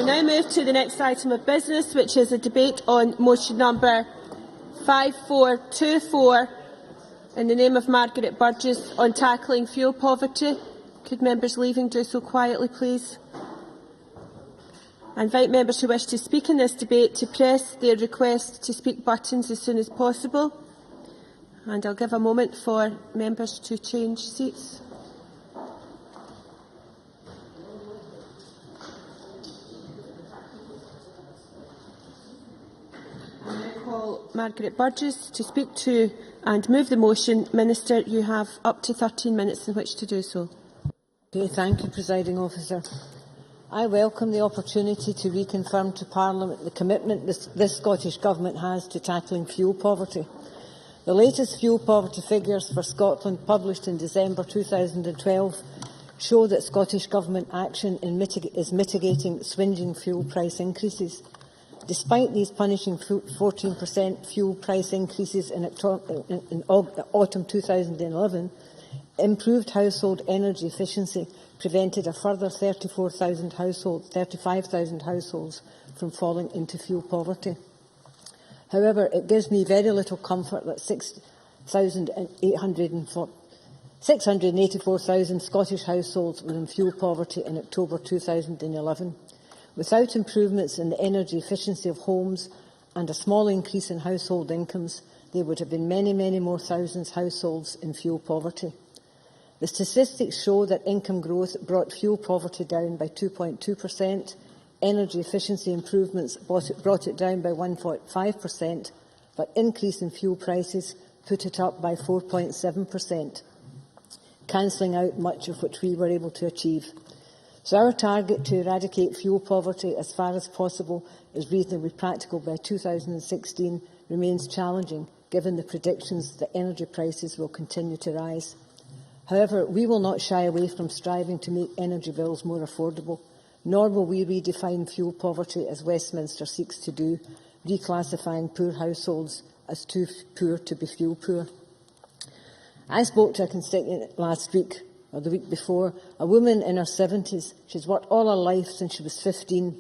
now move to the next item of business, which is a debate on motion number 5424 in the name of Margaret Burgess on tackling fuel poverty. Could members leaving do so quietly, please? I invite members who wish to speak in this debate to press their request to speak buttons as soon as possible. And I'll give a moment for members to change seats. I now call Margaret Burgess to speak to and move the motion. Minister, you have up to 13 minutes in which to do so. Okay, thank you, Presiding Officer. I welcome the opportunity to reconfirm to Parliament the commitment this Scottish Government has to tackling fuel poverty. The latest fuel poverty figures for Scotland, published in December 2012, show that Scottish Government action is mitigating swinging fuel price increases. Despite these punishing 14% fuel price increases in autumn 2011, improved household energy efficiency prevented a further 35,000 households from falling into fuel poverty. However, it gives me very little comfort that 684,000 Scottish households were in fuel poverty in October 2011. Without improvements in the energy efficiency of homes and a small increase in household incomes, there would have been many, many more thousands of households in fuel poverty. The statistics show that income growth brought fuel poverty down by 2.2%, energy efficiency improvements brought it down by 1.5%, but increase in fuel prices put it up by 4.7%, cancelling out much of what we were able to achieve. So our target to eradicate fuel poverty as far as possible is reasonably practical by 2016 remains challenging, given the predictions that energy prices will continue to rise. However, we will not shy away from striving to make energy bills more affordable, nor will we redefine fuel poverty as Westminster seeks to do, reclassifying poor households as too poor to be fuel poor. I spoke to a constituent last week, or the week before, a woman in her 70s. She's worked all her life since she was 15.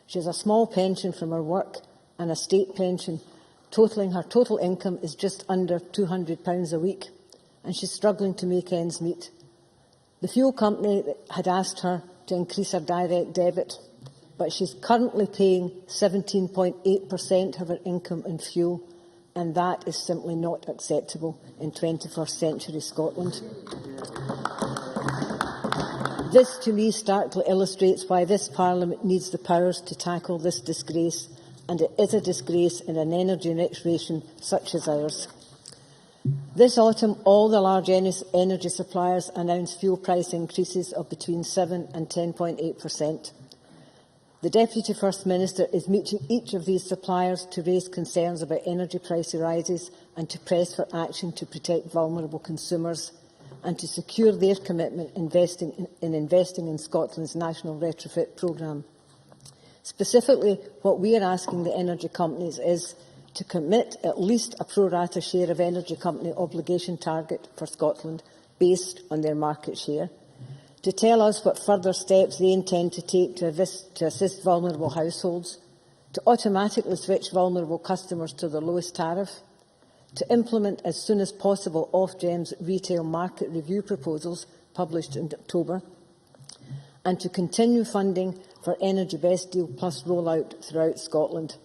She has a small pension from her work and a state pension. Her total income is just under £200 a week, and she's struggling to make ends meet. The fuel company had asked her to increase her direct debit, but she's currently paying 17.8% of her income in fuel, and that is simply not acceptable in 21st century Scotland. This, to me, starkly illustrates why this Parliament needs the powers to tackle this disgrace, and it is a disgrace in an energy-rich nation such as ours. This autumn, all the large energy suppliers announced fuel price increases of between 7 and 10.8%. The Deputy First Minister is meeting each of these suppliers to raise concerns about energy price rises and to press for action to protect vulnerable consumers and to secure their commitment investing in Scotland's National Retrofit Programme. Specifically, what we are asking the energy companies is to commit at least a pro-rata share of energy company obligation target for Scotland based on their market share, to tell us what further steps they intend to take to assist vulnerable households, to automatically switch vulnerable customers to the lowest tariff, to implement as soon as possible Ofgem's retail market review proposals published in October, and to continue funding for Energy Best Deal Plus rollout throughout Scotland.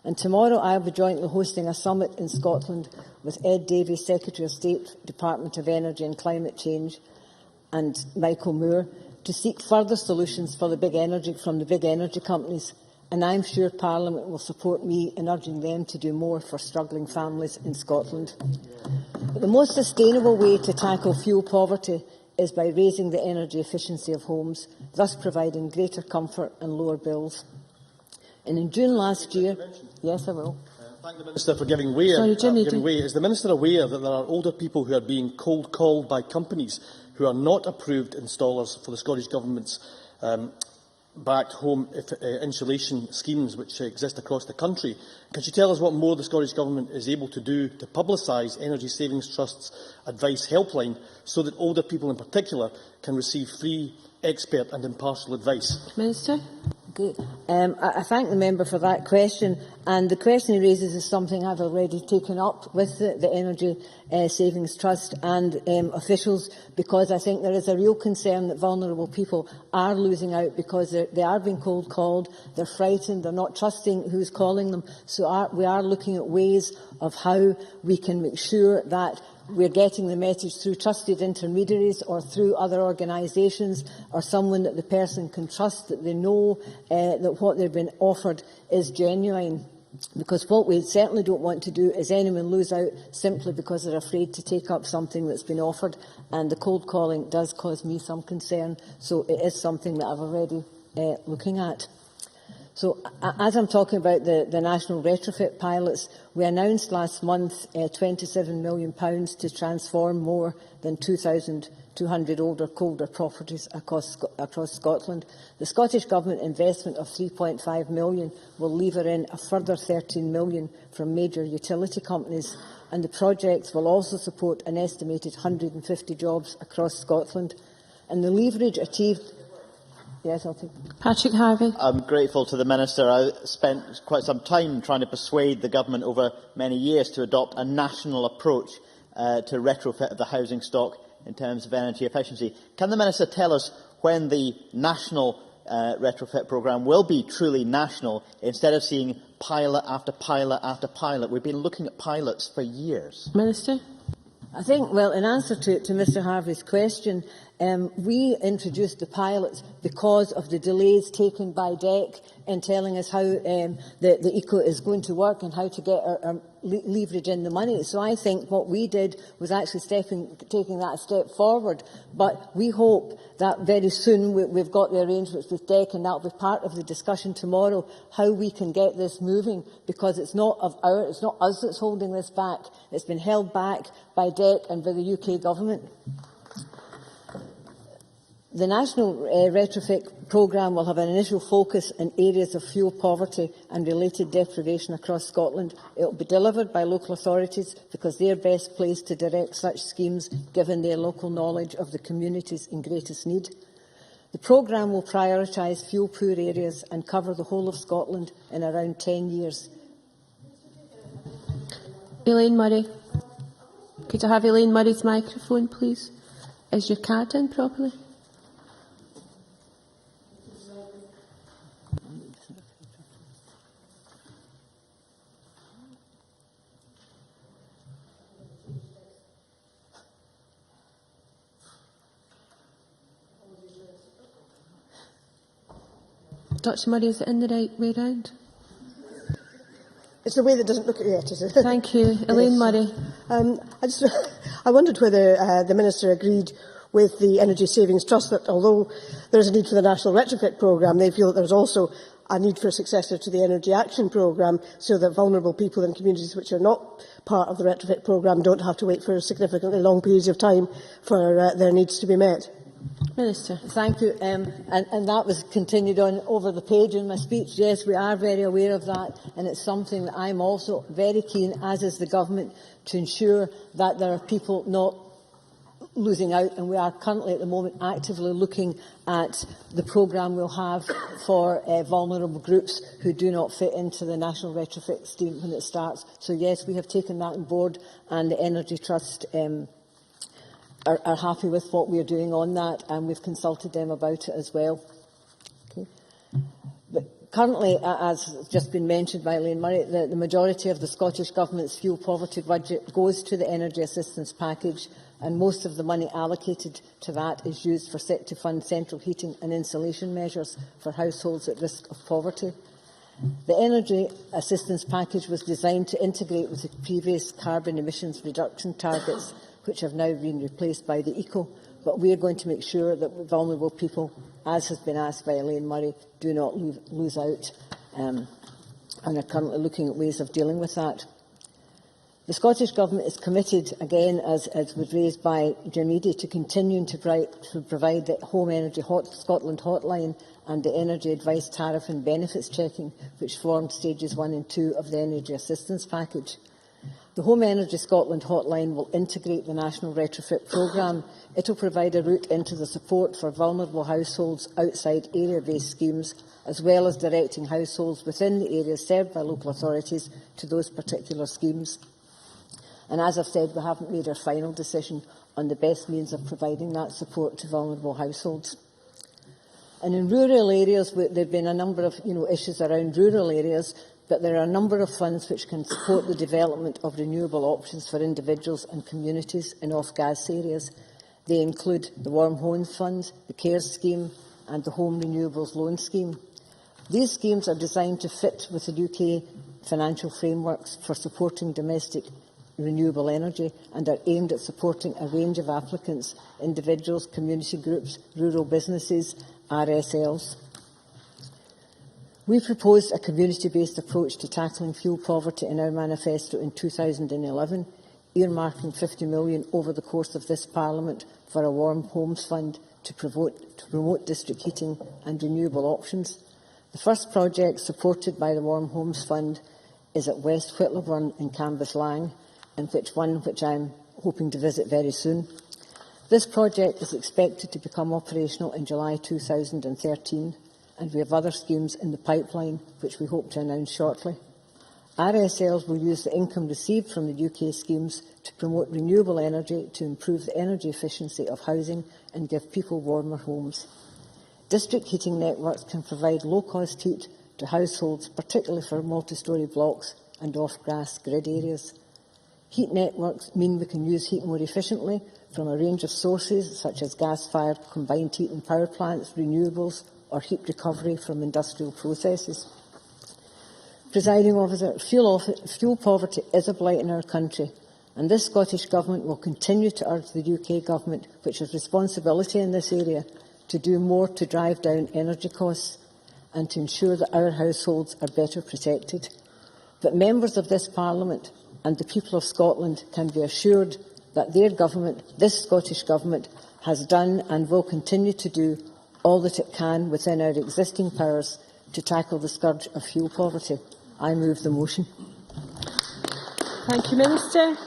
And tomorrow I will be jointly hosting a summit in Scotland with Ed Davies, Secretary of State, Department of Energy and Climate Change, and Michael Moore, to seek further solutions for the big energy companies. And I'm sure Parliament will support me in urging them to do more for struggling families in Scotland. But the most sustainable way to tackle fuel poverty is by raising the energy efficiency of homes, thus providing greater comfort and lower bills. And in June last year... Yes, I will. Thank the Minister for giving way. Is the Minister aware that there are older people who are being cold called by companies who are not approved installers for the Scottish Government's backed home insulation schemes which exist across the country? Can she tell us what more the Scottish Government is able to do to publicise Energy Savings Trust's advice helpline so that older people in particular can receive free, expert and impartial advice? Minister. Okay. I thank the member for that question, and the question he raises is something I've already taken up with the Energy Savings Trust and officials, because I think there is a real concern that vulnerable people are losing out because they are being cold called, they're frightened, they're not trusting who's calling them. So we are looking at ways of how we can make sure that we're getting the message through trusted intermediaries or through other organisations or someone that the person can trust, that they know that what they've been offered is genuine. Because what we certainly don't want to do is anyone lose out simply because they're afraid to take up something that's been offered. And the cold calling does cause me some concern. So it is something that I've already looking at. So, as I'm talking about the National Retrofit pilots, we announced last month £27 million to transform more than 2,200 older, colder properties across Scotland. The Scottish Government investment of £3.5 million will lever in a further £13 million from major utility companies, and the projects will also support an estimated 150 jobs across Scotland. And the leverage achieved... Yes, I'll take Patrick Harvey. I'm grateful to the Minister. I spent quite some time trying to persuade the Government over many years to adopt a national approach to retrofit of the housing stock in terms of energy efficiency. Can the Minister tell us when the National Retrofit Programme will be truly national, instead of seeing pilot after pilot after pilot? We've been looking at pilots for years. Minister. I think, well, in answer to Mr Harvey's question, we introduced the pilots because of the delays taken by DEC in telling us how the ECO is going to work and how to get our leverage in the money. So I think what we did was actually taking that a step forward. But we hope that very soon we've got the arrangements with DEC, and that will be part of the discussion tomorrow, how we can get this moving, because it's not us that's holding this back. It's been held back by DEC and by the UK Government. The National Retrofit Programme will have an initial focus in areas of fuel poverty and related deprivation across Scotland. It will be delivered by local authorities because they are best placed to direct such schemes, given their local knowledge of the communities in greatest need. The programme will prioritise fuel-poor areas and cover the whole of Scotland in around 10 years. Elaine Murray. Could I have Elaine Murray's microphone, please? Is your card in properly? Dr Murray, is it in the right way round? It's the way that doesn't look at you, is it? Thank you. Elaine Murray. I wondered whether the Minister agreed with the Energy Savings Trust that although there is a need for the National Retrofit Programme, they feel that there is also a need for a successor to the Energy Action Programme, so that vulnerable people in communities which are not part of the Retrofit Programme don't have to wait for significantly long periods of time for their needs to be met. Minister. Thank you. And that was continued on over the page in my speech. Yes, we are very aware of that, and it's something that I'm also very keen, as is the Government, to ensure that there are people not losing out, and we are currently at the moment actively looking at the programme we'll have for vulnerable groups who do not fit into the National Retrofit scheme when it starts. So yes, we have taken that on board, and the Energy Trust are happy with what we are doing on that, and we've consulted them about it as well. Okay. But currently, as has just been mentioned by Elaine Murray, the majority of the Scottish Government's fuel poverty budget goes to the Energy Assistance Package, and most of the money allocated to that is used to fund central heating and insulation measures for households at risk of poverty. The Energy Assistance Package was designed to integrate with the previous carbon emissions reduction targets, which have now been replaced by the ECO, but we are going to make sure that vulnerable people, as has been asked by Elaine Murray, do not lose out, and are currently looking at ways of dealing with that. The Scottish Government is committed, again, as was raised by Jim Eadie, to continuing to provide the Home Energy Scotland hotline and the Energy Advice Tariff and Benefits Checking, which formed stages 1 and 2 of the Energy Assistance Package. The Home Energy Scotland hotline will integrate the National Retrofit Programme. It will provide a route into the support for vulnerable households outside area-based schemes, as well as directing households within the areas served by local authorities to those particular schemes. And as I've said, we haven't made our final decision on the best means of providing that support to vulnerable households. And in rural areas, there have been a number of issues around rural areas, but there are a number of funds which can support the development of renewable options for individuals and communities in off-gas areas. They include the Warm Homes Fund, the CARES scheme and the Home Renewables Loan Scheme. These schemes are designed to fit with the UK financial frameworks for supporting domestic renewable energy and are aimed at supporting a range of applicants, individuals, community groups, rural businesses, RSLs. We proposed a community-based approach to tackling fuel poverty in our manifesto in 2011, earmarking £50 million over the course of this Parliament for a Warm Homes Fund to promote district heating and renewable options. The first project supported by the Warm Homes Fund is at West Whitlaburn in Cambuslang, and which I am hoping to visit very soon. This project is expected to become operational in July 2013, and we have other schemes in the pipeline which we hope to announce shortly. RSLs will use the income received from the UK schemes to promote renewable energy to improve the energy efficiency of housing and give people warmer homes. District heating networks can provide low-cost heat to households, particularly for multi-storey blocks and off-gas grid areas. Heat networks mean we can use heat more efficiently from a range of sources such as gas-fired combined heat and power plants, renewables or heat recovery from industrial processes. Presiding Officer, fuel poverty is a blight in our country, and this Scottish Government will continue to urge the UK Government, which has responsibility in this area, to do more to drive down energy costs and to ensure that our households are better protected. But members of this Parliament and the people of Scotland can be assured that their government, this Scottish Government, has done and will continue to do all that it can within our existing powers to tackle the scourge of fuel poverty. I move the motion. Thank you, Minister.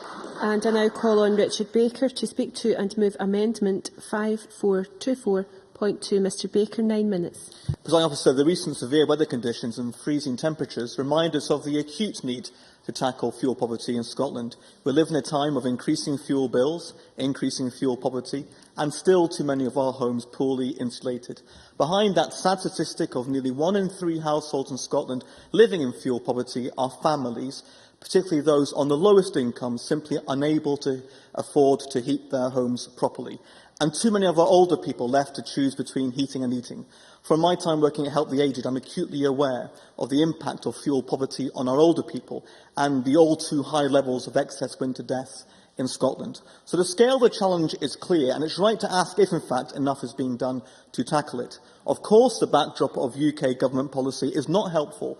And I now call on Richard Baker to speak to and move Amendment 5424.2. Mr Baker, 9 minutes. Presiding Officer, the recent severe weather conditions and freezing temperatures remind us of the acute need to tackle fuel poverty in Scotland. We live in a time of increasing fuel bills, increasing fuel poverty, and still too many of our homes poorly insulated. Behind that sad statistic of nearly 1 in 3 households in Scotland living in fuel poverty are families, particularly those on the lowest income, simply unable to afford to heat their homes properly. And too many of our older people left to choose between heating and eating. From my time working at Help the Aged, I'm acutely aware of the impact of fuel poverty on our older people and the all too high levels of excess winter deaths in Scotland. So the scale of the challenge is clear, and it's right to ask if, in fact, enough is being done to tackle it. Of course, the backdrop of UK government policy is not helpful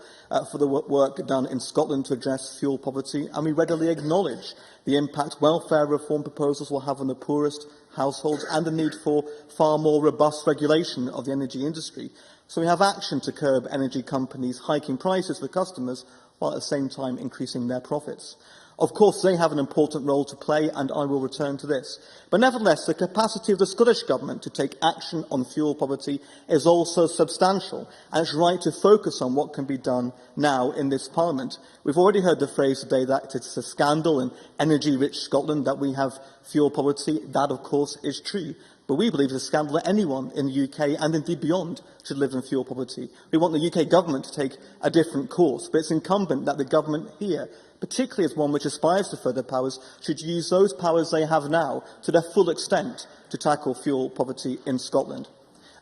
for the work done in Scotland to address fuel poverty, and we readily acknowledge the impact welfare reform proposals will have on the poorest households and the need for far more robust regulation of the energy industry. So we have action to curb energy companies hiking prices for customers while at the same time increasing their profits. Of course, they have an important role to play, and I will return to this. But nevertheless, the capacity of the Scottish Government to take action on fuel poverty is also substantial, and it's right to focus on what can be done now in this Parliament. We've already heard the phrase today that it's a scandal in energy-rich Scotland that we have fuel poverty. That, of course, is true. But we believe it's a scandal that anyone in the UK, and indeed beyond, should live in fuel poverty. We want the UK Government to take a different course, but it's incumbent that the Government here, particularly as one which aspires to further powers, should use those powers they have now to their full extent to tackle fuel poverty in Scotland.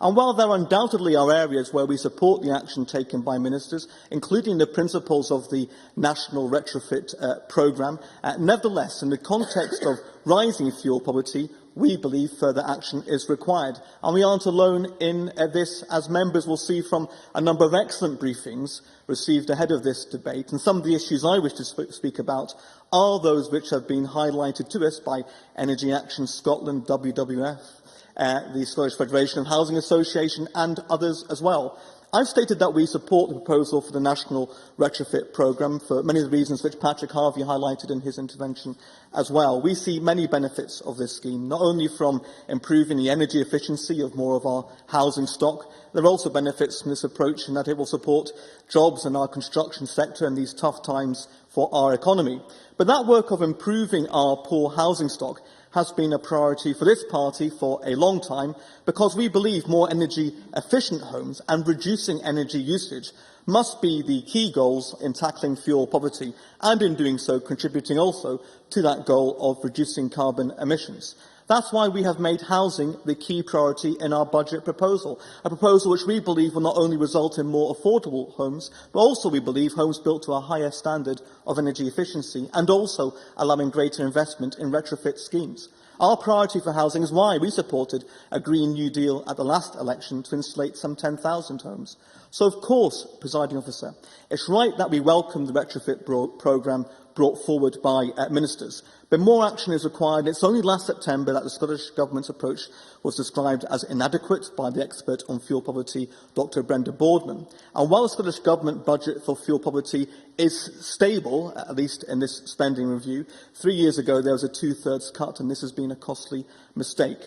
And while there undoubtedly are areas where we support the action taken by ministers, including the principles of the National Retrofit Programme, nevertheless, in the context of rising fuel poverty, we believe further action is required. And we aren't alone in this, as members will see from a number of excellent briefings received ahead of this debate. And some of the issues I wish to speak about are those which have been highlighted to us by Energy Action Scotland, WWF, the Scottish Federation of Housing Association and others as well. I've stated that we support the proposal for the National Retrofit Programme for many of the reasons which Patrick Harvey highlighted in his intervention as well. We see many benefits of this scheme, not only from improving the energy efficiency of more of our housing stock. There are also benefits from this approach in that it will support jobs in our construction sector in these tough times for our economy. But that work of improving our poor housing stock has been a priority for this party for a long time, because we believe more energy-efficient homes and reducing energy usage must be the key goals in tackling fuel poverty, and in doing so contributing also to that goal of reducing carbon emissions. That's why we have made housing the key priority in our budget proposal, a proposal which we believe will not only result in more affordable homes, but also, we believe, homes built to a higher standard of energy efficiency, and also allowing greater investment in retrofit schemes. Our priority for housing is why we supported a Green New Deal at the last election to insulate some 10,000 homes. So, of course, Presiding Officer, it's right that we welcome the retrofit programme brought forward by ministers. But more action is required. It's only last September that the Scottish Government's approach was described as inadequate by the expert on fuel poverty, Dr Brenda Boardman. And while the Scottish Government budget for fuel poverty is stable, at least in this spending review, 3 years ago there was a two-thirds cut, and this has been a costly mistake.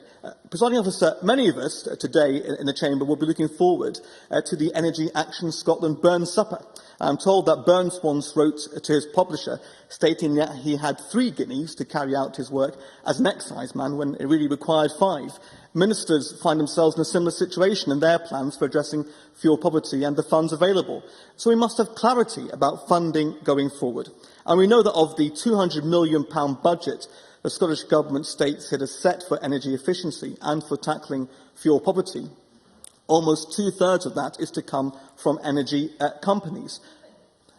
Presiding Officer, many of us today in the Chamber will be looking forward to the Energy Action Scotland Burns Supper. I'm told that Burns once wrote to his publisher stating that he had 3 guineas to carry out his work as an exciseman when it really required 5. Ministers find themselves in a similar situation in their plans for addressing fuel poverty and the funds available. So we must have clarity about funding going forward. And we know that of the £200 million budget the Scottish Government states it has set for energy efficiency and for tackling fuel poverty, almost two-thirds of that is to come from energy companies.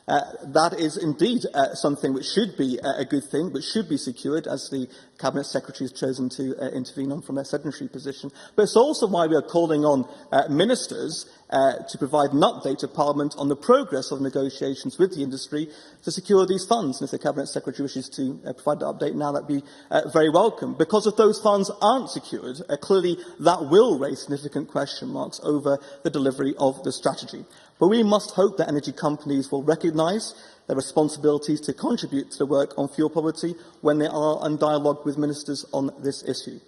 That is indeed something which should be a good thing, but should be secured, as the Cabinet Secretary has chosen to intervene on from their sedentary position. But it's also why we are calling on ministers to provide an update to Parliament on the progress of negotiations with the industry to secure these funds. And if the Cabinet Secretary wishes to provide that update now, that would be very welcome. Because if those funds aren't secured, clearly that will raise significant question marks over the delivery of the strategy. But we must hope that energy companies will recognise their responsibilities to contribute to the work on fuel poverty when they are in dialogue with ministers on this issue.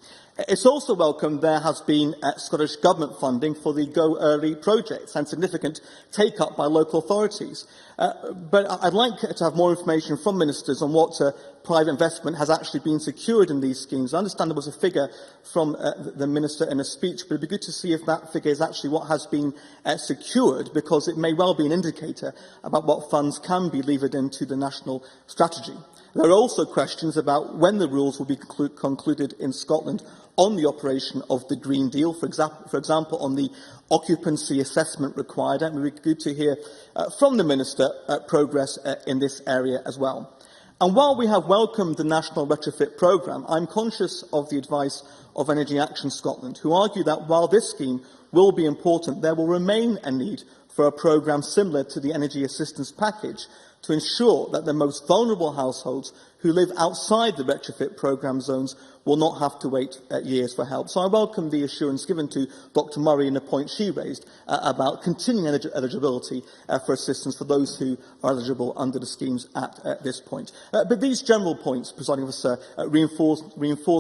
It's also welcome there has been Scottish Government funding for the Go Early projects and significant take-up by local authorities. But I'd like to have more information from ministers on what private investment has actually been secured in these schemes. I understand there was a figure from the Minister in a speech, but it would be good to see if that figure is actually what has been secured, because it may well be an indicator about what funds can be levered into the national strategy. There are also questions about when the rules will be concluded in Scotland on the operation of the Green Deal, for example, on the occupancy assessment required. And it would be good to hear from the Minister progress in this area as well. And while we have welcomed the National Retrofit Programme, I'm conscious of the advice of Energy Action Scotland, who argue that while this scheme will be important, there will remain a need for a programme similar to the Energy Assistance Package to ensure that the most vulnerable households who live outside the retrofit programme zones will not have to wait years for help. So I welcome the assurance given to Dr Murray in the point she raised about continuing eligibility for assistance for those who are eligible under the schemes at this point. But these general points, Presiding Officer, reinforce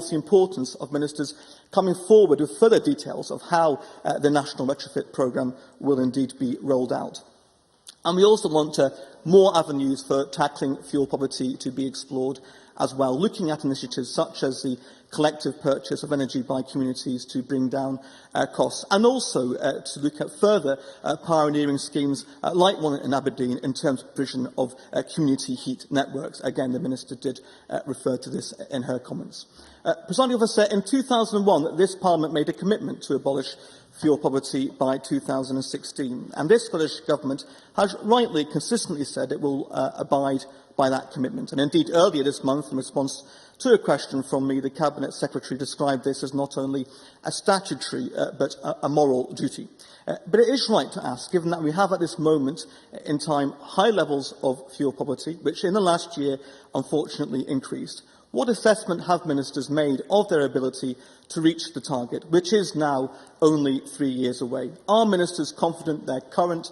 the importance of ministers coming forward with further details of how the National Retrofit Programme will indeed be rolled out. And we also want more avenues for tackling fuel poverty to be explored as well, looking at initiatives such as the collective purchase of energy by communities to bring down costs, and also to look at further pioneering schemes like one in Aberdeen in terms of provision of community heat networks. Again, the Minister did refer to this in her comments. Presiding Officer, in 2001, this Parliament made a commitment to abolish fuel poverty by 2016, and this Scottish Government has rightly, consistently said it will abide by that commitment. And indeed, earlier this month, in response to a question from me, the Cabinet Secretary described this as not only a statutory but a moral duty. But it is right to ask, given that we have at this moment in time high levels of fuel poverty, which in the last year unfortunately increased, What assessment have ministers made of their ability to reach the target, which is now only 3 years away? Are ministers confident their current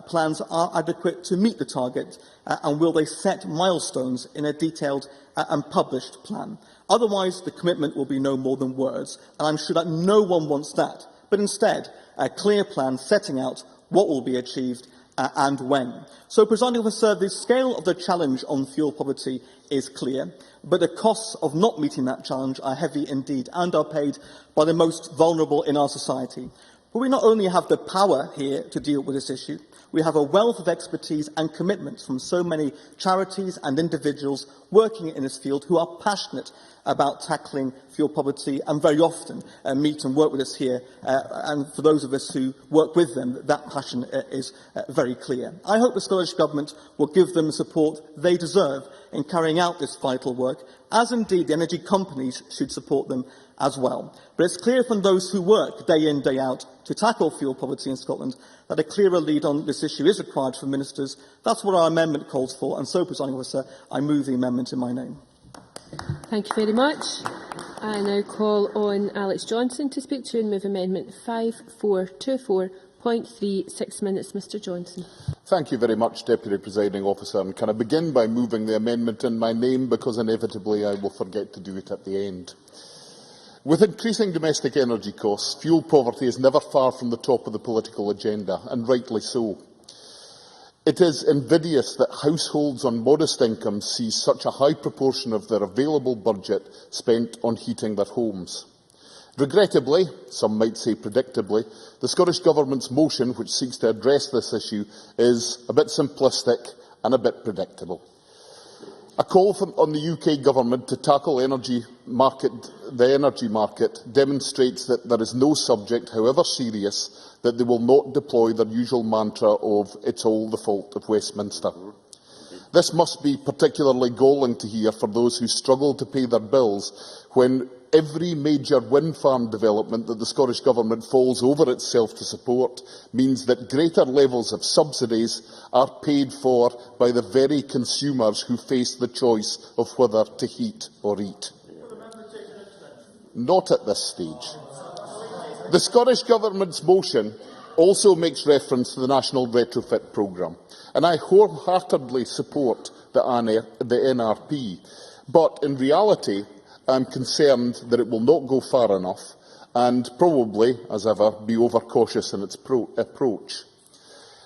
plans are adequate to meet the target, and will they set milestones in a detailed and published plan? Otherwise, the commitment will be no more than words, and I'm sure that no one wants that, but instead a clear plan setting out what will be achieved and when. So, Presiding Officer, the scale of the challenge on fuel poverty is clear, but the costs of not meeting that challenge are heavy indeed and are paid by the most vulnerable in our society. But we not only have the power here to deal with this issue, we have a wealth of expertise and commitment from so many charities and individuals working in this field who are passionate about tackling fuel poverty and very often meet and work with us here. And for those of us who work with them, that passion is very clear. I hope the Scottish Government will give them the support they deserve in carrying out this vital work, as indeed the energy companies should support them as well. But it's clear from those who work day in, day out to tackle fuel poverty in Scotland that a clearer lead on this issue is required from ministers. That's what our amendment calls for, and so, Presiding Officer, I move the amendment in my name. Thank you very much. I now call on Alex Johnson to speak to and move Amendment 5424.3. 6 minutes, Mr Johnson. Thank you very much, Deputy Presiding Officer. And can I begin by moving the amendment in my name, because inevitably I will forget to do it at the end. With increasing domestic energy costs, fuel poverty is never far from the top of the political agenda, and rightly so. It is invidious that households on modest incomes see such a high proportion of their available budget spent on heating their homes. Regrettably, some might say predictably, the Scottish Government's motion, which seeks to address this issue, is a bit simplistic and a bit predictable. A call on the UK Government to tackle the energy market demonstrates that there is no subject, however serious, that they will not deploy their usual mantra of "it's all the fault of Westminster." This must be particularly galling to hear for those who struggle to pay their bills when every major wind farm development that the Scottish Government falls over itself to support means that greater levels of subsidies are paid for by the very consumers who face the choice of whether to heat or eat. Not at this stage. The Scottish Government's motion also makes reference to the National Retrofit Programme, and I wholeheartedly support the NRP, but in reality I am concerned that it will not go far enough and probably, as ever, be overcautious in its approach.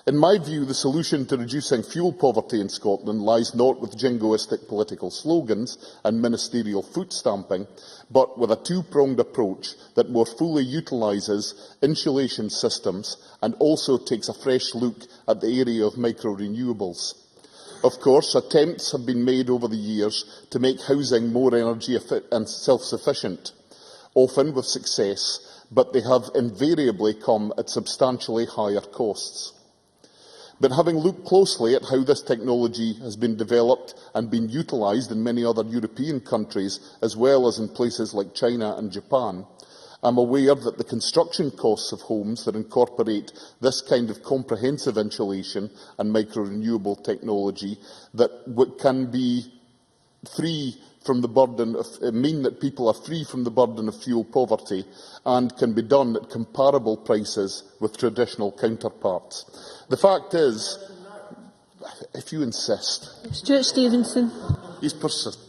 In my view, the solution to reducing fuel poverty in Scotland lies not with jingoistic political slogans and ministerial foot stamping, but with a two-pronged approach that more fully utilises insulation systems and also takes a fresh look at the area of micro-renewables. Of course, attempts have been made over the years to make housing more energy and self-sufficient, often with success, but they have invariably come at substantially higher costs. But having looked closely at how this technology has been developed and been utilised in many other European countries, as well as in places like China and Japan, I am aware that the construction costs of homes that incorporate this kind of comprehensive insulation and micro-renewable technology that can be free from the burden of, mean that people are free from the burden of fuel poverty and can be done at comparable prices with traditional counterparts. The fact is, if you insist. Stuart Stevenson. He's persistent.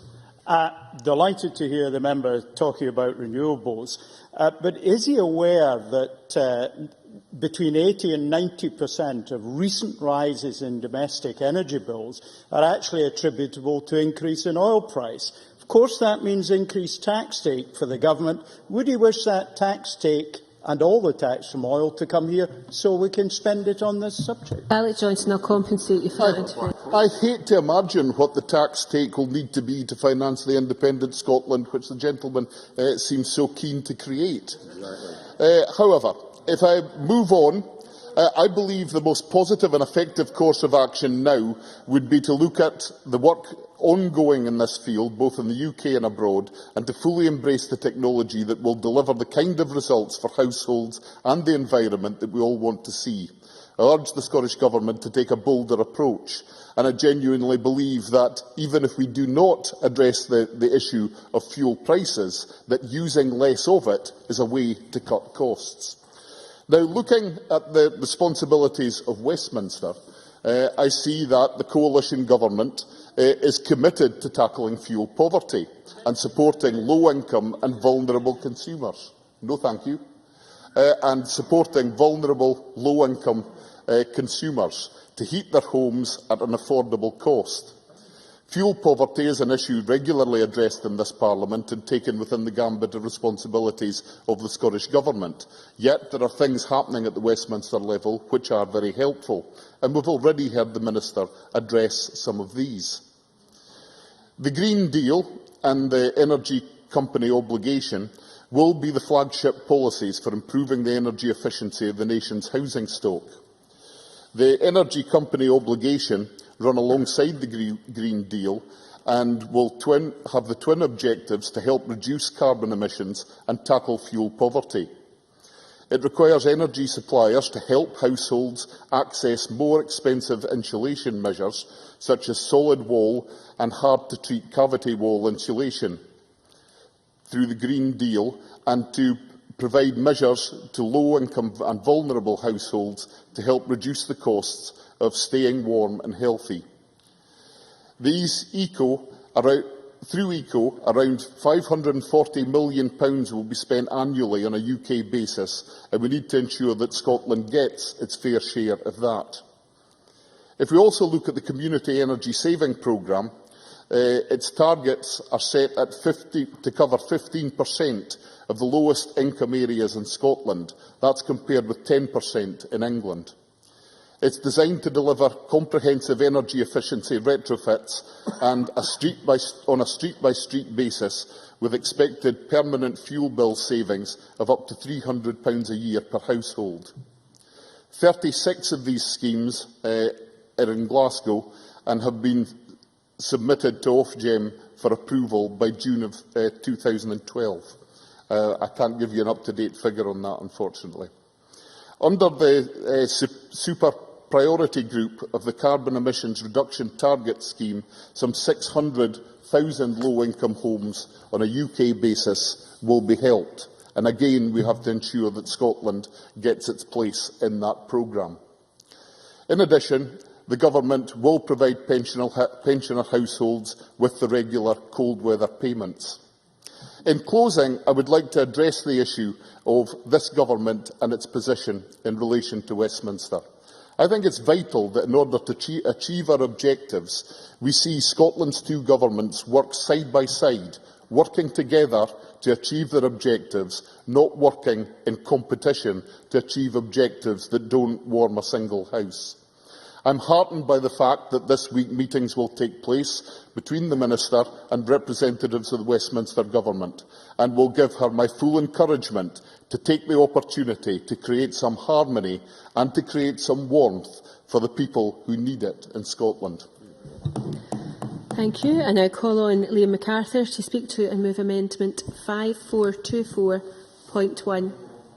Delighted to hear the member talking about renewables, but is he aware that between 80 and 90% of recent rises in domestic energy bills are actually attributable to increase in oil price? Of course, that means increased tax take for the government. Would he wish that tax take and all the tax from oil to come here so we can spend it on this subject? Alex Johnson, I'll compensate you for that. I hate to imagine what the tax take will need to be to finance the independent Scotland, which the gentleman seems so keen to create. However, if I move on, I believe the most positive and effective course of action now would be to look at the work ongoing in this field, both in the UK and abroad, and to fully embrace the technology that will deliver the kind of results for households and the environment that we all want to see. I urge the Scottish Government to take a bolder approach, and I genuinely believe that even if we do not address the issue of fuel prices, that using less of it is a way to cut costs. Now, looking at the responsibilities of Westminster, I see that the coalition government is committed to tackling fuel poverty and supporting low-income and vulnerable consumers. No, thank you. And supporting vulnerable, low-income consumers to heat their homes at an affordable cost. Fuel poverty is an issue regularly addressed in this Parliament and taken within the gambit of responsibilities of the Scottish Government. Yet there are things happening at the Westminster level which are very helpful, and we've already heard the Minister address some of these. The Green Deal and the Energy Company Obligation will be the flagship policies for improving the energy efficiency of the nation's housing stock. The Energy Company Obligation run alongside the Green Deal and will have the twin objectives to help reduce carbon emissions and tackle fuel poverty. It requires energy suppliers to help households access more expensive insulation measures, such as solid wall and hard-to-treat cavity wall insulation, through the Green Deal, and to provide measures to low-income and vulnerable households to help reduce the costs of staying warm and healthy. Through ECO, around £540 million will be spent annually on a UK basis, and we need to ensure that Scotland gets its fair share of that. If we also look at the Community Energy Saving Programme, its targets are set at to cover 15% of the lowest income areas in Scotland. That's compared with 10% in England. It's designed to deliver comprehensive energy efficiency retrofits and on a street-by-street basis, with expected permanent fuel bill savings of up to £300 a year per household. 36 of these schemes are in Glasgow and have been submitted to Ofgem for approval by June of 2012. I can't give you an up-to-date figure on that, unfortunately. Under the Super Priority Group of the Carbon Emissions Reduction Target Scheme, some 600,000 low-income homes on a UK basis will be helped. And again, we have to ensure that Scotland gets its place in that programme. In addition, the Government will provide pensioner households with the regular cold weather payments. In closing, I would like to address the issue of this Government and its position in relation to Westminster. I think it's vital that in order to achieve our objectives, we see Scotland's two governments work side by side, working together to achieve their objectives, not working in competition to achieve objectives that don't warm a single house. I'm heartened by the fact that this week meetings will take place between the Minister and representatives of the Westminster Government, and will give her my full encouragement to take the opportunity to create some harmony and to create some warmth for the people who need it in Scotland. Thank you. I now call on Liam MacArthur to speak to and move Amendment 5424.1.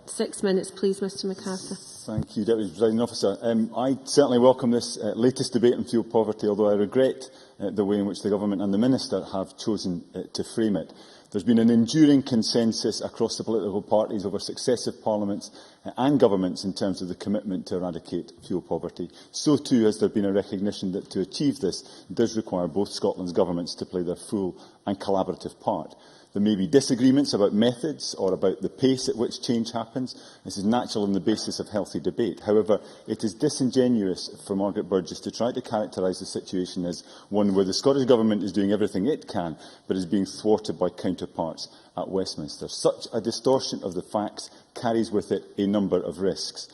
6 minutes, please, Mr MacArthur. Thank you, Deputy Presiding Officer. I certainly welcome this latest debate on fuel poverty, although I regret the way in which the Government and the Minister have chosen to frame it. There's been an enduring consensus across the political parties over successive parliaments and governments in terms of the commitment to eradicate fuel poverty. So too has there been a recognition that to achieve this does require both Scotland's governments to play their full and collaborative part. There may be disagreements about methods or about the pace at which change happens. This is natural on the basis of healthy debate. However, it is disingenuous for Margaret Burgess to try to characterise the situation as one where the Scottish Government is doing everything it can, but is being thwarted by counterparts at Westminster. Such a distortion of the facts carries with it a number of risks.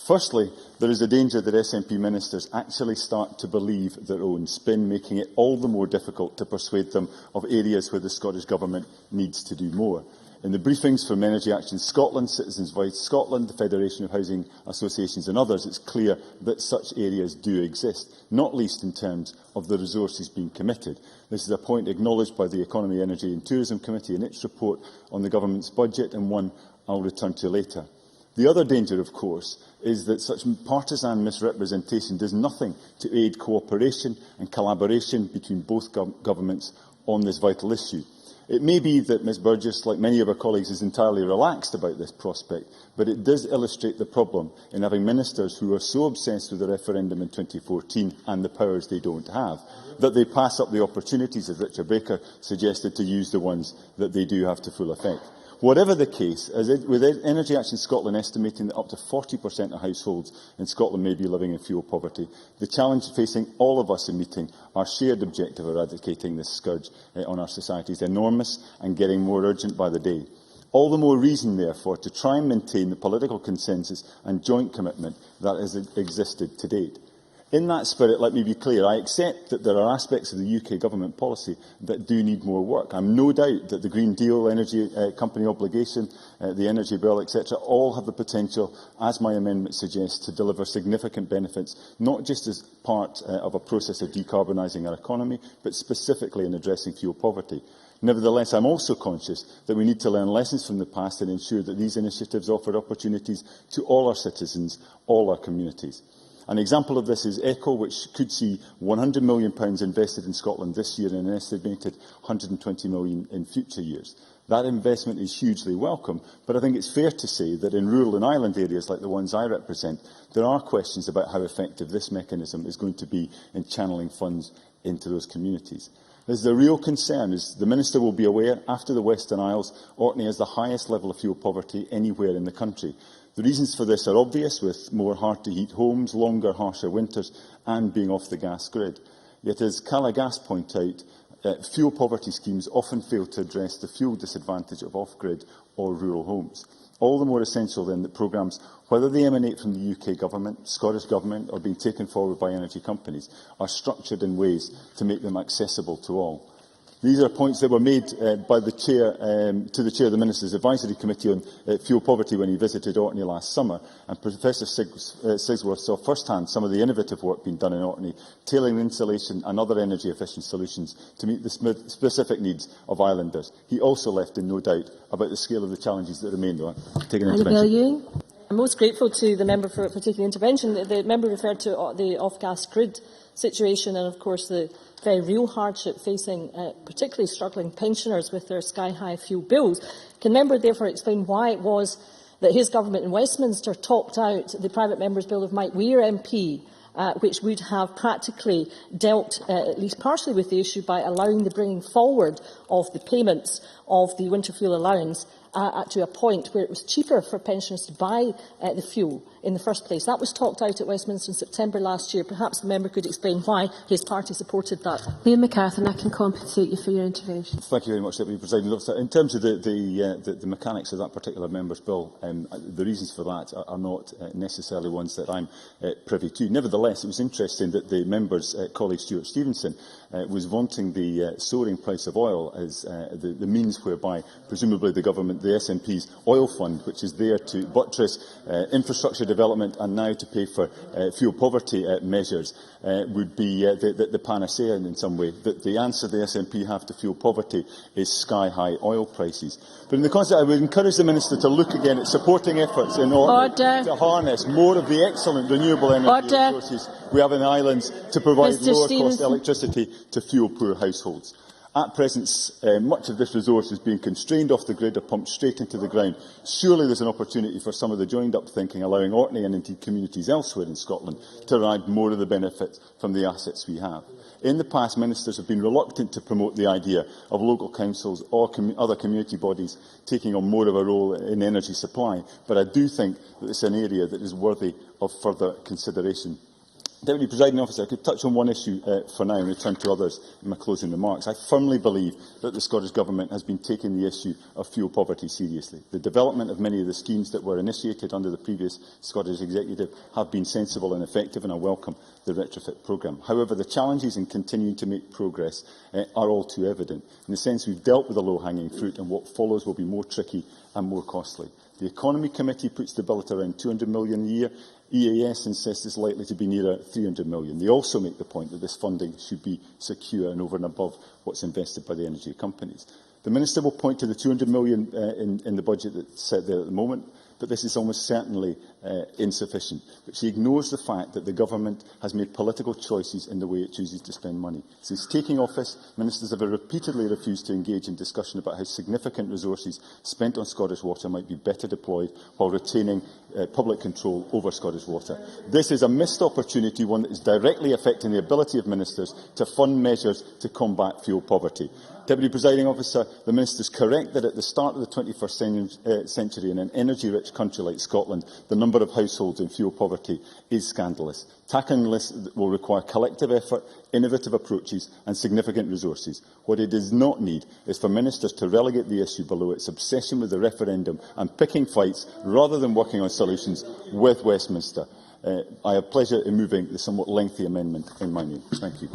Firstly, there is a danger that SNP ministers actually start to believe their own spin, making it all the more difficult to persuade them of areas where the Scottish Government needs to do more. In the briefings from Energy Action Scotland, Citizens Voice Scotland, the Federation of Housing Associations and others, it's clear that such areas do exist, not least in terms of the resources being committed. This is a point acknowledged by the Economy, Energy and Tourism Committee in its report on the Government's budget, and one I'll return to later. The other danger, of course, is that such partisan misrepresentation does nothing to aid cooperation and collaboration between both governments on this vital issue. It may be that Ms Burgess, like many of her colleagues, is entirely relaxed about this prospect, but it does illustrate the problem in having ministers who are so obsessed with the referendum in 2014 and the powers they don't have, that they pass up the opportunities, as Richard Baker suggested, to use the ones that they do have to full effect. Whatever the case, with Energy Action Scotland estimating that up to 40% of households in Scotland may be living in fuel poverty, the challenge facing all of us in meeting our shared objective of eradicating this scourge on our society is enormous and getting more urgent by the day. All the more reason, therefore, to try and maintain the political consensus and joint commitment that has existed to date. In that spirit, let me be clear, I accept that there are aspects of the UK government policy that do need more work. I have no doubt that the Green Deal, energy company obligation, the energy bill, etc., all have the potential, as my amendment suggests, to deliver significant benefits, not just as part of a process of decarbonising our economy, but specifically in addressing fuel poverty. Nevertheless, I am also conscious that we need to learn lessons from the past and ensure that these initiatives offer opportunities to all our citizens, all our communities. An example of this is ECHO, which could see £100 million invested in Scotland this year and an estimated £120 million in future years. That investment is hugely welcome, but I think it's fair to say that in rural and island areas like the ones I represent, there are questions about how effective this mechanism is going to be in channelling funds into those communities. This is a real concern, as the Minister will be aware. After the Western Isles, Orkney has the highest level of fuel poverty anywhere in the country. The reasons for this are obvious, with more hard-to-heat homes, longer, harsher winters and being off the gas grid. Yet, as Calagas point out, fuel poverty schemes often fail to address the fuel disadvantage of off-grid or rural homes. All the more essential, then, that programmes, whether they emanate from the UK Government, Scottish Government or being taken forward by energy companies, are structured in ways to make them accessible to all. These are points that were made by the Chair, to the Chair of the Ministers' Advisory Committee on Fuel Poverty when he visited Orkney last summer, and Professor Sigsworth saw firsthand some of the innovative work being done in Orkney, tailoring insulation and other energy-efficient solutions to meet the specific needs of islanders. He also left in no doubt about the scale of the challenges that remain, though. Taking intervention. I'm most grateful to the member for taking intervention. The member referred to the off-gas grid situation and, of course, the very real hardship facing particularly struggling pensioners with their sky-high fuel bills. Can the member therefore explain why it was that his government in Westminster topped out the private member's bill of Mike Weir MP, which would have practically dealt, at least partially, with the issue by allowing the bringing forward of the payments of the winter fuel allowance to a point where it was cheaper for pensioners to buy the fuel in the first place. That was talked out at Westminster in September last year. Perhaps the member could explain why his party supported that. Liam McCarthy, I can compensate you for your intervention. Thank you very much, Deputy Presiding Officer. In terms of the mechanics of that particular member's bill, the reasons for that are not necessarily ones that I'm privy to. Nevertheless, it was interesting that the member's colleague Stuart Stevenson was vaunting the soaring price of oil as the means whereby, presumably, the government, the SNP's oil fund, which is there to buttress infrastructure development and now to pay for fuel poverty measures, would be the panacea in some way. That the answer the SNP have to fuel poverty is sky-high oil prices. But in the context, I would encourage the Minister to look again at supporting efforts in order to harness more of the excellent renewable energy resources we have in the islands to provide lower-cost electricity to fuel-poor households. At present, much of this resource is being constrained off the grid or pumped straight into the ground. Surely there is an opportunity for some of the joined-up thinking, allowing Orkney and indeed communities elsewhere in Scotland to derive more of the benefits from the assets we have. In the past, ministers have been reluctant to promote the idea of local councils or other community bodies taking on more of a role in energy supply, but I do think that it's an area that is worthy of further consideration. Deputy Presiding Officer, I could touch on one issue for now and return to others in my closing remarks. I firmly believe that the Scottish Government has been taking the issue of fuel poverty seriously. The development of many of the schemes that were initiated under the previous Scottish Executive have been sensible and effective, and I welcome the Retrofit Programme. However, the challenges in continuing to make progress are all too evident. In the sense we've dealt with the low-hanging fruit, and what follows will be more tricky and more costly. The Economy Committee puts the bill at around £200 million a year. EAS insists it's likely to be nearer £300 million. They also make the point that this funding should be secure and over and above what's invested by the energy companies. The Minister will point to the £200 million in the budget that's set there at the moment, but this is almost certainly insufficient. But she ignores the fact that the Government has made political choices in the way it chooses to spend money. Since taking office, ministers have repeatedly refused to engage in discussion about how significant resources spent on Scottish water might be better deployed while retaining public control over Scottish water. This is a missed opportunity, one that is directly affecting the ability of ministers to fund measures to combat fuel poverty. Deputy Presiding Officer, the Minister is correct that at the start of the 21st century, in an energy-rich country like Scotland, the number of households in fuel poverty is scandalous. Tackling this will require collective effort, innovative approaches and significant resources. What it does not need is for ministers to relegate the issue below its obsession with the referendum and picking fights rather than working on solutions with Westminster. I have pleasure in moving the somewhat lengthy amendment in my name. Thank you.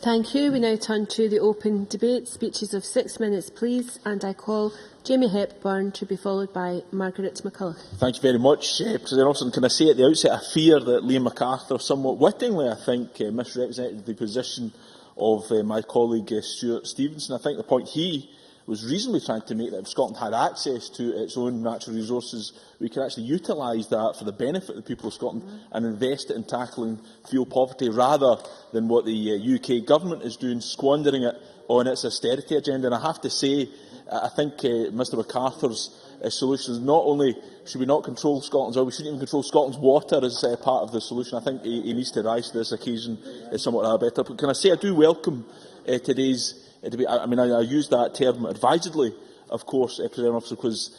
Thank you. We now turn to the open debate. Speeches of 6 minutes, please. And I call Jamie Hepburn to be followed by Margaret McCulloch. Thank you very much, President Officer. Can I say at the outset, I fear that Liam MacArthur somewhat wittingly, I think, misrepresented the position of my colleague Stuart Stevenson. I think the point he was reasonably trying to make that if Scotland had access to its own natural resources, we could actually utilise that for the benefit of the people of Scotland and invest it in tackling fuel poverty rather than what the UK government is doing, squandering it on its austerity agenda. And I have to say, I think Mr MacArthur's solution is not only should we not control Scotland's oil, we shouldn't even control Scotland's water as part of the solution. I think he needs to rise to this occasion somewhat better. But can I say I do welcome today's debate. I mean, I use that term advisedly, of course, President Officer, because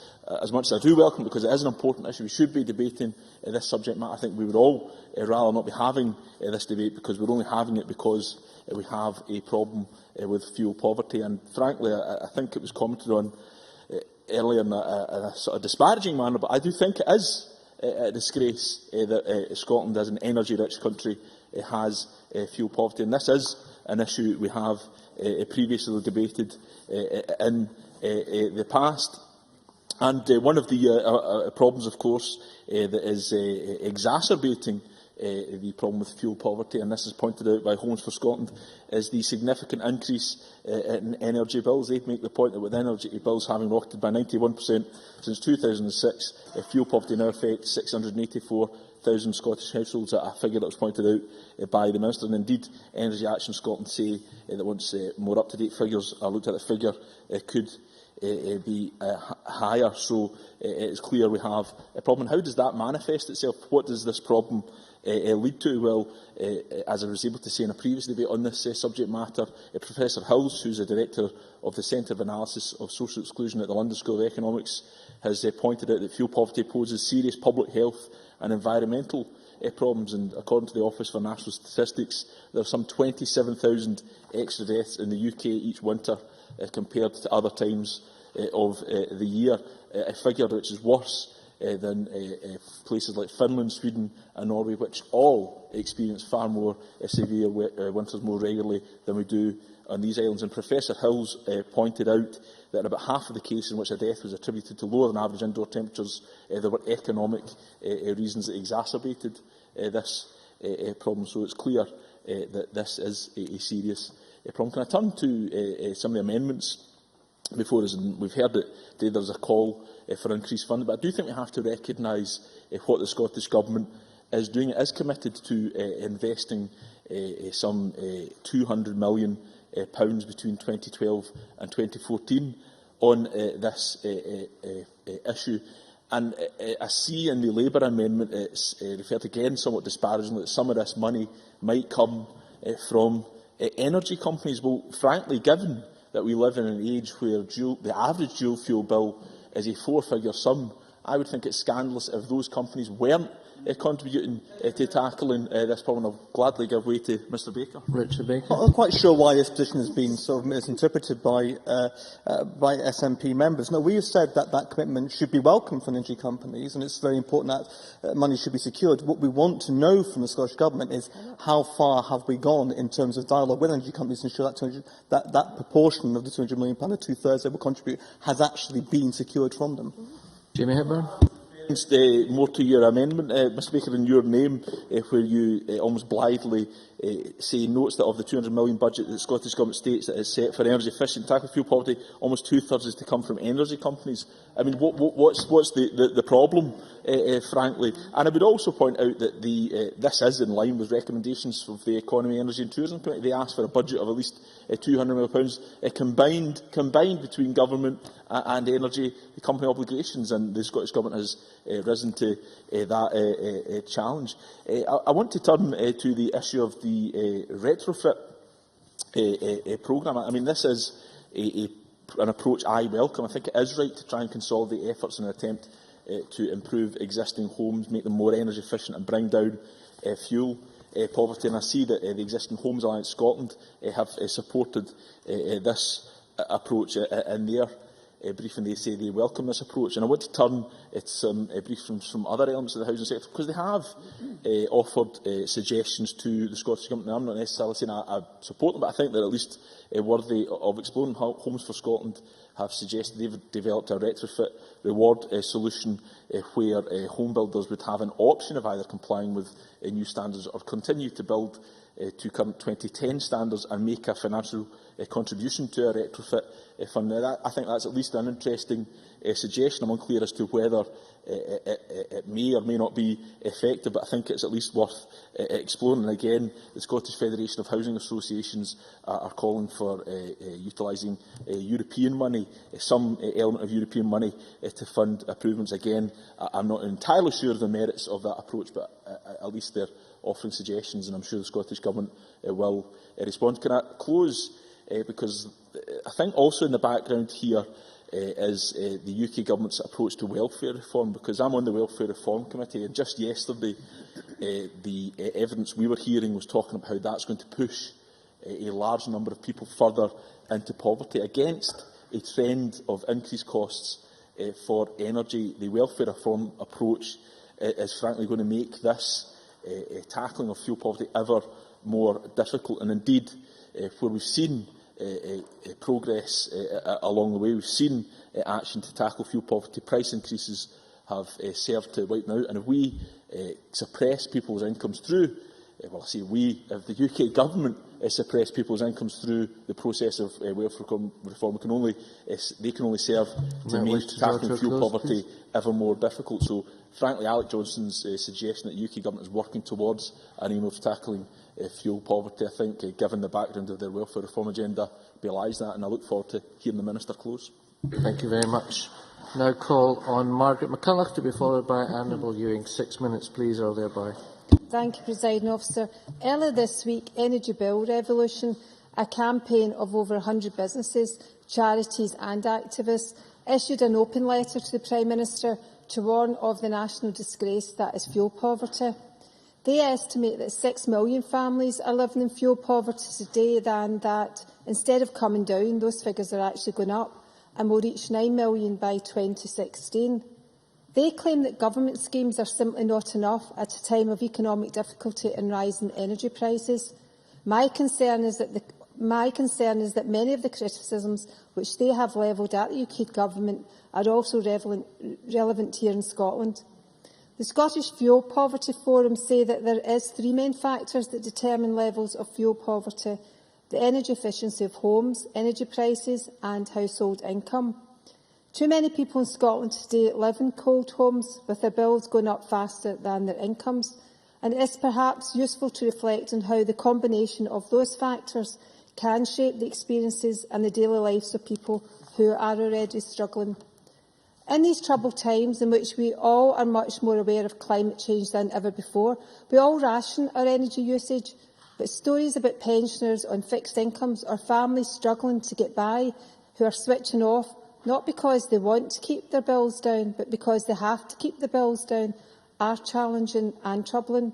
as much as I do welcome it, because it is an important issue, we should be debating this subject matter. I think we would all rather not be having this debate because we're only having it because we have a problem with fuel poverty. And frankly, I think it was commented on earlier in a sort of disparaging manner, but I do think it is a disgrace that Scotland, as an energy-rich country, has fuel poverty. And this is an issue we have previously debated in the past. And one of the problems, of course, that is exacerbating the problem with fuel poverty, and this is pointed out by Homes for Scotland, is the significant increase in energy bills. They make the point that with energy bills having rocketed by 91% since 2006, fuel poverty now affects 684,000 Scottish households, a figure that was pointed out by the Minister. And indeed, Energy Action Scotland say that once more up-to-date figures are looked at, the figure could be higher. So it's clear we have a problem. How does that manifest itself? What does this problem lead to? Well, as I was able to say in a previous debate on this subject matter, Professor Hills, who is the Director of the Centre of Analysis of Social Exclusion at the London School of Economics, has pointed out that fuel poverty poses serious public health and environmental problems. And according to the Office for National Statistics, there are some 27,000 extra deaths in the UK each winter compared to other times of the year, a figure which is worse than places like Finland, Sweden and Norway, which all experience far more severe winters more regularly than we do on these islands. And Professor Hills pointed out that in about half of the cases in which a death was attributed to lower than average indoor temperatures, there were economic reasons that exacerbated this problem. So it's clear that this is a serious problem. Can I turn to some of the amendments before us? And we've heard that today there's a call for increased funding, but I do think we have to recognise what the Scottish Government is doing. It is committed to investing some £200 million between 2012 and 2014 on this issue. And I see in the Labour amendment it's referred again somewhat disparagingly that some of this money might come from energy companies. Well, frankly, given that we live in an age where the average dual fuel bill is a four-figure sum, I would think it's scandalous if those companies weren't contributing to tackling this problem. I'll gladly give way to Mr Baker. Richard Baker. I'm not quite sure why this position has been sort of misinterpreted by SNP members. No, we have said that that commitment should be welcome for energy companies, and it's very important that money should be secured. What we want to know from the Scottish Government is how far have we gone in terms of dialogue with energy companies to ensure that that proportion of the £200 million, the two-thirds they will contribute, has actually been secured from them. Jamie Hepburn. More to your amendment, Mr Baker, in your name, where you almost blithely say notes that of the £200 million budget that the Scottish Government states that is set for energy efficient tackle fuel poverty, almost two-thirds is to come from energy companies. I mean, what's the problem, frankly? And I would also point out that this is in line with recommendations of the Economy, Energy and Tourism Committee. They asked for a budget of at least £200 million combined between government and energy company obligations, and the Scottish Government has risen to that challenge. I want to turn to the issue of the retrofit programme. I mean, this is an approach I welcome. I think it is right to try and consolidate efforts in an attempt to improve existing homes, make them more energy efficient and bring down fuel poverty. And I see that the existing Homes Alliance Scotland have supported this approach in their briefing. They say they welcome this approach. And I want to turn to some briefings from other elements of the housing sector, because they have offered suggestions to the Scottish Government. Now, I'm not necessarily saying I support them, but I think they're at least worthy of exploring. Homes for Scotland have suggested they've developed a retrofit reward solution where home builders would have an option of either complying with new standards or continue to build to current 2010 standards and make a financial contribution to a retrofit fund. Now, I think that's at least an interesting suggestion. I'm unclear as to whether it may or may not be effective, but I think it's at least worth exploring. And again, the Scottish Federation of Housing Associations are calling for utilising European money, some element of European money to fund improvements. Again, I'm not entirely sure of the merits of that approach, but at least they're offering suggestions, and I'm sure the Scottish Government will respond. Can I close? Because I think also in the background here is the UK Government's approach to welfare reform, because I'm on the Welfare Reform Committee, and just yesterday the evidence we were hearing was talking about how that's going to push a large number of people further into poverty. Against a trend of increased costs for energy, the welfare reform approach is frankly going to make this tackling of fuel poverty ever more difficult. And indeed, where we've seen progress along the way, we've seen action to tackle fuel poverty, price increases have served to wipe them out. And if we suppress people's incomes through, well, I say we, if the UK Government suppress people's incomes through the process of welfare reform, they can only serve to make tackling fuel poverty ever more difficult. So, frankly, Alec Johnson's suggestion that the UK Government is working towards an aim of tackling fuel poverty, I think, given the background of their welfare reform agenda, belies that, and I look forward to hearing the Minister close. Thank you very much. Now call on Margaret McCulloch to be followed by Annabel Ewing. 6 minutes, please, or thereby. Thank you, Presiding Officer. Earlier this week, Energy Bill Revolution, a campaign of over 100 businesses, charities and activists, issued an open letter to the Prime Minister to warn of the national disgrace that is fuel poverty. They estimate that 6 million families are living in fuel poverty today, and that instead of coming down, those figures are actually going up and will reach 9 million by 2016. They claim that government schemes are simply not enough at a time of economic difficulty and rising energy prices. My concern is that many of the criticisms which they have levelled at the UK Government are also relevant here in Scotland. The Scottish Fuel Poverty Forum say that there is 3 main factors that determine levels of fuel poverty: the energy efficiency of homes, energy prices and household income. Too many people in Scotland today live in cold homes, with their bills going up faster than their incomes, and it is perhaps useful to reflect on how the combination of those factors can shape the experiences and the daily lives of people who are already struggling. In these troubled times, in which we all are much more aware of climate change than ever before, we all ration our energy usage, but stories about pensioners on fixed incomes or families struggling to get by, who are switching off, not because they want to keep their bills down, but because they have to keep the bills down, are challenging and troubling.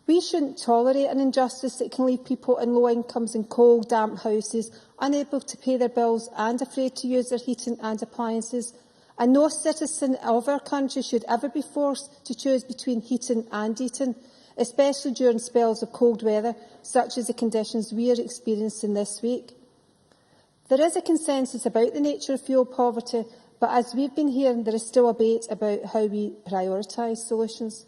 We shouldn't tolerate an injustice that can leave people in low incomes in cold, damp houses, unable to pay their bills and afraid to use their heating and appliances. And no citizen of our country should ever be forced to choose between heating and eating, especially during spells of cold weather, such as the conditions we are experiencing this week. There is a consensus about the nature of fuel poverty, but as we've been hearing, there is still a debate about how we prioritise solutions.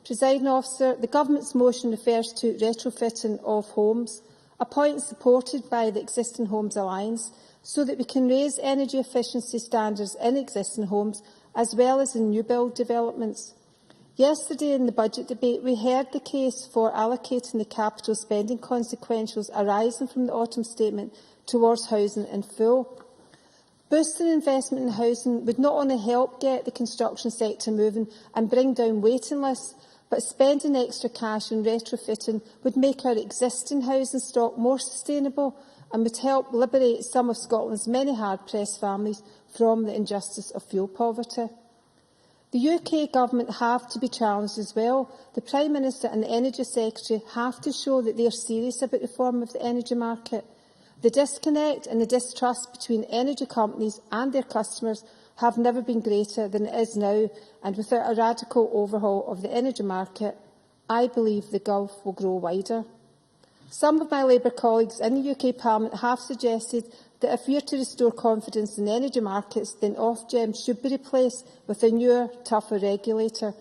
Presiding Officer, the Government's motion refers to retrofitting of homes, a point supported by the Existing Homes Alliance, so that we can raise energy efficiency standards in existing homes as well as in new build developments. Yesterday in the budget debate, we heard the case for allocating the capital spending consequentials arising from the autumn statement towards housing in full. Boosting investment in housing would not only help get the construction sector moving and bring down waiting lists, but spending extra cash on retrofitting would make our existing housing stock more sustainable and would help liberate some of Scotland's many hard-pressed families from the injustice of fuel poverty. The UK Government have to be challenged as well. The Prime Minister and the Energy Secretary have to show that they are serious about reform of the energy market. The disconnect and the distrust between energy companies and their customers have never been greater than it is now, and without a radical overhaul of the energy market, I believe the gulf will grow wider. Some of my Labour colleagues in the UK Parliament have suggested that if we are to restore confidence in the energy markets, then Ofgem should be replaced with a newer, tougher regulator,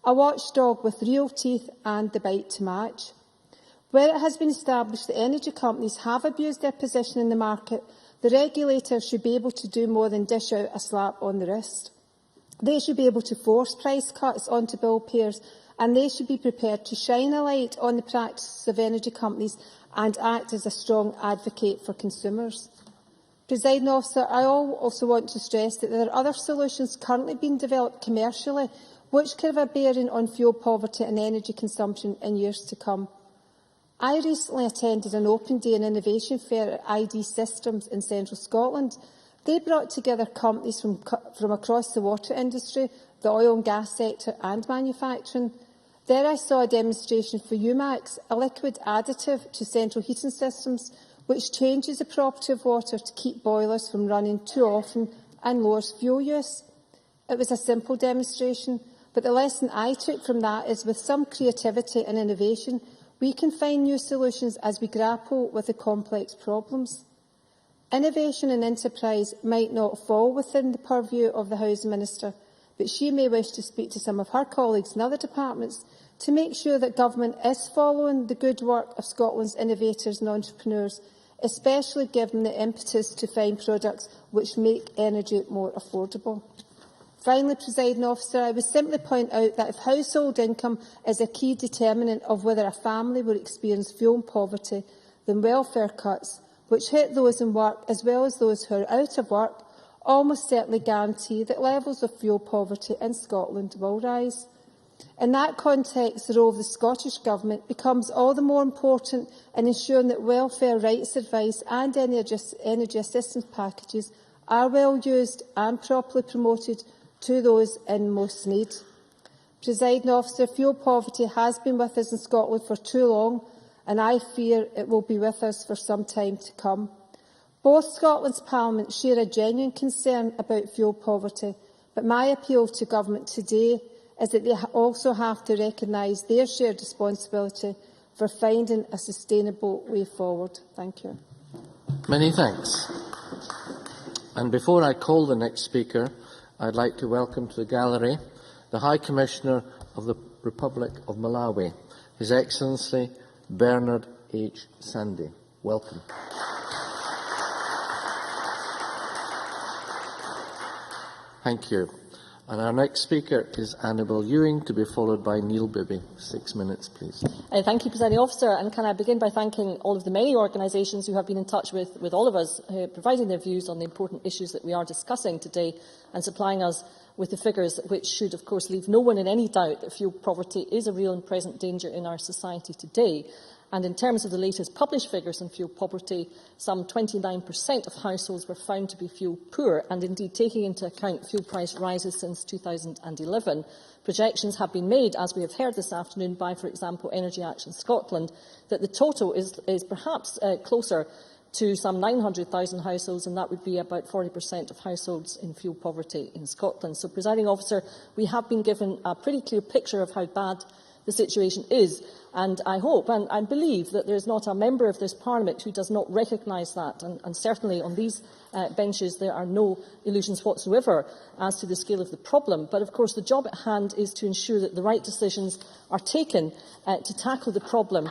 a watchdog with real teeth and the bite to match. Where it has been established that energy companies have abused their position in the market, the regulator should be able to do more than dish out a slap on the wrist. They should be able to force price cuts onto bill payers, and they should be prepared to shine a light on the practices of energy companies and act as a strong advocate for consumers. Presiding Officer, I also want to stress that there are other solutions currently being developed commercially which could have a bearing on fuel poverty and energy consumption in years to come. I recently attended an open day and innovation fair at ID Systems in central Scotland. They brought together companies from across the water industry, the oil and gas sector and manufacturing. There I saw a demonstration for UMAX, a liquid additive to central heating systems, which changes the property of water to keep boilers from running too often and lowers fuel use. It was a simple demonstration, but the lesson I took from that is with some creativity and innovation, we can find new solutions as we grapple with the complex problems. Innovation and enterprise might not fall within the purview of the Housing Minister, but she may wish to speak to some of her colleagues in other departments to make sure that Government is following the good work of Scotland's innovators and entrepreneurs, especially given the impetus to find products which make energy more affordable. Finally, Presiding Officer, I would simply point out that if household income is a key determinant of whether a family will experience fuel poverty, then welfare cuts, which hit those in work as well as those who are out of work, almost certainly guarantee that levels of fuel poverty in Scotland will rise. In that context, the role of the Scottish Government becomes all the more important in ensuring that welfare rights advice and energy assistance packages are well used and properly promoted to those in most need. Presiding Officer, fuel poverty has been with us in Scotland for too long, and I fear it will be with us for some time to come. Both Scotland's Parliament share a genuine concern about fuel poverty, but my appeal to Government today is that they also have to recognise their shared responsibility for finding a sustainable way forward. Thank you. Many thanks. And before I call the next speaker, I'd like to welcome to the gallery the High Commissioner of the Republic of Malawi, His Excellency Bernard H. Sandy. Welcome. Thank you. And our next speaker is Annabel Ewing, to be followed by Neil Bibby. 6 minutes, please. Thank you, Presiding Officer. And can I begin by thanking all of the many organisations who have been in touch with all of us, providing their views on the important issues that we are discussing today and supplying us with the figures which should, of course, leave no one in any doubt that fuel poverty is a real and present danger in our society today. And in terms of the latest published figures on fuel poverty, some 29% of households were found to be fuel poor, and indeed taking into account fuel price rises since 2011. Projections have been made, as we have heard this afternoon, by, for example, Energy Action Scotland, that the total is perhaps closer to some 900,000 households, and that would be about 40% of households in fuel poverty in Scotland. So, Presiding Officer, we have been given a pretty clear picture of how bad the situation is, and I hope and believe that there is not a member of this Parliament who does not recognise that, and certainly on these benches there are no illusions whatsoever as to the scale of the problem. But of course the job at hand is to ensure that the right decisions are taken to tackle the problem,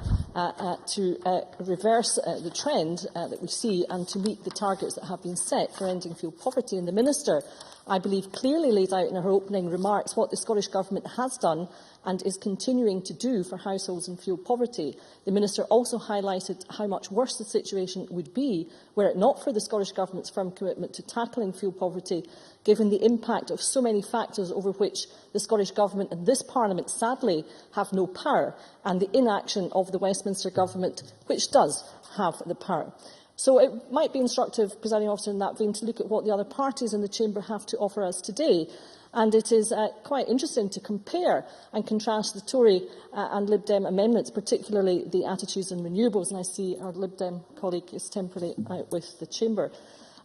to reverse the trend that we see, and to meet the targets that have been set for ending fuel poverty. And the Minister, I believe, clearly laid out in her opening remarks what the Scottish Government has done and is continuing to do for households in fuel poverty. The Minister also highlighted how much worse the situation would be were it not for the Scottish Government's firm commitment to tackling fuel poverty, given the impact of so many factors over which the Scottish Government and this Parliament sadly have no power, and the inaction of the Westminster Government, which does have the power. So it might be instructive, Presiding Officer, in that vein, to look at what the other parties in the Chamber have to offer us today. And it is quite interesting to compare and contrast the Tory and Lib Dem amendments, particularly the attitudes on renewables. And I see our Lib Dem colleague is temporarily out with the Chamber.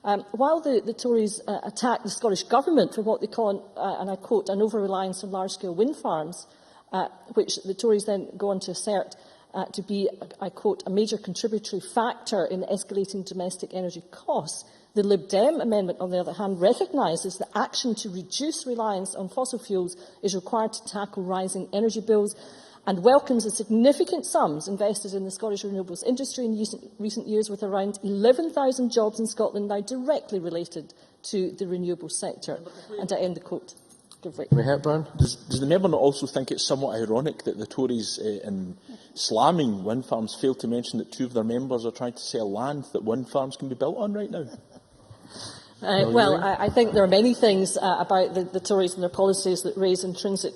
While the Tories attack the Scottish Government for what they call, and I quote, an over-reliance on large-scale wind farms, which the Tories then go on to assert to be, I quote, a major contributory factor in escalating domestic energy costs, the Lib Dem amendment, on the other hand, recognises that action to reduce reliance on fossil fuels is required to tackle rising energy bills, and welcomes the significant sums invested in the Scottish renewables industry in recent years, with around 11,000 jobs in Scotland now directly related to the renewables sector. And I end the quote. Does the member not also think it's somewhat ironic that the Tories, in slamming wind farms, failed to mention that two of their members are trying to sell land that wind farms can be built on right now? I think there are many things about the Tories and their policies that raise intrinsic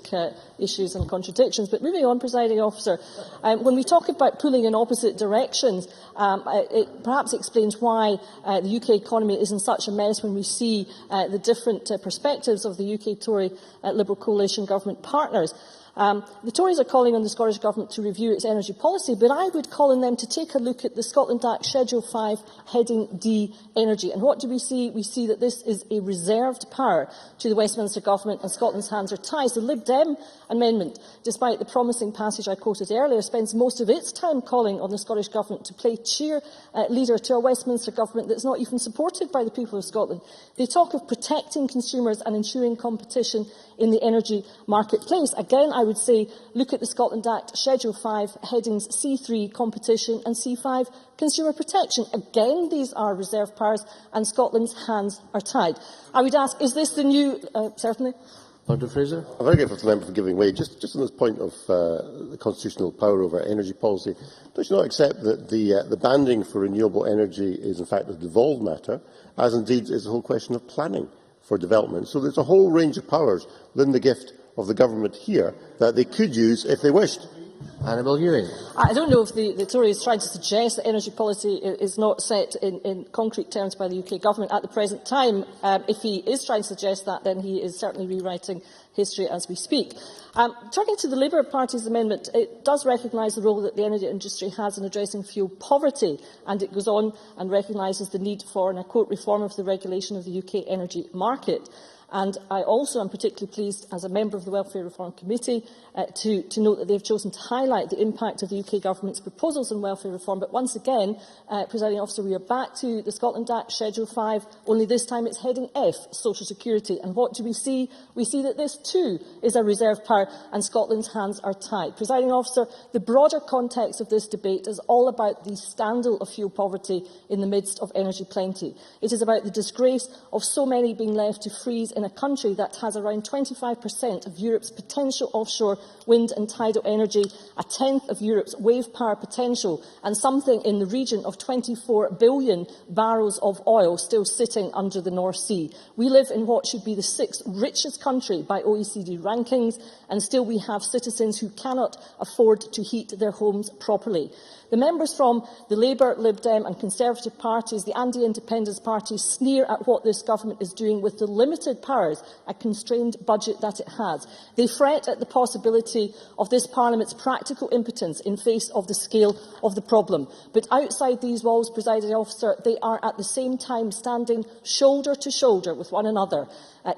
issues and contradictions. But moving on, Presiding Officer, when we talk about pulling in opposite directions, it perhaps explains why the UK economy is in such a mess when we see the different perspectives of the UK Tory Liberal coalition government partners. The Tories are calling on the Scottish Government to review its energy policy, but I would call on them to take a look at the Scotland Act Schedule 5, Heading D, Energy. And what do we see? We see that this is a reserved power to the Westminster Government, and Scotland's hands are tied. The Lib Dem amendment, despite the promising passage I quoted earlier, spends most of its time calling on the Scottish Government to play cheerleader to a Westminster Government that's not even supported by the people of Scotland. They talk of protecting consumers and ensuring competition in the energy marketplace. Again, I would say look at the Scotland Act Schedule 5, headings C3, competition, and C5, consumer protection. Again, these are reserved powers, and Scotland's hands are tied. I would ask, is this the new... certainly. Lord Fraser. I'm very grateful to the member for giving way. Just on this point of the constitutional power over energy policy, does you not accept that the banding for renewable energy is in fact a devolved matter, as indeed is the whole question of planning for development? So there's a whole range of powers within the gift of the government here that they could use if they wished. Annabel Ewing. I don't know if the Tories trying to suggest that energy policy is not set in concrete terms by the UK Government at the present time. If he is trying to suggest that, then he is certainly rewriting history as we speak. Turning to the Labour Party's amendment, it does recognise the role that the energy industry has in addressing fuel poverty, and it goes on and recognises the need for, and I quote, reform of the regulation of the UK energy market. And I also am particularly pleased, as a member of the Welfare Reform Committee, to note that they have chosen to highlight the impact of the UK Government's proposals on welfare reform. But once again, Presiding Officer, we are back to the Scotland Act Schedule 5, only this time it's heading F, Social Security. And what do we see? We see that this too is a reserve power, and Scotland's hands are tied. Presiding Officer, the broader context of this debate is all about the scandal of fuel poverty in the midst of energy plenty. It is about the disgrace of so many being left to freeze in a country that has around 25% of Europe's potential offshore wind and tidal energy, a tenth of Europe's wave power potential, and something in the region of 24 billion barrels of oil still sitting under the North Sea. We live in what should be the 6th richest country by OECD rankings, and still we have citizens who cannot afford to heat their homes properly. The members from the Labour, Lib Dem and Conservative parties, the Anti-Independence Party, sneer at what this government is doing with the limited powers and constrained budget that it has. They fret at the possibility of this Parliament's practical impotence in face of the scale of the problem. But outside these walls, Presiding Officer, they are at the same time standing shoulder to shoulder with one another,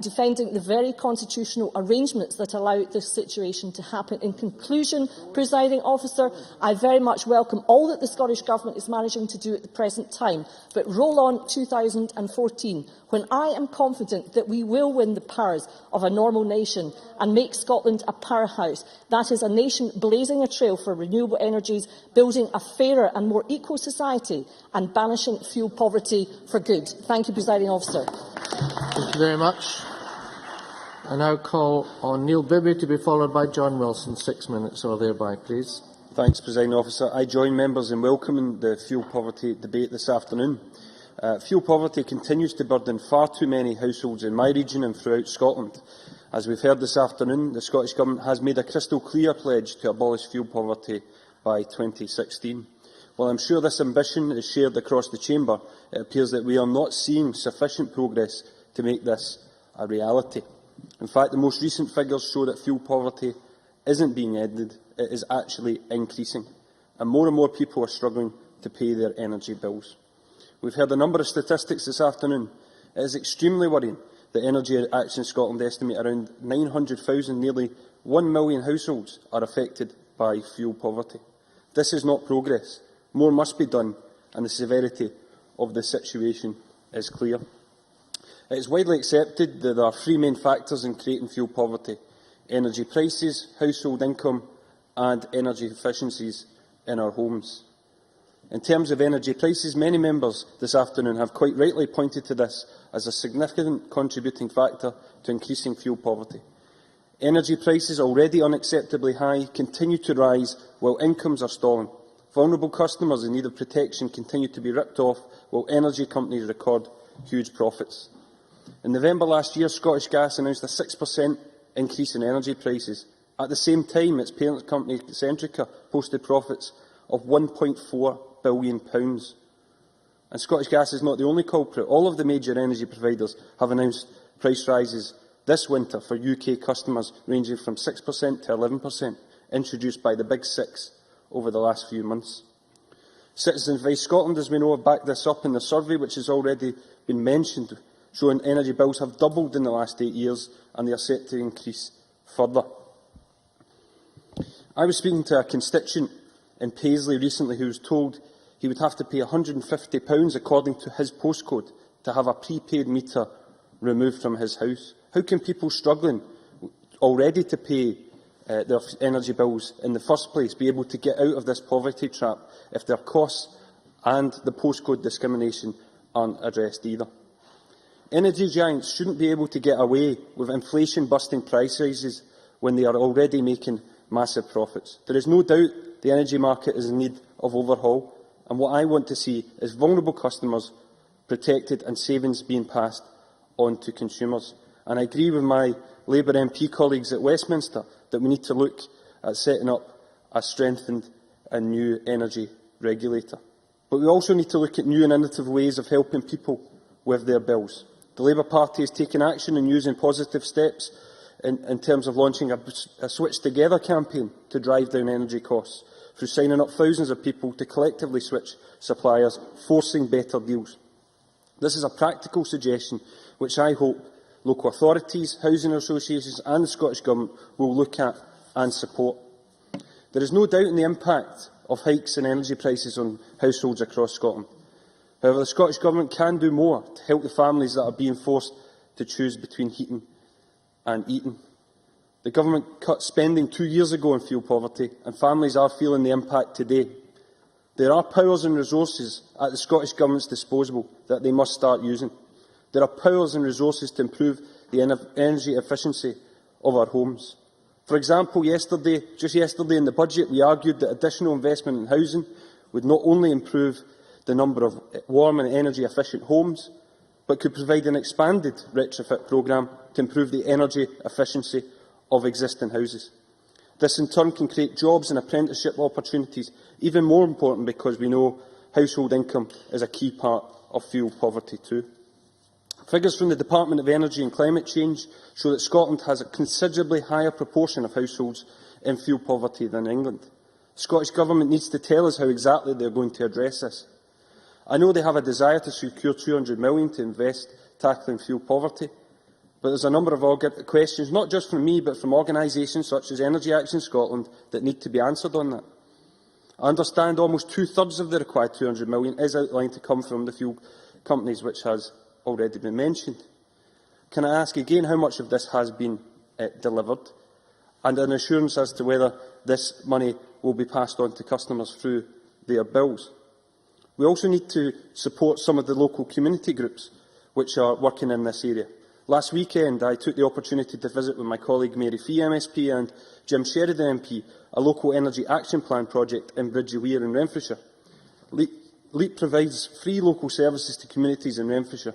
defending the very constitutional arrangements that allow this situation to happen. In conclusion, Presiding Officer, I very much welcome all that the Scottish Government is managing to do at the present time, but roll on 2014, when I am confident that we will win the powers of a normal nation and make Scotland a powerhouse. That is a nation blazing a trail for renewable energies, building a fairer and more equal society and banishing fuel poverty for good. Thank you, Presiding Officer. Thank you very much. I now call on Neil Bibby to be followed by John Wilson. 6 minutes or thereby, please. Thanks, Presiding Officer. I join members in welcoming the fuel poverty debate this afternoon. Fuel poverty continues to burden far too many households in my region and throughout Scotland. As we've heard this afternoon, the Scottish Government has made a crystal clear pledge to abolish fuel poverty by 2016. While I'm sure this ambition is shared across the Chamber, it appears that we are not seeing sufficient progress to make this a reality. In fact, the most recent figures show that fuel poverty isn't being ended, it is actually increasing, and more people are struggling to pay their energy bills. We've heard a number of statistics this afternoon. It is extremely worrying that Energy Action Scotland estimate around 900,000, nearly 1 million households are affected by fuel poverty. This is not progress. More must be done, and the severity of the situation is clear. It is widely accepted that there are three main factors in creating fuel poverty: energy prices, household income and energy efficiencies in our homes. In terms of energy prices, many members this afternoon have quite rightly pointed to this as a significant contributing factor to increasing fuel poverty. Energy prices, already unacceptably high, continue to rise while incomes are stalling. Vulnerable customers in need of protection continue to be ripped off while energy companies record huge profits. In November last year, Scottish Gas announced a 6% increase in energy prices. At the same time, its parent company, Centrica, posted profits of £1.4 billion. And Scottish Gas is not the only culprit. All of the major energy providers have announced price rises this winter for UK customers, ranging from 6% to 11%, introduced by the Big Six over the last few months. Citizens Advice Scotland, as we know, have backed this up in the survey, which has already been mentioned, showing energy bills have doubled in the last 8 years and they are set to increase further. I was speaking to a constituent in Paisley recently who was told he would have to pay £150 according to his postcode to have a prepaid meter removed from his house. How can people struggling already to pay their energy bills in the first place be able to get out of this poverty trap if their costs and the postcode discrimination aren't addressed either? Energy giants shouldn't be able to get away with inflation-busting price rises when they are already making massive profits. There is no doubt the energy market is in need of overhaul, and what I want to see is vulnerable customers protected and savings being passed on to consumers. And I agree with my Labour MP colleagues at Westminster that we need to look at setting up a strengthened and new energy regulator. But we also need to look at new and innovative ways of helping people with their bills. The Labour Party has taken action and using positive steps in terms of launching a Switch Together campaign to drive down energy costs, through signing up thousands of people to collectively switch suppliers, forcing better deals. This is a practical suggestion which I hope local authorities, housing associations and the Scottish Government will look at and support. There is no doubt in the impact of hikes in energy prices on households across Scotland. However, the Scottish Government can do more to help the families that are being forced to choose between heating and eating. The Government cut spending 2 years ago on fuel poverty, and families are feeling the impact today. There are powers and resources at the Scottish Government's disposal that they must start using. There are powers and resources to improve the energy efficiency of our homes. For example, just yesterday in the budget, we argued that additional investment in housing would not only improve the number of warm and energy-efficient homes, but could provide an expanded retrofit programme to improve the energy efficiency of existing houses. This in turn can create jobs and apprenticeship opportunities, even more important because we know household income is a key part of fuel poverty too. Figures from the Department of Energy and Climate Change show that Scotland has a considerably higher proportion of households in fuel poverty than England. The Scottish Government needs to tell us how exactly they are going to address this. I know they have a desire to secure £200 million to invest tackling fuel poverty, but there is a number of questions, not just from me, but from organisations such as Energy Action Scotland, that need to be answered on that. I understand almost two-thirds of the required £200 million is outlined to come from the fuel companies, which has already been mentioned. Can I ask again how much of this has been delivered, and an assurance as to whether this money will be passed on to customers through their bills? We also need to support some of the local community groups which are working in this area. Last weekend, I took the opportunity to visit with my colleague Mary Fee MSP and Jim Sheridan MP a local energy action plan project in Bridgewere in Renfrewshire. LEAP provides free local services to communities in Renfrewshire.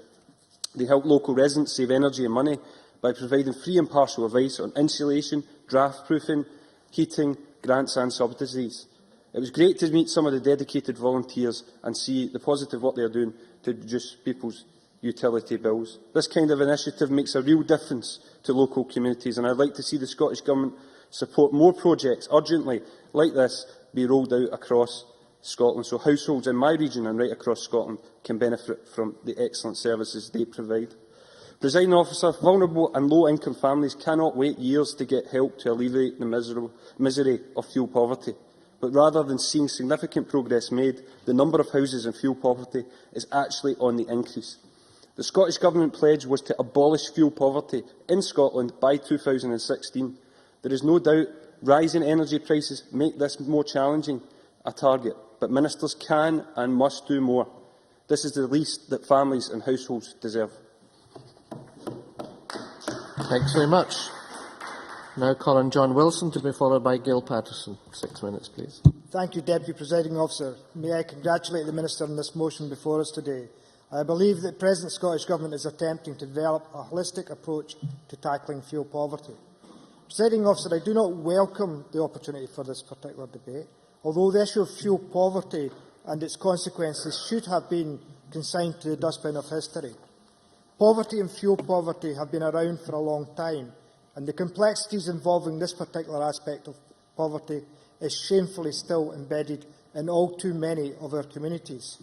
They help local residents save energy and money by providing free and partial advice on insulation, draft-proofing, heating, grants and subsidies. It was great to meet some of the dedicated volunteers and see the positive work they are doing to reduce people's utility bills. This kind of initiative makes a real difference to local communities, and I would like to see the Scottish Government support more projects urgently like this be rolled out across Scotland, so households in my region and right across Scotland can benefit from the excellent services they provide. Presiding Officer, vulnerable and low-income families cannot wait years to get help to alleviate the misery of fuel poverty. But rather than seeing significant progress made, the number of houses in fuel poverty is actually on the increase. The Scottish Government pledge was to abolish fuel poverty in Scotland by 2016. There is no doubt rising energy prices make this more challenging a target, but ministers can and must do more. This is the least that families and households deserve. Thanks very much. Now call on John Wilson to be followed by Gil Patterson. 6 minutes, please. Thank you, Deputy Presiding Officer. May I congratulate the Minister on this motion before us today. I believe that the present Scottish Government is attempting to develop a holistic approach to tackling fuel poverty. Presiding Officer, I do not welcome the opportunity for this particular debate, although the issue of fuel poverty and its consequences should have been consigned to the dustbin of history. Poverty and fuel poverty have been around for a long time, and the complexities involving this particular aspect of poverty is shamefully still embedded in all too many of our communities.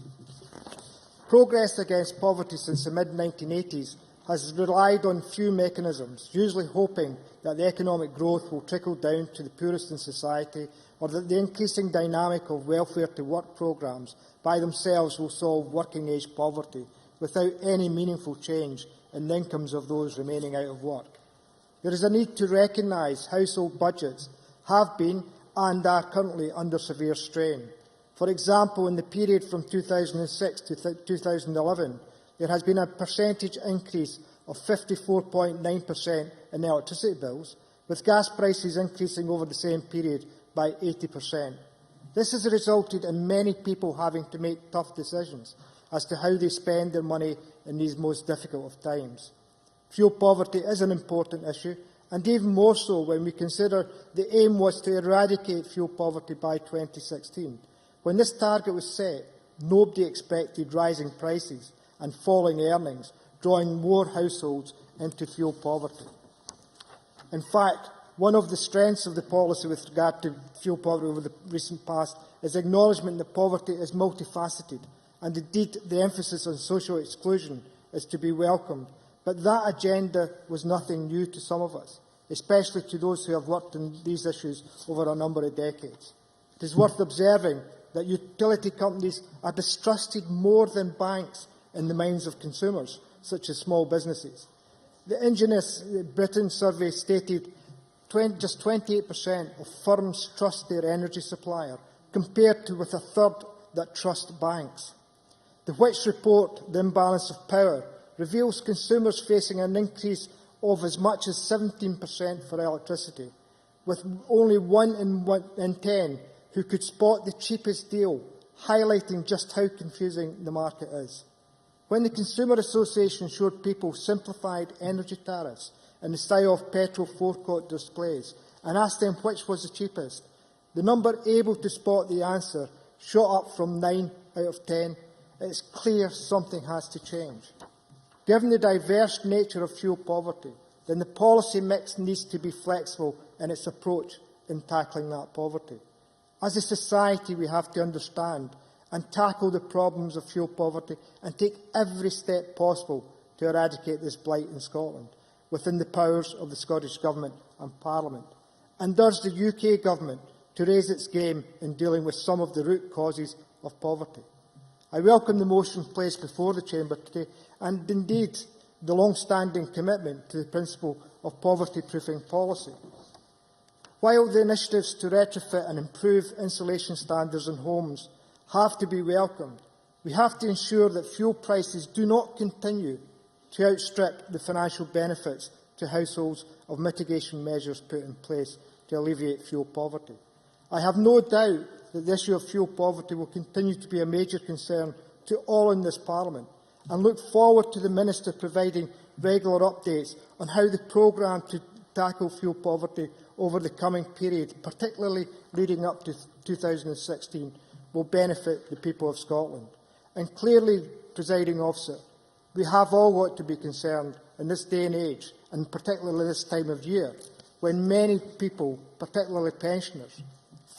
Progress against poverty since the mid-1980s has relied on few mechanisms, usually hoping that the economic growth will trickle down to the poorest in society, or that the increasing dynamic of welfare-to-work programmes by themselves will solve working-age poverty without any meaningful change in the incomes of those remaining out of work. There is a need to recognise household budgets have been and are currently under severe strain. For example, in the period from 2006 to 2011, there has been a percentage increase of 54.9% in electricity bills, with gas prices increasing over the same period by 80%. This has resulted in many people having to make tough decisions as to how they spend their money in these most difficult of times. Fuel poverty is an important issue, and even more so when we consider the aim was to eradicate fuel poverty by 2016. When this target was set, nobody expected rising prices and falling earnings, drawing more households into fuel poverty. In fact, one of the strengths of the policy with regard to fuel poverty over the recent past is acknowledgement that poverty is multifaceted, and indeed the emphasis on social exclusion is to be welcomed. But that agenda was nothing new to some of us, especially to those who have worked on these issues over a number of decades. It is worth observing that utility companies are distrusted more than banks in the minds of consumers, such as small businesses. The Ingenious Britain survey stated just 28% of firms trust their energy supplier, compared to with a third that trust banks. The Which report, The Imbalance of Power, reveals consumers facing an increase of as much as 17% for electricity, with only 1 in 10 who could spot the cheapest deal, highlighting just how confusing the market is. When the Consumer Association showed people simplified energy tariffs in the style of petrol forecourt displays and asked them which was the cheapest, the number able to spot the answer shot up from 9 out of 10. It's clear something has to change. Given the diverse nature of fuel poverty, then the policy mix needs to be flexible in its approach in tackling that poverty. As a society, we have to understand and tackle the problems of fuel poverty and take every step possible to eradicate this blight in Scotland, within the powers of the Scottish Government and Parliament, and urge the UK Government to raise its game in dealing with some of the root causes of poverty. I welcome the motion placed before the Chamber today and indeed the long-standing commitment to the principle of poverty-proofing policy. While the initiatives to retrofit and improve insulation standards in homes have to be welcomed, we have to ensure that fuel prices do not continue to outstrip the financial benefits to households of mitigation measures put in place to alleviate fuel poverty. I have no doubt that the issue of fuel poverty will continue to be a major concern to all in this Parliament, and look forward to the Minister providing regular updates on how the programme to tackle fuel poverty over the coming period, particularly leading up to 2016, will benefit the people of Scotland. And clearly, Presiding Officer, we have all got to be concerned in this day and age, and particularly this time of year, when many people, particularly pensioners,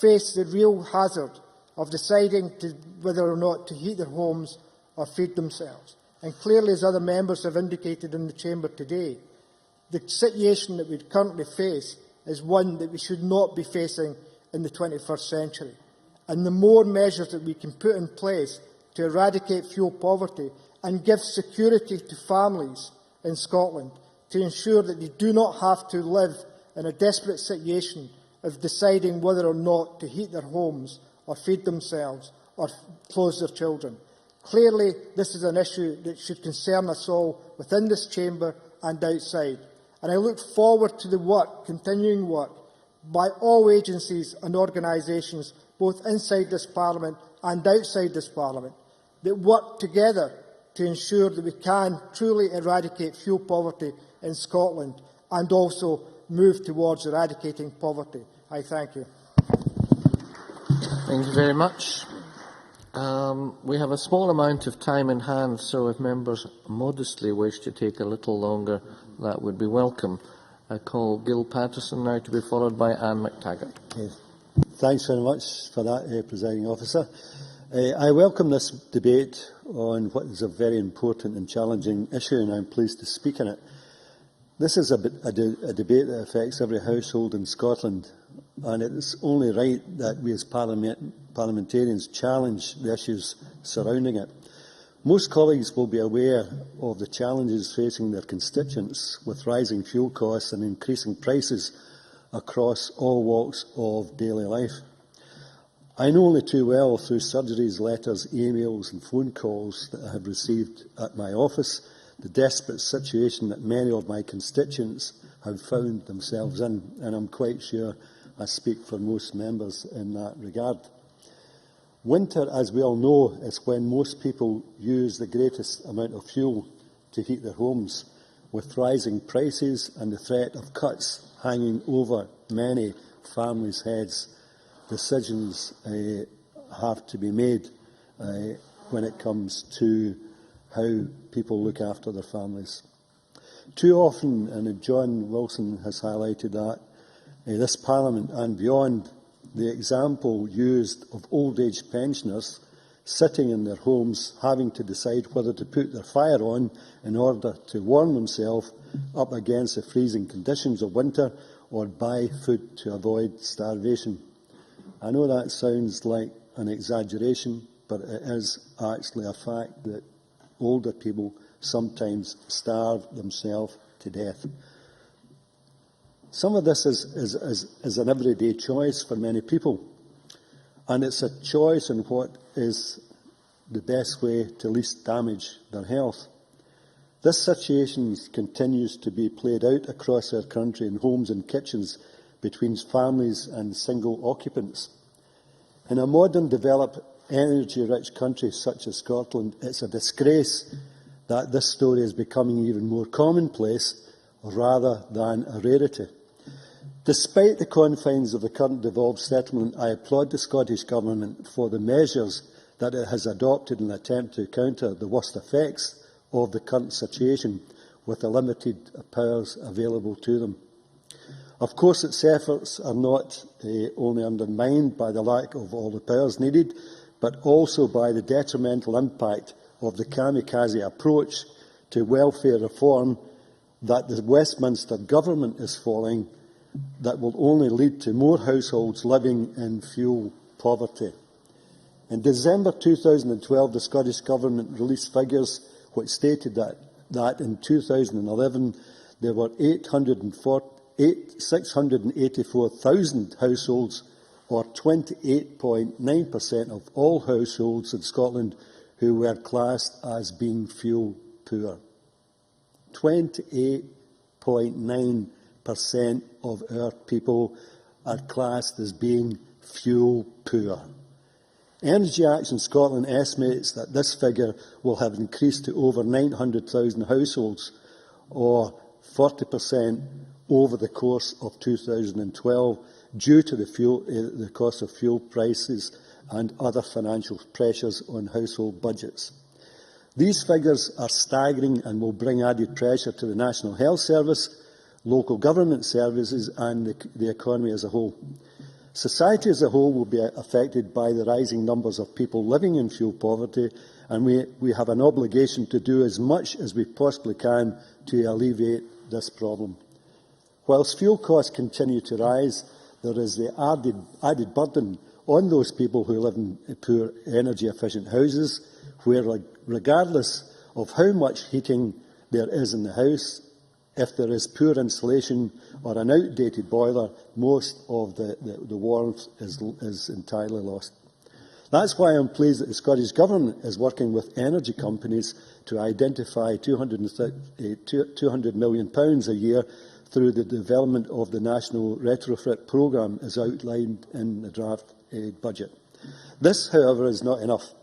face the real hazard of deciding whether or not to heat their homes or feed themselves. And clearly, as other members have indicated in the Chamber today, the situation that we currently face is one that we should not be facing in the 21st century. And the more measures that we can put in place to eradicate fuel poverty and give security to families in Scotland to ensure that they do not have to live in a desperate situation of deciding whether or not to heat their homes or feed themselves or clothe their children. Clearly, this is an issue that should concern us all within this chamber and outside. And I look forward to the work, continuing work, by all agencies and organisations, both inside this Parliament and outside this Parliament, that work together to ensure that we can truly eradicate fuel poverty in Scotland and also move towards eradicating poverty. I thank you. Thank you very much. We have a small amount of time in hand, so if members modestly wish to take a little longer, that would be welcome. I call Gil Patterson now to be followed by Anne McTaggart. Thanks very much for that, Presiding Officer. I welcome this debate on what is a very important and challenging issue, and I'm pleased to speak in it. This is a debate that affects every household in Scotland, and it's only right that we as parliamentarians challenge the issues surrounding it. Most colleagues will be aware of the challenges facing their constituents with rising fuel costs and increasing prices across all walks of daily life. I know only too well, through surgeries, letters, emails and phone calls that I have received at my office, the desperate situation that many of my constituents have found themselves in, and I'm quite sure I speak for most members in that regard. Winter, as we all know, is when most people use the greatest amount of fuel to heat their homes. With rising prices and the threat of cuts hanging over many families' heads, decisions have to be made when it comes to how people look after their families. Too often, and John Wilson has highlighted that, this Parliament and beyond, the example used of old age pensioners sitting in their homes having to decide whether to put their fire on in order to warm themselves up against the freezing conditions of winter or buy food to avoid starvation. I know that sounds like an exaggeration, but it is actually a fact that older people sometimes starve themselves to death. Some of this is an everyday choice for many people, and it's a choice in what is the best way to least damage their health. This situation continues to be played out across our country in homes and kitchens between families and single occupants. In a modern, developed, energy-rich country such as Scotland, it's a disgrace that this story is becoming even more commonplace rather than a rarity. Despite the confines of the current devolved settlement, I applaud the Scottish Government for the measures that it has adopted in an attempt to counter the worst effects of the current situation with the limited powers available to them. Of course, its efforts are not only undermined by the lack of all the powers needed, but also by the detrimental impact of the kamikaze approach to welfare reform that the Westminster Government is following, that will only lead to more households living in fuel poverty. In December 2012, the Scottish Government released figures which stated that in 2011 there were 684,000 households, or 28.9% of all households in Scotland, who were classed as being fuel poor. 28.9% of our people are classed as being fuel poor. Energy Action Scotland estimates that this figure will have increased to over 900,000 households, or 40% over the course of 2012, due to the cost of fuel prices and other financial pressures on household budgets. These figures are staggering and will bring added pressure to the National Health Service, local government services and the economy as a whole. Society as a whole will be affected by the rising numbers of people living in fuel poverty, and we have an obligation to do as much as we possibly can to alleviate this problem. Whilst fuel costs continue to rise, there is the added burden on those people who live in poor energy-efficient houses, where, regardless of how much heating there is in the house, if there is poor insulation or an outdated boiler, most of the warmth is entirely lost. That's why I'm pleased that the Scottish Government is working with energy companies to identify £200 million a year through the development of the National Retrofit Programme, as outlined in the draft budget. This, however, is not enough.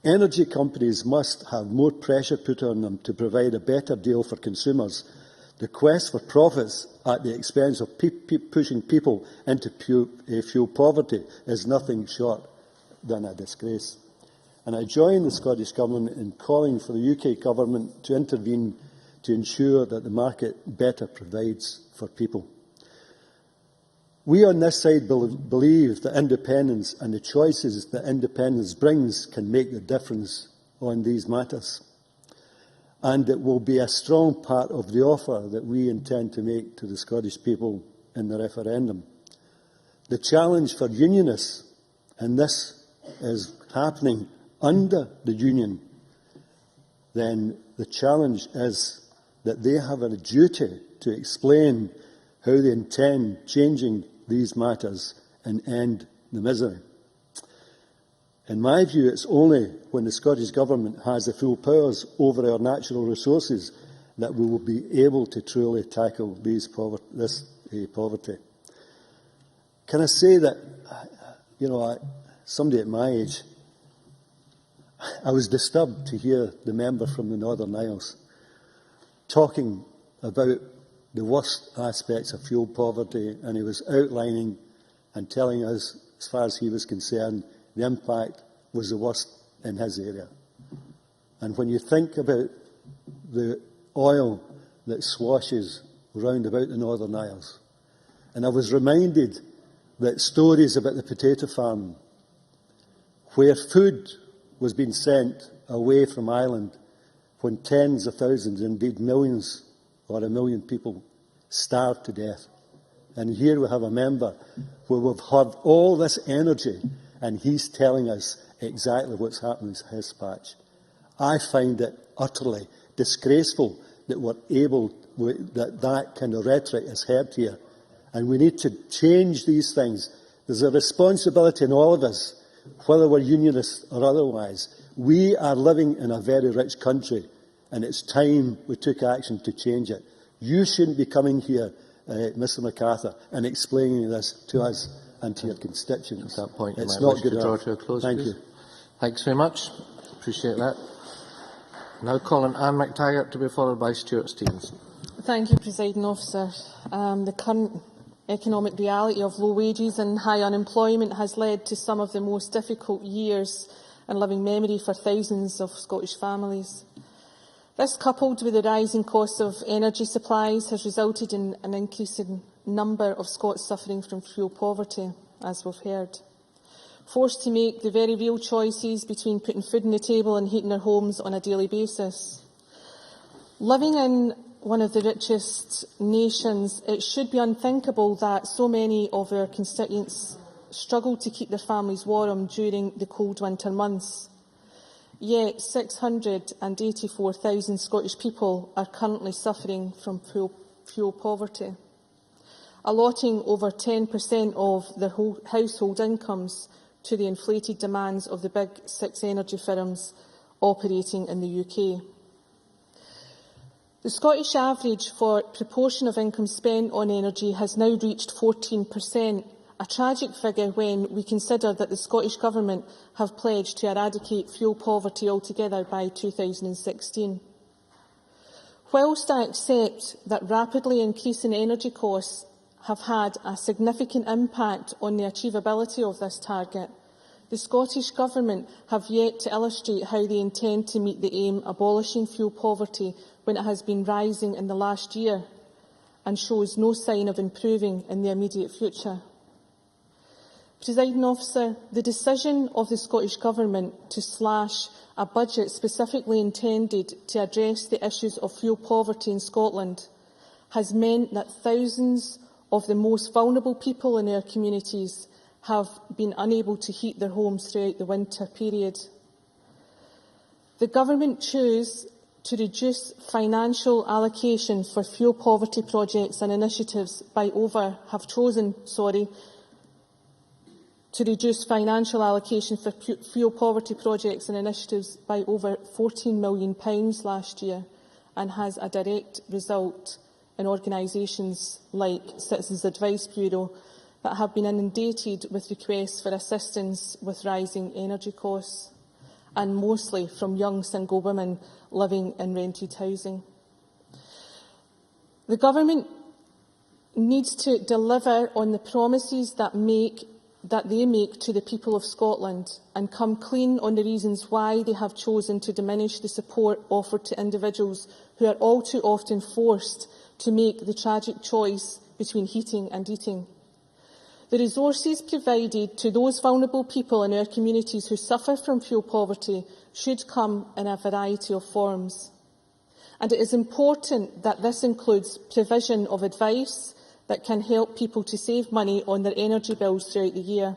Energy companies must have more pressure put on them to provide a better deal for consumers. The quest for profits at the expense of pushing people into fuel poverty is nothing short than a disgrace. And I join the Scottish Government in calling for the UK Government to intervene to ensure that the market better provides for people. We on this side believe that independence and the choices that independence brings can make the difference on these matters. And it will be a strong part of the offer that we intend to make to the Scottish people in the referendum. The challenge for unionists, and this is happening under the union, then the challenge is that they have a duty to explain how they intend changing these matters and end the misery. In my view, it's only when the Scottish Government has the full powers over our natural resources that we will be able to truly tackle this poverty. Can I say that, somebody at my age, I was disturbed to hear the member from the Northern Isles talking about the worst aspects of fuel poverty, and he was outlining and telling us, as far as he was concerned, the impact was the worst in his area. And when you think about the oil that swashes round about the Northern Isles, and I was reminded that stories about the potato farm, where food was being sent away from Ireland when tens of thousands, indeed millions, or 1 million people starved to death. And here we have a member where we've had all this energy, and he's telling us exactly what's happening in his patch. I find it utterly disgraceful that that kind of rhetoric is heard here. And we need to change these things. There's a responsibility in all of us, whether we're unionists or otherwise. We are living in a very rich country, and it's time we took action to change it. You shouldn't be coming here, Mr MacArthur, and explaining this to us and to your constituents. At that point, it's you not might good wish to draw enough. to a close, Thank please. you. Thanks very much. Appreciate that. Now calling Anne McTaggart to be followed by Stuart Stevenson. Thank you, Presiding Officer. The current economic reality of low wages and high unemployment has led to some of the most difficult years in living memory for thousands of Scottish families. This, coupled with the rising cost of energy supplies, has resulted in an increasing number of Scots suffering from fuel poverty, as we've heard. Forced to make the very real choices between putting food on the table and heating their homes on a daily basis. Living in one of the richest nations, it should be unthinkable that so many of our constituents struggle to keep their families warm during the cold winter months. Yet 684,000 Scottish people are currently suffering from fuel poverty, allotting over 10% of their household incomes to the inflated demands of the big 6 energy firms operating in the UK. The Scottish average for proportion of income spent on energy has now reached 14%, a tragic figure when we consider that the Scottish Government have pledged to eradicate fuel poverty altogether by 2016. Whilst I accept that rapidly increasing energy costs have had a significant impact on the achievability of this target, the Scottish Government have yet to illustrate how they intend to meet the aim abolishing fuel poverty when it has been rising in the last year and shows no sign of improving in the immediate future. Presiding Officer, the decision of the Scottish Government to slash a budget specifically intended to address the issues of fuel poverty in Scotland has meant that thousands of the most vulnerable people in our communities have been unable to heat their homes throughout the winter period. The Government chose to reduce financial allocation for fuel poverty projects and initiatives by to reduce financial allocation for fuel poverty projects and initiatives by over £14 million last year, and has a direct result in organisations like Citizens Advice Bureau that have been inundated with requests for assistance with rising energy costs, and mostly from young single women living in rented housing. The Government needs to deliver on the promises that they make to the people of Scotland and come clean on the reasons why they have chosen to diminish the support offered to individuals who are all too often forced to make the tragic choice between heating and eating. The resources provided to those vulnerable people in our communities who suffer from fuel poverty should come in a variety of forms. And it is important that this includes provision of advice that can help people to save money on their energy bills throughout the year.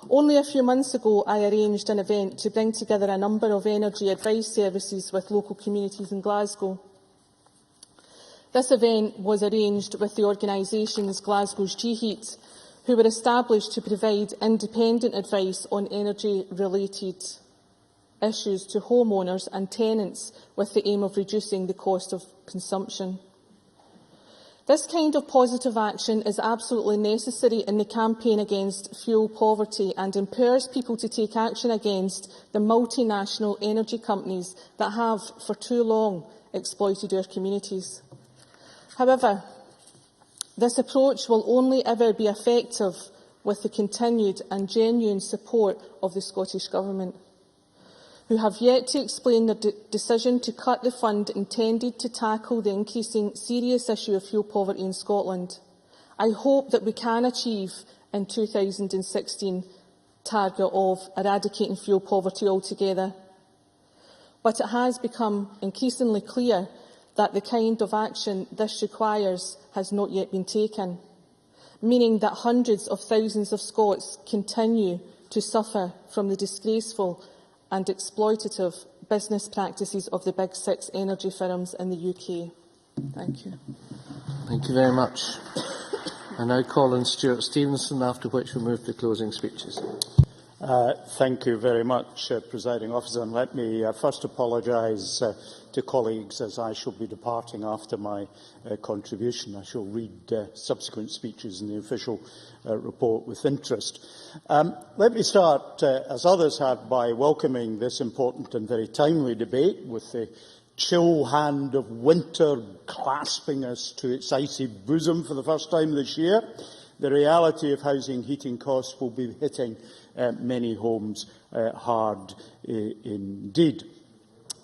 Only a few months ago, I arranged an event to bring together a number of energy advice services with local communities in Glasgow. This event was arranged with the organisations Glasgow's G-Heat, who were established to provide independent advice on energy-related issues to homeowners and tenants with the aim of reducing the cost of consumption. This kind of positive action is absolutely necessary in the campaign against fuel poverty and empowers people to take action against the multinational energy companies that have, for too long, exploited our communities. However, this approach will only ever be effective with the continued and genuine support of the Scottish Government, who have yet to explain their decision to cut the fund intended to tackle the increasing serious issue of fuel poverty in Scotland. I hope that we can achieve in 2016 target of eradicating fuel poverty altogether. But it has become increasingly clear that the kind of action this requires has not yet been taken, meaning that hundreds of thousands of Scots continue to suffer from the disgraceful and exploitative business practices of the big 6 energy firms in the UK. Thank you. Thank you very much. I now call on Stuart Stevenson, after which we move to closing speeches. Thank you very much, Presiding Officer. And let me first apologise to colleagues as I shall be departing after my contribution. I shall read subsequent speeches in the official report with interest. Let me start, as others have, by welcoming this important and very timely debate with the chill hand of winter clasping us to its icy bosom for the first time this year. The reality of housing heating costs will be hitting many homes hard indeed.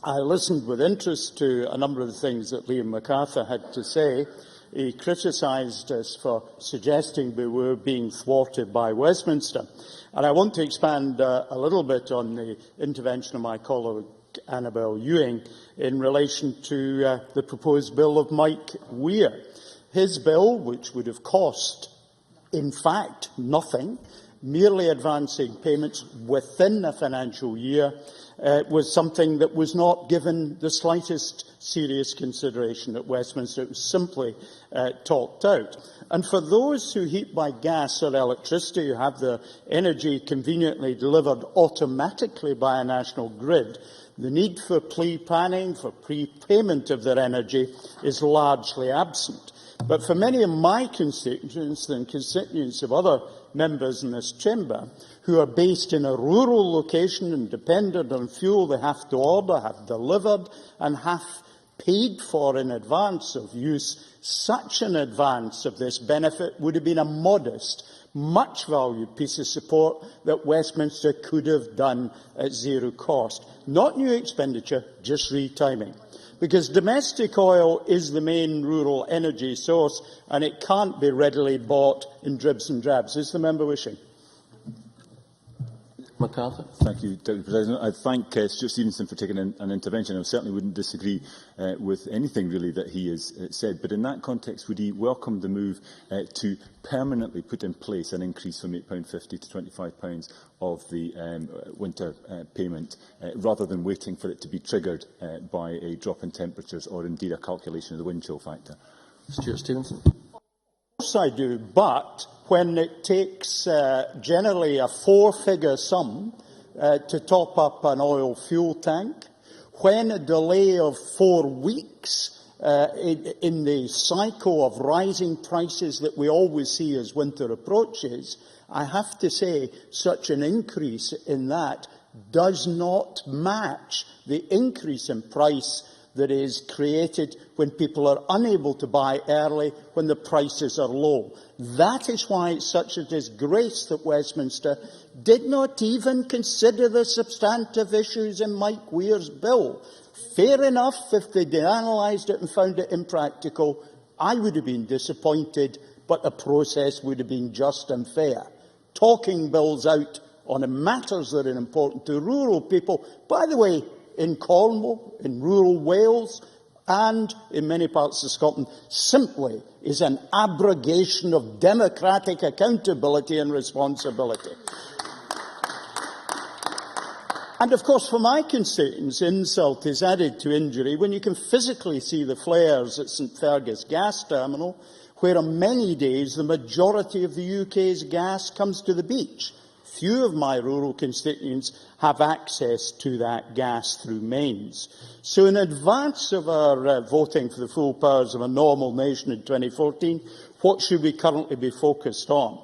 I listened with interest to a number of the things that Liam MacArthur had to say. He criticised us for suggesting we were being thwarted by Westminster. And I want to expand a little bit on the intervention of my colleague Annabel Ewing in relation to the proposed bill of Mike Weir. His bill, which would have cost, in fact, nothing, merely advancing payments within a financial year, was something that was not given the slightest serious consideration at Westminster. It was simply talked out. And for those who heat by gas or electricity, who have their energy conveniently delivered automatically by a national grid, the need for pre-planning, for prepayment of their energy is largely absent. But for many of my constituents and constituents of other members in this chamber who are based in a rural location and dependent on fuel they have to order, have delivered and have paid for in advance of use, such an advance of this benefit would have been a modest, much valued piece of support that Westminster could have done at zero cost. Not new expenditure, just retiming. Because domestic oil is the main rural energy source and it can't be readily bought in dribs and drabs. Is the member wishing? MacArthur. Thank you, Deputy President. I thank Stuart Stevenson for taking an intervention. I certainly wouldn't disagree with anything really that he has said. But in that context, would he welcome the move to permanently put in place an increase from £8.50 to £25 of the winter payment, rather than waiting for it to be triggered by a drop in temperatures or indeed a calculation of the wind chill factor? Stuart Stevenson. Of course I do, but when it takes generally a four-figure sum to top up an oil fuel tank, when a delay of 4 weeks in the cycle of rising prices that we always see as winter approaches, I have to say such an increase in that does not match the increase in price that is created when people are unable to buy early when the prices are low. That is why it's such a disgrace that Westminster did not even consider the substantive issues in Mike Weir's bill. Fair enough if they'd analysed it and found it impractical. I would have been disappointed, but the process would have been just and fair. Talking bills out on matters that are important to rural people, by the way, in Cornwall, in rural Wales, and in many parts of Scotland, simply is an abrogation of democratic accountability and responsibility. And of course, for my constituents, insult is added to injury when you can physically see the flares at St Fergus gas terminal, where on many days the majority of the UK's gas comes to the beach. Few of my rural constituents have access to that gas through mains. So in advance of our voting for the full powers of a normal nation in 2014, what should we currently be focused on?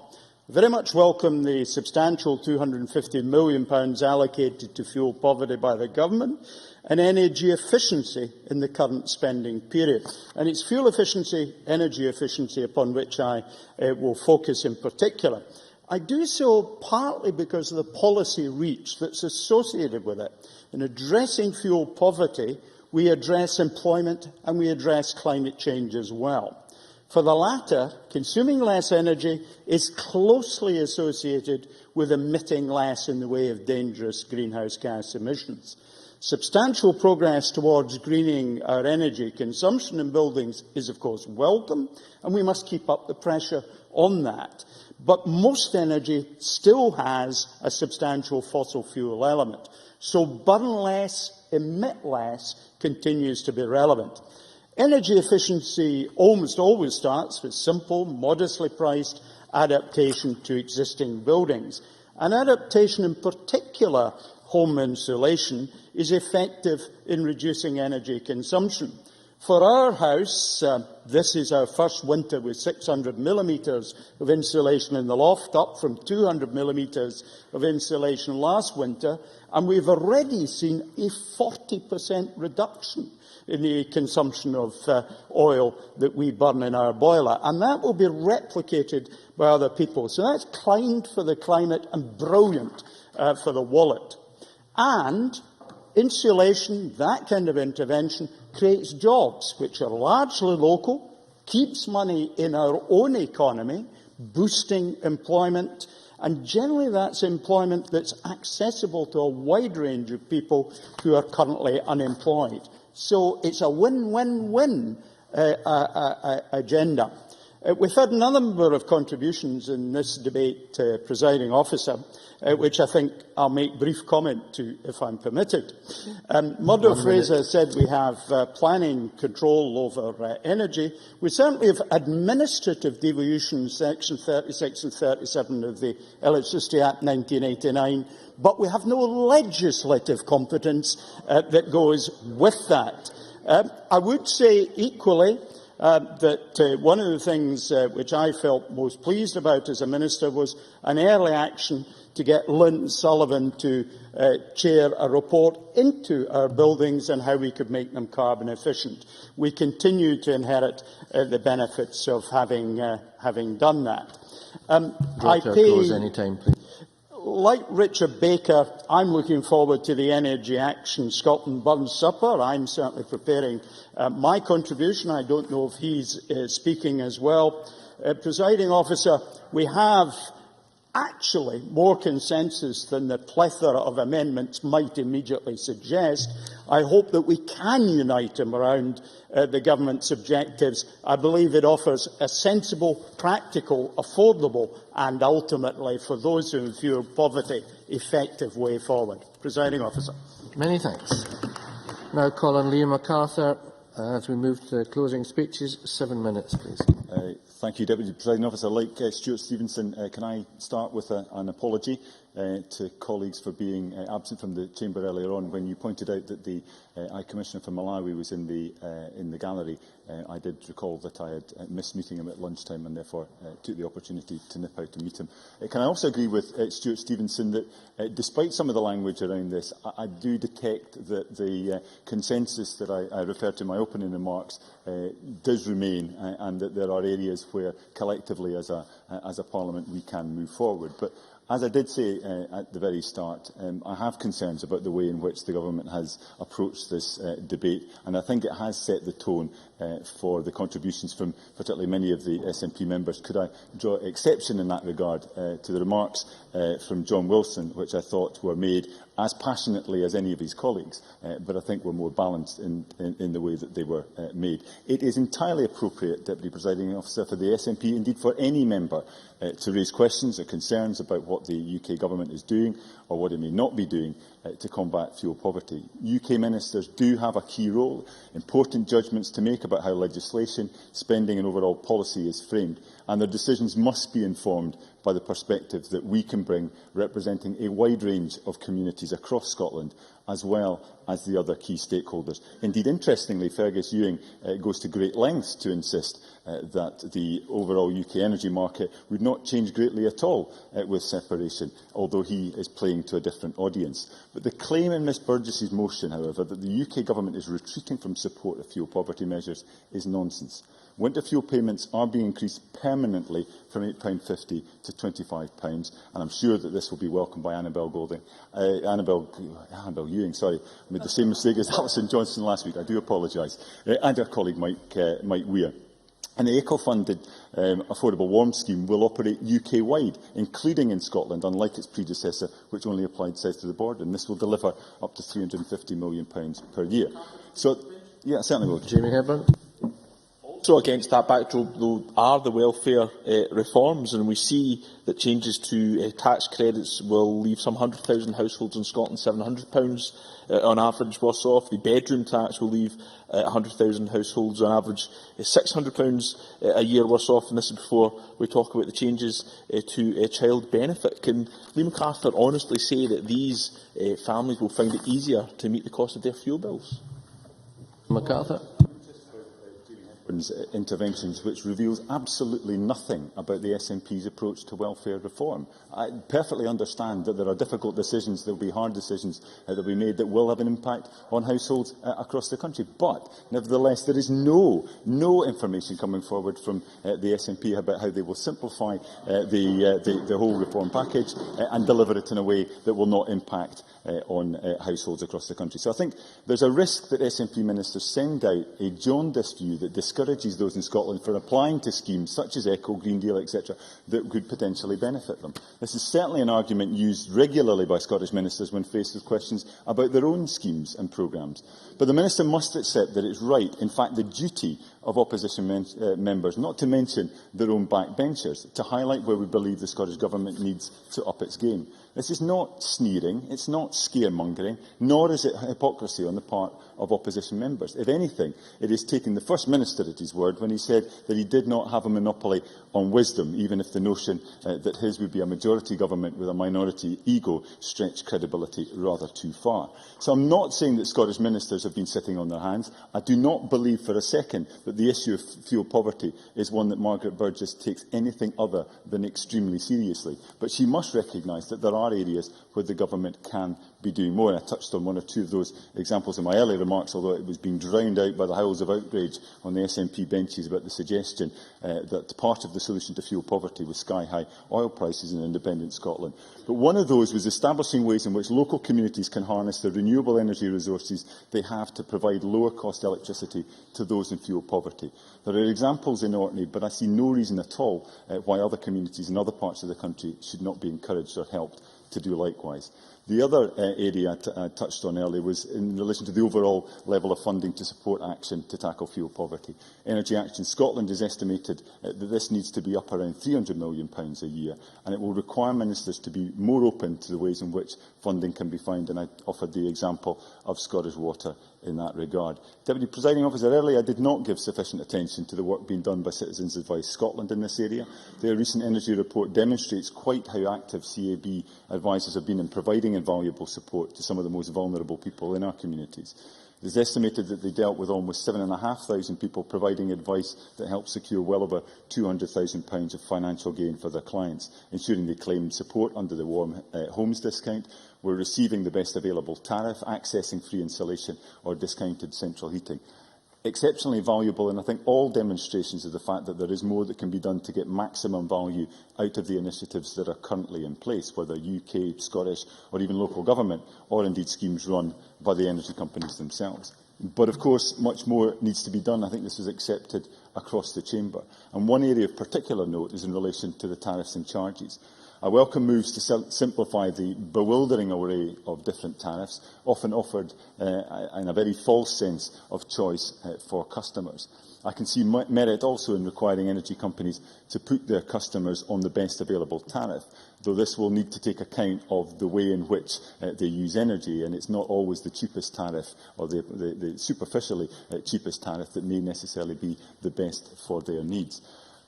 I very much welcome the substantial £250 million allocated to fuel poverty by the government and energy efficiency in the current spending period. And it's fuel efficiency, energy efficiency upon which I will focus in particular. I do so partly because of the policy reach that's associated with it. In addressing fuel poverty, we address employment and we address climate change as well. For the latter, consuming less energy is closely associated with emitting less in the way of dangerous greenhouse gas emissions. Substantial progress towards greening our energy consumption in buildings is, of course, welcome, and we must keep up the pressure on that. But most energy still has a substantial fossil fuel element. So burn less, emit less continues to be relevant. Energy efficiency almost always starts with simple, modestly priced adaptation to existing buildings. And adaptation, in particular home insulation, is effective in reducing energy consumption. For our house, this is our first winter with 600 millimetres of insulation in the loft, up from 200 millimetres of insulation last winter, and we've already seen a 40% reduction in the consumption of oil that we burn in our boiler, and that will be replicated by other people. So that's kind for the climate and brilliant for the wallet. And insulation, that kind of intervention, creates jobs which are largely local, keeps money in our own economy, boosting employment, and generally that's employment that's accessible to a wide range of people who are currently unemployed. So it's a win-win-win agenda. We've had a number of contributions in this debate, Presiding Officer, which I think I'll make brief comment to, if I'm permitted. Murdo Fraser said we have planning control over energy. We certainly have administrative devolution, Section 36 and 37 of the Electricity Act 1989, but we have no legislative competence that goes with that. I would say equally that one of the things which I felt most pleased about as a minister was an early action to get Lynn Sullivan to chair a report into our buildings and how we could make them carbon efficient. We continue to inherit the benefits of having done that. Close any time, please. Like Richard Baker, I'm looking forward to the Energy Action Scotland Burn Supper. I'm certainly preparing my contribution. I don't know if he's speaking as well. Presiding Officer, we have actually more consensus than the plethora of amendments might immediately suggest. I hope that we can unite him around the government's objectives. I believe it offers a sensible, practical, affordable and ultimately, for those who fear poverty, effective way forward. Presiding Officer. Many thanks. Now call on Liam MacArthur as we move to closing speeches. 7 minutes, please. Thank you, Deputy Presiding Officer. Like Stuart Stevenson, can I start with an apology to colleagues for being absent from the chamber earlier on. When you pointed out that the High Commissioner for Malawi was in the gallery, I did recall that I had missed meeting him at lunchtime and therefore took the opportunity to nip out and meet him. Can I also agree with Stuart Stevenson that despite some of the language around this, I do detect that the consensus that I referred to in my opening remarks does remain, and that there are areas where collectively as a Parliament we can move forward. But as I did say at the very start, I have concerns about the way in which the Government has approached this debate, and I think it has set the tone for the contributions from particularly many of the SNP members. Could I draw exception in that regard to the remarks from John Wilson, which I thought were made as passionately as any of his colleagues, but I think were more balanced in the way that they were made. It is entirely appropriate, Deputy Presiding Officer, for the SNP, indeed for any member, to raise questions or concerns about what the UK Government is doing or what it may not be doing to combat fuel poverty. UK ministers do have a key role, important judgments to make about how legislation, spending and overall policy is framed, and their decisions must be informed by the perspectives that we can bring, representing a wide range of communities across Scotland, as well as the other key stakeholders. Indeed, interestingly, Fergus Ewing goes to great lengths to insist that the overall UK energy market would not change greatly at all with separation, although he is playing to a different audience. But the claim in Ms Burgess's motion, however, that the UK Government is retreating from support of fuel poverty measures is nonsense. Winter fuel payments are being increased permanently from £8.50 to £25, and I'm sure that this will be welcomed by Annabel Ewing, sorry, I made the same mistake as Alison Johnson last week, I do apologise, and our colleague Mike Weir. And the eco-funded affordable warm scheme will operate UK-wide, including in Scotland, unlike its predecessor, which only applied south of the border. And this will deliver up to £350 million per year. So, yeah, certainly will. Jamie Hepburn. Also against that backdrop, though, are the welfare reforms, and we see that changes to tax credits will leave some 100,000 households in Scotland £700 on average worse off. The bedroom tax will leave 100,000 households on average £600 a year worse off, and this is before we talk about the changes to child benefit. Can Liam MacArthur honestly say that these families will find it easier to meet the cost of their fuel bills? MacArthur. Interventions which reveals absolutely nothing about the SNP's approach to welfare reform. I perfectly understand that there are difficult decisions, there will be hard decisions that will be made that will have an impact on households across the country. But, nevertheless, there is no information coming forward from the SNP about how they will simplify the whole reform package and deliver it in a way that will not impact on households across the country. So I think there's a risk that SNP ministers send out a jaundiced view that discourages those in Scotland from applying to schemes such as Echo, Green Deal, etc., that could potentially benefit them. This is certainly an argument used regularly by Scottish ministers when faced with questions about their own schemes and programmes. But the minister must accept that it's right, in fact the duty of opposition members, not to mention their own backbenchers, to highlight where we believe the Scottish Government needs to up its game. This is not sneering, it's not scaremongering, nor is it hypocrisy on the part of opposition members. If anything, it is taking the First Minister at his word when he said that he did not have a monopoly on wisdom, even if the notion that his would be a majority government with a minority ego stretched credibility rather too far. So I'm not saying that Scottish ministers have been sitting on their hands. I do not believe for a second that the issue of fuel poverty is one that Margaret Burgess takes anything other than extremely seriously. But she must recognise that there are areas where the government can be doing more. And I touched on one or two of those examples in my earlier remarks, although it was being drowned out by the howls of outrage on the SNP benches about the suggestion that part of the solution to fuel poverty was sky-high oil prices in independent Scotland. But one of those was establishing ways in which local communities can harness the renewable energy resources they have to provide lower-cost electricity to those in fuel poverty. There are examples in Orkney, but I see no reason at all why other communities in other parts of the country should not be encouraged or helped to do likewise. The other area I touched on earlier was in relation to the overall level of funding to support action to tackle fuel poverty. Energy Action Scotland has estimated that this needs to be up around £300 million a year, and it will require ministers to be more open to the ways in which funding can be found, and I offered the example of Scottish Water in that regard. Deputy Presiding Officer, earlier I did not give sufficient attention to the work being done by Citizens Advice Scotland in this area. Their recent energy report demonstrates quite how active CAB advisers have been in providing invaluable support to some of the most vulnerable people in our communities. It is estimated that they dealt with almost 7,500 people, providing advice that helped secure well over £200,000 of financial gain for their clients, ensuring they claimed support under the Warm Homes discount, were receiving the best available tariff, accessing free insulation or discounted central heating. Exceptionally valuable, and I think all demonstrations of the fact that there is more that can be done to get maximum value out of the initiatives that are currently in place, whether UK, Scottish or even local government, or indeed schemes run by the energy companies themselves. But of course, much more needs to be done. I think this was accepted across the Chamber. And one area of particular note is in relation to the tariffs and charges. I welcome moves to simplify the bewildering array of different tariffs, often offered in a very false sense of choice for customers. I can see merit also in requiring energy companies to put their customers on the best available tariff, though this will need to take account of the way in which they use energy, and it's not always the cheapest tariff or the superficially cheapest tariff that may necessarily be the best for their needs.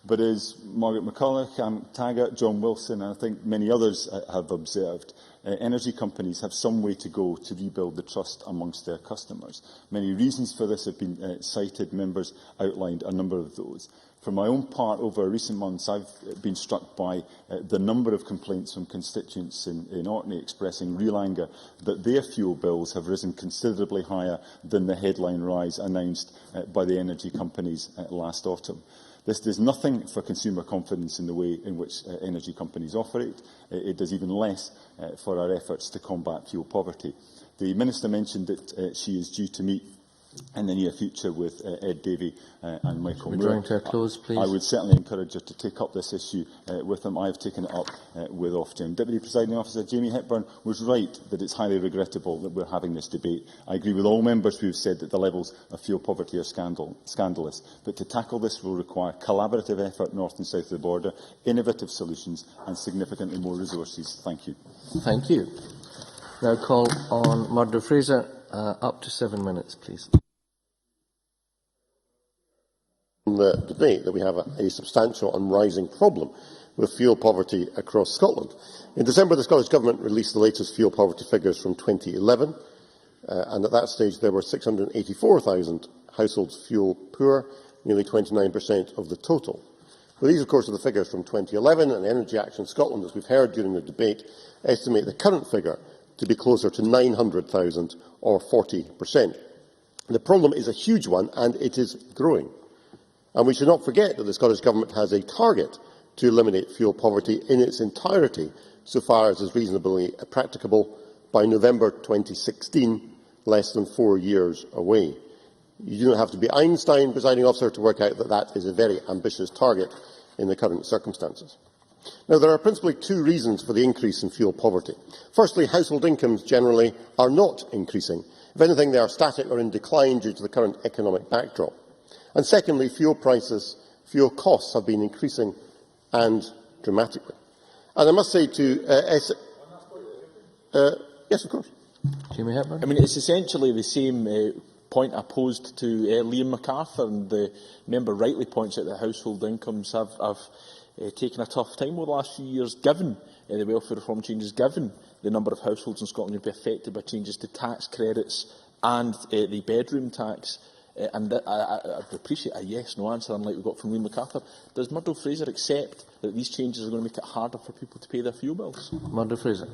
But as Margaret McCulloch, Cam Taggart, John Wilson and I think many others have observed, energy companies have some way to go to rebuild the trust amongst their customers. Many reasons for this have been cited. Members outlined a number of those. For my own part, over recent months, I've been struck by the number of complaints from constituents in Orkney expressing real anger that their fuel bills have risen considerably higher than the headline rise announced by the energy companies last autumn. This does nothing for consumer confidence in the way in which energy companies operate. It does even less for our efforts to combat fuel poverty. The Minister mentioned that she is due to meet in the near future with Ed Davey and Michael Moore. Drawing to a close, please. I would certainly encourage her to take up this issue with them. I have taken it up with Ofgem. Deputy Presiding Officer Jamie Hepburn was right that it's highly regrettable that we're having this debate. I agree with all members who have said that the levels of fuel poverty are scandalous. But to tackle this will require collaborative effort north and south of the border, innovative solutions and significantly more resources. Thank you. Thank you. Now call on Murdo Fraser. Up to 7 minutes, please. The debate that we have a substantial and rising problem with fuel poverty across Scotland. In December, the Scottish Government released the latest fuel poverty figures from 2011, and at that stage there were 684,000 households fuel poor, nearly 29% of the total. Well, these, of course, are the figures from 2011, and Energy Action Scotland, as we've heard during the debate, estimate the current figure to be closer to 900,000, or 40%. The problem is a huge one, and it is growing. And we should not forget that the Scottish Government has a target to eliminate fuel poverty in its entirety, so far as is reasonably practicable, by November 2016, less than 4 years away. You do not have to be Einstein, Presiding Officer, to work out that that is a very ambitious target in the current circumstances. Now, there are principally two reasons for the increase in fuel poverty. Firstly, household incomes generally are not increasing. If anything, they are static or in decline due to the current economic backdrop. And secondly, fuel fuel costs have been increasing, and dramatically. And I must say to yes, of course. Jamie Hepburn. I mean, it's essentially the same point I posed to Liam MacArthur, and the member rightly points out that household incomes have taken a tough time over the last few years, given the welfare reform changes, given the number of households in Scotland will be affected by changes to tax credits and the bedroom tax. And I appreciate a yes-no answer, unlike we got from Liam MacArthur. Does Murdo Fraser accept that these changes are going to make it harder for people to pay their fuel bills? Murdo Fraser.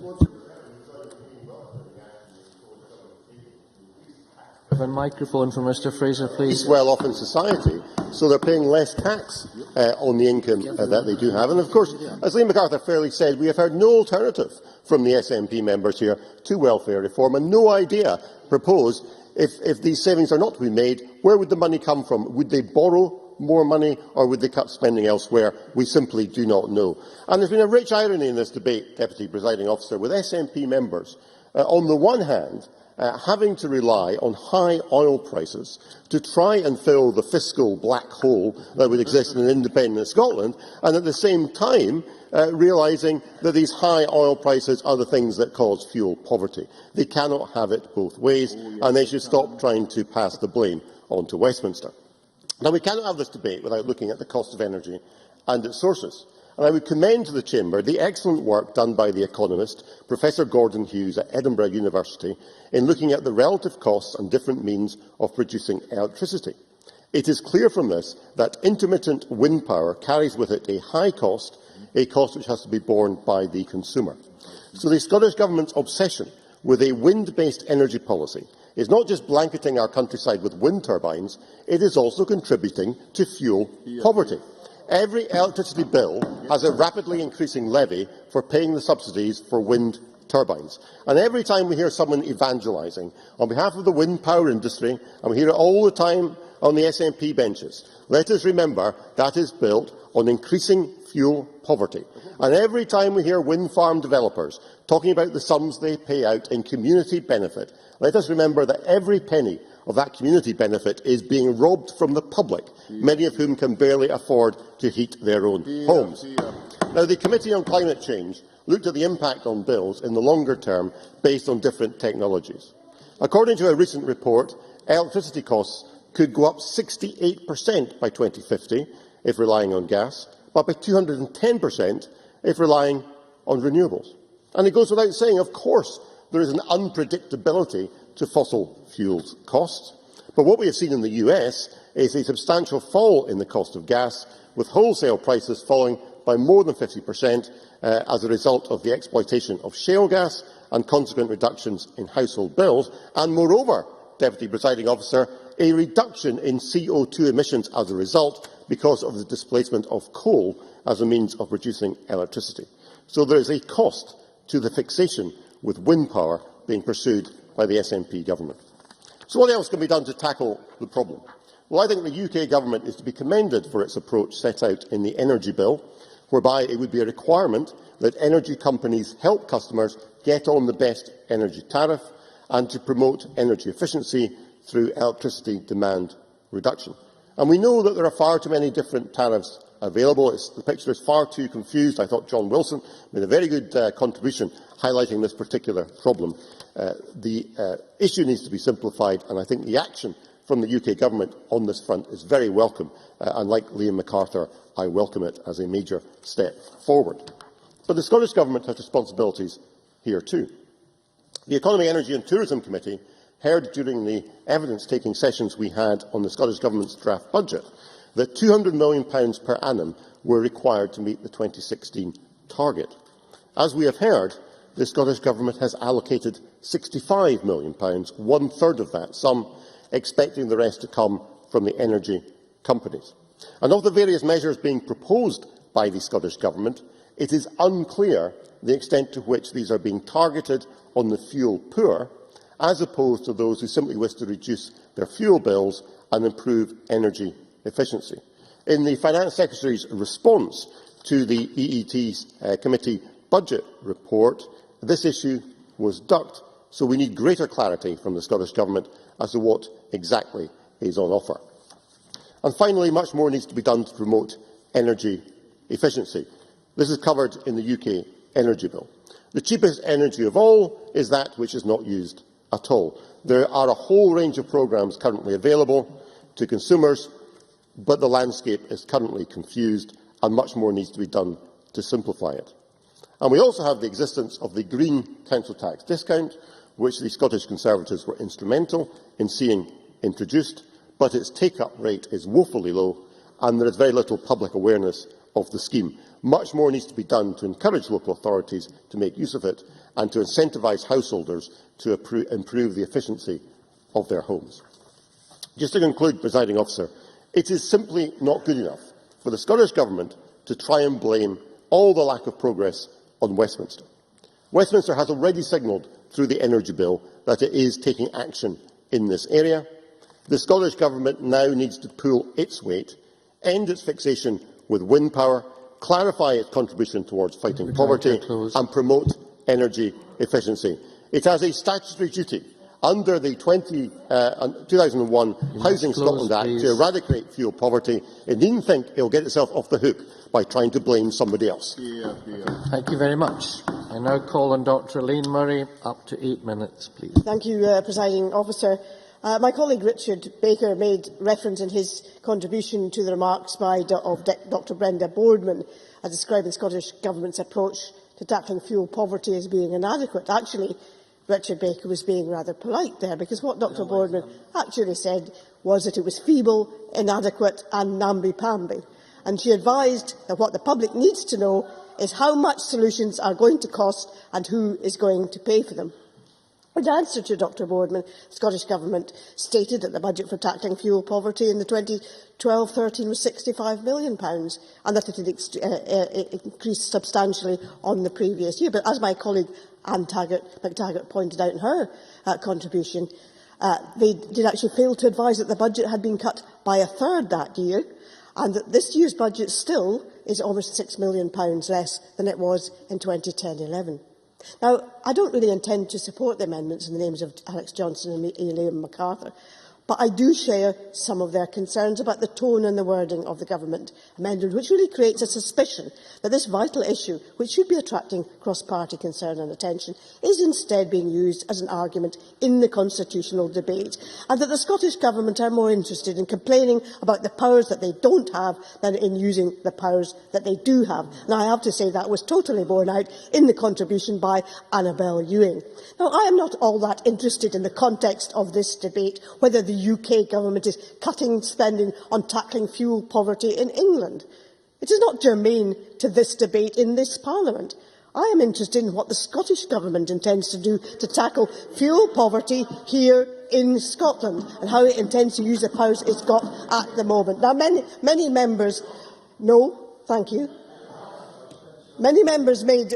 Have a microphone for Mr Fraser, please. It's well off in society, so they're paying less tax on the income that they do have. And of course, as Liam MacArthur fairly said, we have heard no alternative from the SNP members here to welfare reform, and no idea proposed. If these savings are not to be made, where would the money come from? Would they borrow more money, or would they cut spending elsewhere? We simply do not know. And there's been a rich irony in this debate, Deputy Presiding Officer, with SNP members, on the one hand, having to rely on high oil prices to try and fill the fiscal black hole that would exist in an independent Scotland, and at the same time realising that these high oil prices are the things that cause fuel poverty. They cannot have it both ways, and they should stop trying to pass the blame on to Westminster. Now, we cannot have this debate without looking at the cost of energy and its sources. And I would commend to the Chamber the excellent work done by the economist, Professor Gordon Hughes at Edinburgh University, in looking at the relative costs and different means of producing electricity. It is clear from this that intermittent wind power carries with it a high cost, a cost which has to be borne by the consumer. So the Scottish Government's obsession with a wind-based energy policy is not just blanketing our countryside with wind turbines, it is also contributing to fuel poverty. Every electricity bill has a rapidly increasing levy for paying the subsidies for wind turbines. And every time we hear someone evangelising on behalf of the wind power industry, and we hear it all the time on the SNP benches, let us remember that is built on increasing fuel poverty. And every time we hear wind farm developers talking about the sums they pay out in community benefit, let us remember that every penny of that community benefit is being robbed from the public, many of whom can barely afford to heat their own homes. Now, the Committee on Climate Change looked at the impact on bills in the longer term based on different technologies. According to a recent report, electricity costs could go up 68% by 2050 if relying on gas, but by 210% if relying on renewables. And it goes without saying, of course, there is an unpredictability to fossil fuels costs. But what we have seen in the US is a substantial fall in the cost of gas, with wholesale prices falling by more than 50% as a result of the exploitation of shale gas and consequent reductions in household bills, and moreover, Deputy Presiding Officer, a reduction in CO2 emissions as a result because of the displacement of coal as a means of producing electricity. So there is a cost to the fixation with wind power being pursued by the SNP government. So what else can be done to tackle the problem? Well, I think the UK Government is to be commended for its approach set out in the Energy Bill, whereby it would be a requirement that energy companies help customers get on the best energy tariff and to promote energy efficiency through electricity demand reduction. And we know that there are far too many different tariffs available. The picture is far too confused. I thought John Wilson made a very good contribution highlighting this particular problem. The issue needs to be simplified, and I think the action from the UK Government on this front is very welcome, and like Liam MacArthur, I welcome it as a major step forward. But the Scottish Government has responsibilities here too. The Economy, Energy and Tourism Committee heard during the evidence-taking sessions we had on the Scottish Government's draft budget that £200 million per annum were required to meet the 2016 target. As we have heard, the Scottish Government has allocated £65 million, one-third of that sum, expecting the rest to come from the energy companies. And of the various measures being proposed by the Scottish Government, it is unclear the extent to which these are being targeted on the fuel poor, as opposed to those who simply wish to reduce their fuel bills and improve energy efficiency. In the Finance Secretary's response to the EET's committee budget report, this issue was ducked, so we need greater clarity from the Scottish Government as to what exactly is on offer. And finally, much more needs to be done to promote energy efficiency. This is covered in the UK Energy Bill. The cheapest energy of all is that which is not used at all. There are a whole range of programmes currently available to consumers, but the landscape is currently confused and much more needs to be done to simplify it. And we also have the existence of the Green Council Tax Discount, which the Scottish Conservatives were instrumental in seeing introduced, but its take-up rate is woefully low and there is very little public awareness of the scheme. Much more needs to be done to encourage local authorities to make use of it and to incentivise householders to improve the efficiency of their homes. Just to conclude, Presiding Officer, it is simply not good enough for the Scottish Government to try and blame all the lack of progress on Westminster. Westminster has already signalled through the Energy Bill that it is taking action in this area. The Scottish Government now needs to pull its weight, end its fixation with wind power, clarify its contribution towards fighting poverty and promote energy efficiency. It has a statutory duty under the 2001 Housing Scotland Act to eradicate fuel poverty. It needn't think it will get itself off the hook by trying to blame somebody else. Thank you very much. I now call on Dr Elaine Murray. Up to 8 minutes, please. Thank you, Presiding Officer. My colleague Richard Baker made reference in his contribution to the remarks of Dr Brenda Boardman describing the Scottish Government's approach to tackling fuel poverty as being inadequate. Actually, Richard Baker was being rather polite there, because what Dr Boardman actually said was that it was feeble, inadequate and namby-pamby. And she advised that what the public needs to know is how much solutions are going to cost and who is going to pay for them. In answer to Dr Boardman, the Scottish Government stated that the budget for tackling fuel poverty in the 2012-13 was £65 million and that it had increased substantially on the previous year. But as my colleague Anne McTaggart pointed out in her contribution, they did actually fail to advise that the budget had been cut by a third that year and that this year's budget still is almost £6 million less than it was in 2010-11. Now, I don't really intend to support the amendments in the names of Alex Johnson and Liam MacArthur, but I do share some of their concerns about the tone and the wording of the Government amendment, which really creates a suspicion that this vital issue, which should be attracting cross-party concern and attention, is instead being used as an argument in the constitutional debate, and that the Scottish Government are more interested in complaining about the powers that they don't have than in using the powers that they do have. Now, I have to say that was totally borne out in the contribution by Annabel Ewing. Now, I am not all that interested in the context of this debate, whether the UK Government is cutting spending on tackling fuel poverty in England. It is not germane to this debate in this Parliament. I am interested in what the Scottish Government intends to do to tackle fuel poverty here in Scotland and how it intends to use the powers it's got at the moment. Now, many members... No, thank you. Many members made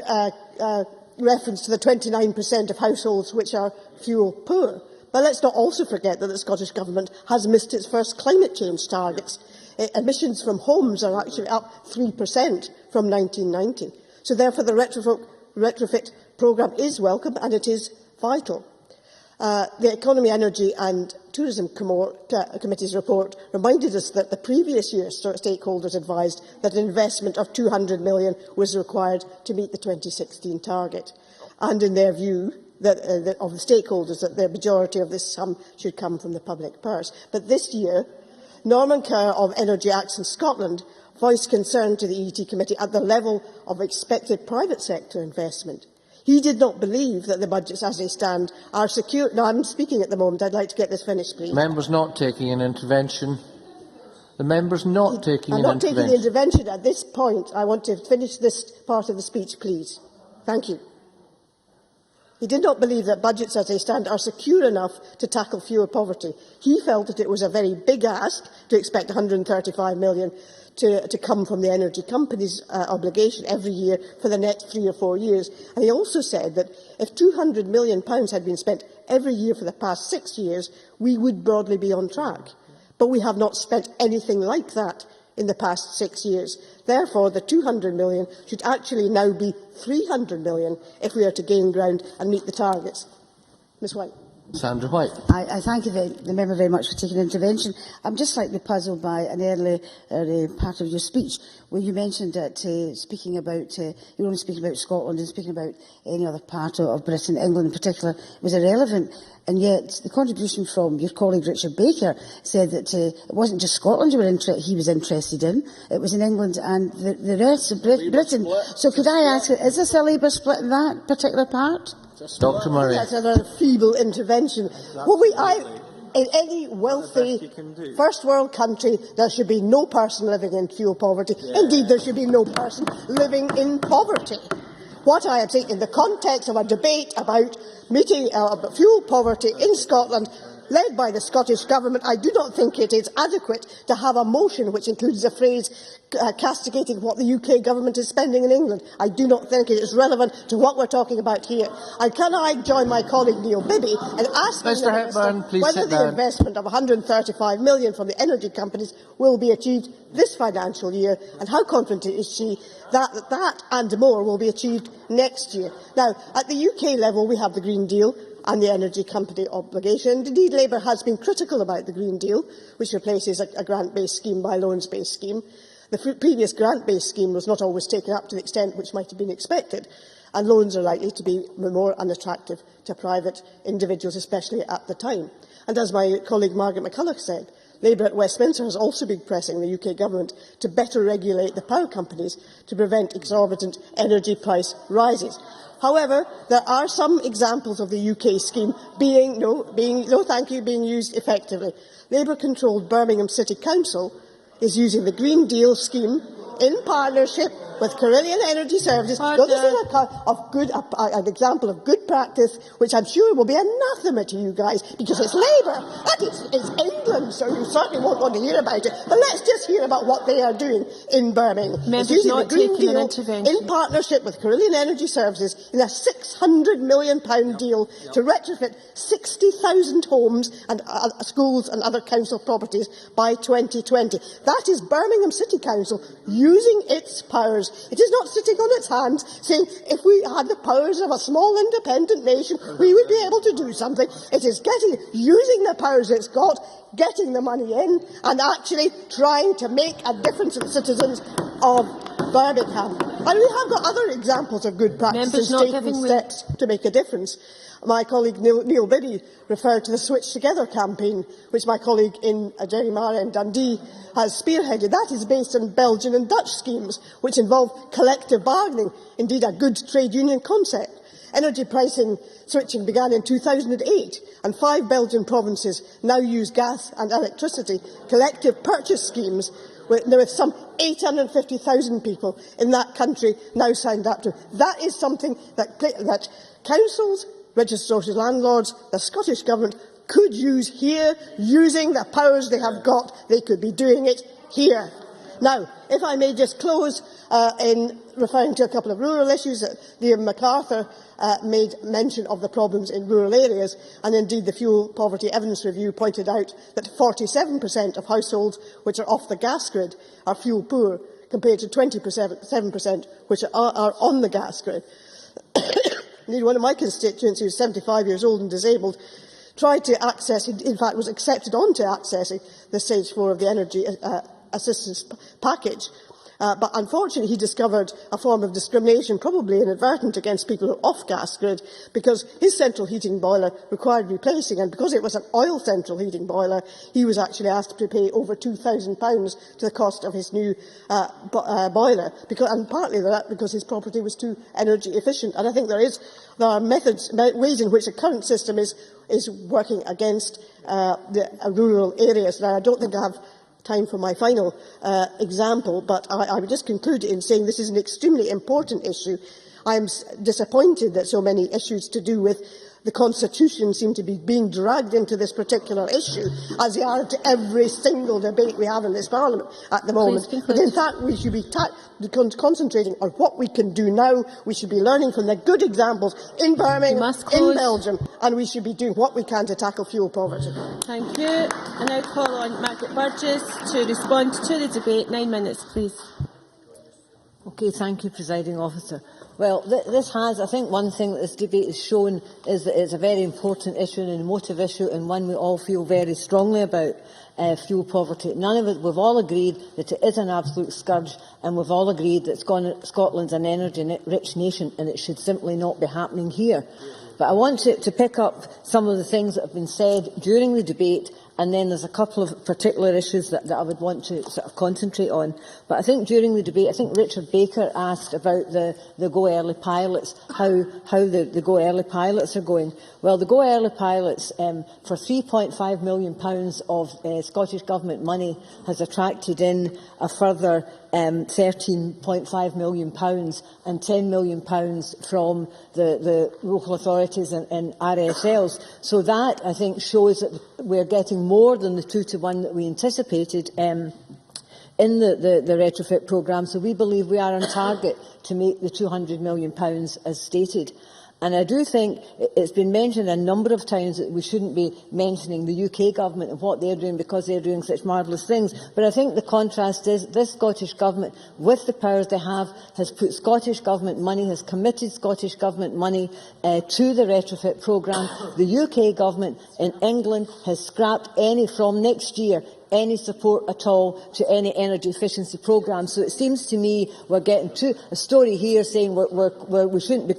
reference to the 29% of households which are fuel poor. But let's not also forget that the Scottish Government has missed its first climate change targets. Emissions from homes are actually up 3% from 1990. So therefore the retrofit programme is welcome and it is vital. The Economy, Energy and Tourism Committee's report reminded us that the previous year stakeholders advised that an investment of £200 million was required to meet the 2016 target. And in their view, of the stakeholders, that the majority of this sum should come from the public purse. But this year, Norman Kerr of Energy Action Scotland voiced concern to the ET Committee at the level of expected private sector investment. He did not believe that the budgets as they stand are secure. No, I'm speaking at the moment. I'd like to get this finished, please. The member's not taking an intervention. The member's not taking an intervention. I'm not taking the intervention at this point. I want to finish this part of the speech, please. Thank you. He did not believe that budgets as they stand are secure enough to tackle fuel poverty. He felt that it was a very big ask to expect £135 million to come from the energy companies' obligation every year for the next 3 or 4 years. And he also said that if £200 million had been spent every year for the past 6 years, we would broadly be on track. But we have not spent anything like that in the past 6 years. Therefore, the £200 million should actually now be £300 million if we are to gain ground and meet the targets. Ms White. Sandra White. I thank you the member very much for taking an intervention. I'm just slightly puzzled by an early part of your speech where you mentioned that speaking about, you were only speaking about Scotland and speaking about any other part of Britain, England in particular, was irrelevant. And yet the contribution from your colleague Richard Baker said that it wasn't just Scotland he was interested in, it was in England and the rest of Britain. So could I ask, is this a Labour split in that particular part? Dr Murray. That's another feeble intervention. In any wealthy first world country, there should be no person living in fuel poverty. Indeed, there should be no person living in poverty. What I am saying, in the context of a debate about meeting fuel poverty in Scotland, led by the Scottish Government, I do not think it is adequate to have a motion which includes a phrase castigating what the UK Government is spending in England. I do not think it is relevant to what we're talking about here. And can I join my colleague Neil Bibby in asking the Minister whether the investment of £135 million from the energy companies will be achieved this financial year, and how confident is she that that and more will be achieved next year? Now, at the UK level, we have the Green Deal and the energy company obligation. Indeed, Labour has been critical about the Green Deal, which replaces a grant-based scheme by a loans-based scheme. The previous grant-based scheme was not always taken up to the extent which might have been expected, and loans are likely to be more unattractive to private individuals, especially at the time. And as my colleague Margaret McCulloch said, Labour at Westminster has also been pressing the UK Government to better regulate the power companies to prevent exorbitant energy price rises. However, there are some examples of the UK scheme being used effectively. Labour-controlled Birmingham City Council is using the Green Deal scheme in partnership with Carillion Energy Services. This is an example of good practice, which I'm sure will be anathema to you guys, because it's Labour. That is England, so you certainly won't want to hear about it. But let's just hear about what they are doing in Birmingham. It's using the Green Deal in partnership with Carillion Energy Services in a £600 million deal to retrofit 60,000 homes and schools and other council properties by 2020. That is Birmingham City Council using its powers. It is not sitting on its hands saying, if we had the powers of a small independent nation, we would be able to do something. It is using the powers it's got, getting the money in, and actually trying to make a difference to the citizens of Birmingham. And we have got other examples of good practice in taking steps to make a difference. My colleague Neil Bibby referred to the Switch Together campaign, which my colleague in Jerry Mara in Dundee has spearheaded. That is based on Belgian and Dutch schemes, which involve collective bargaining, indeed a good trade union concept. Energy pricing switching began in 2008, and 5 Belgian provinces now use gas and electricity collective purchase schemes with some 850,000 people in that country now signed up to. That is something that councils, registered landlords, the Scottish Government could use here, using the powers they have got. They could be doing it here. Now, if I may just close in referring to a couple of rural issues that Liam MacArthur made mention of the problems in rural areas, and indeed the Fuel Poverty Evidence Review pointed out that 47% of households which are off the gas grid are fuel poor, compared to 27% which are on the gas grid. Indeed, one of my constituents, who is 75 years old and disabled, tried to access, in fact was accepted onto accessing the Stage 4 of the Energy Assistance Package. But unfortunately, he discovered a form of discrimination, probably inadvertent, against people who are off gas grid, because his central heating boiler required replacing, and because it was an oil central heating boiler, he was actually asked to pay over £2,000 to the cost of his new boiler, and partly that because his property was too energy efficient. And I think there are ways in which the current system is working against the rural areas. Now, I don't think I have time for my final example, but I would just conclude in saying this is an extremely important issue. I am disappointed that so many issues to do with the Constitution seem to be being dragged into this particular issue, as they are to every single debate we have in this Parliament at the moment. But in fact, we should be concentrating on what we can do now. We should be learning from the good examples in Birmingham, in Belgium, and we should be doing what we can to tackle fuel poverty. Thank you. I now call on Margaret Burgess to respond to the debate. 9 minutes, please. Okay, thank you, Presiding Officer. Well, I think one thing that this debate has shown is that it's a very important issue and an emotive issue, and one we all feel very strongly about, fuel poverty. None of it, we've all agreed that it is an absolute scourge, and we've all agreed that Scotland's an energy-rich nation, and it should simply not be happening here. But I want to pick up some of the things that have been said during the debate, and then there's a couple of particular issues that I would want to sort of concentrate on. But I think during the debate, I think Richard Baker asked about the Go Early pilots, how the Go Early pilots are going. Well, the Go Early pilots, for £3.5 million of Scottish Government money, has attracted in a further £13.5 million and £10 million from the local authorities and RSLs. So that, I think, shows that we're getting more than the 2-to-1 that we anticipated in the retrofit programme. So we believe we are on target to make the £200 million as stated. And I do think it's been mentioned a number of times that we shouldn't be mentioning the UK Government and what they're doing because they're doing such marvellous things. But I think the contrast is this Scottish Government, with the powers they have, has put Scottish Government money, has committed Scottish Government money to the retrofit programme. The UK Government in England has scrapped from next year any support at all to any energy efficiency programme. So it seems to me we're getting to a story here saying we shouldn't be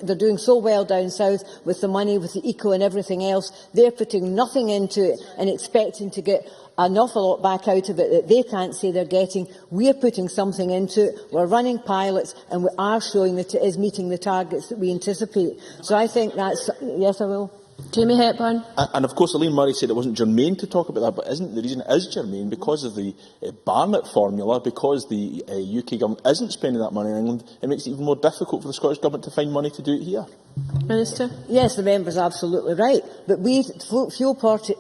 they're doing so well down south with the money, with the eco and everything else. They're putting nothing into it and expecting to get an awful lot back out of it that they can't say they're getting. We're putting something into it. We're running pilots and we are showing that it is meeting the targets that we anticipate. So I think that's... Yes, I will. Jamie Hepburn. And of course, Elaine Murray said it wasn't germane to talk about that, but isn't the reason it is germane because of the Barnett formula, because the UK Government isn't spending that money in England, it makes it even more difficult for the Scottish Government to find money to do it here. Minister? Yes, the member's absolutely right. But fuel poverty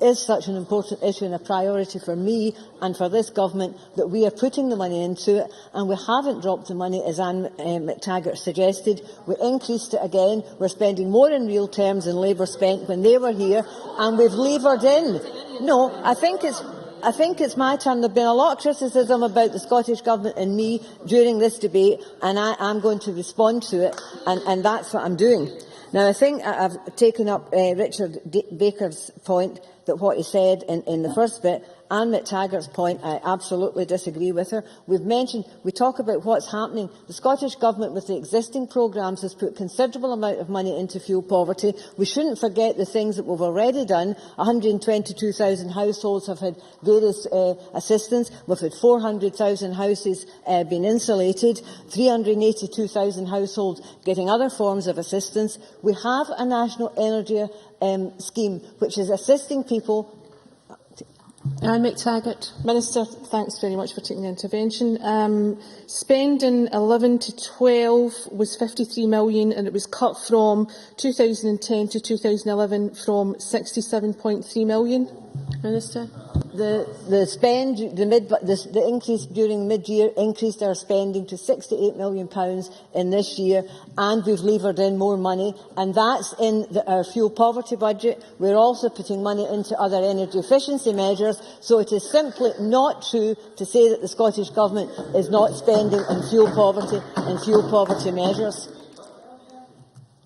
is such an important issue and a priority for me and for this government that we are putting the money into it, and we haven't dropped the money as Anne McTaggart suggested. We increased it again. We're spending more in real terms than Labour spent when they were here, and we've levered in. No, I think it's my turn. There's been a lot of criticism about the Scottish Government and me during this debate, and I'm going to respond to it, and that's what I'm doing. Now, I think I've taken up Richard Baker's point, that what he said in the first bit. Anne McTaggart's point, I absolutely disagree with her. We talk about what's happening. The Scottish Government, with the existing programmes, has put considerable amount of money into fuel poverty. We shouldn't forget the things that we've already done. 122,000 households have had various assistance. We've had 400,000 houses being insulated, 382,000 households getting other forms of assistance. We have a national energy scheme which is assisting people. Anne McTaggart. Minister, thanks very much for taking the intervention. Spending 11 to 12 was 53 million, and it was cut from 2010 to 2011 from 67.3 million. Minister. The increase during mid-year increased our spending to £68 million in this year, and we've levered in more money, and that's in our fuel poverty budget. We're also putting money into other energy efficiency measures, so it is simply not true to say that the Scottish Government is not spending on fuel poverty and fuel poverty measures.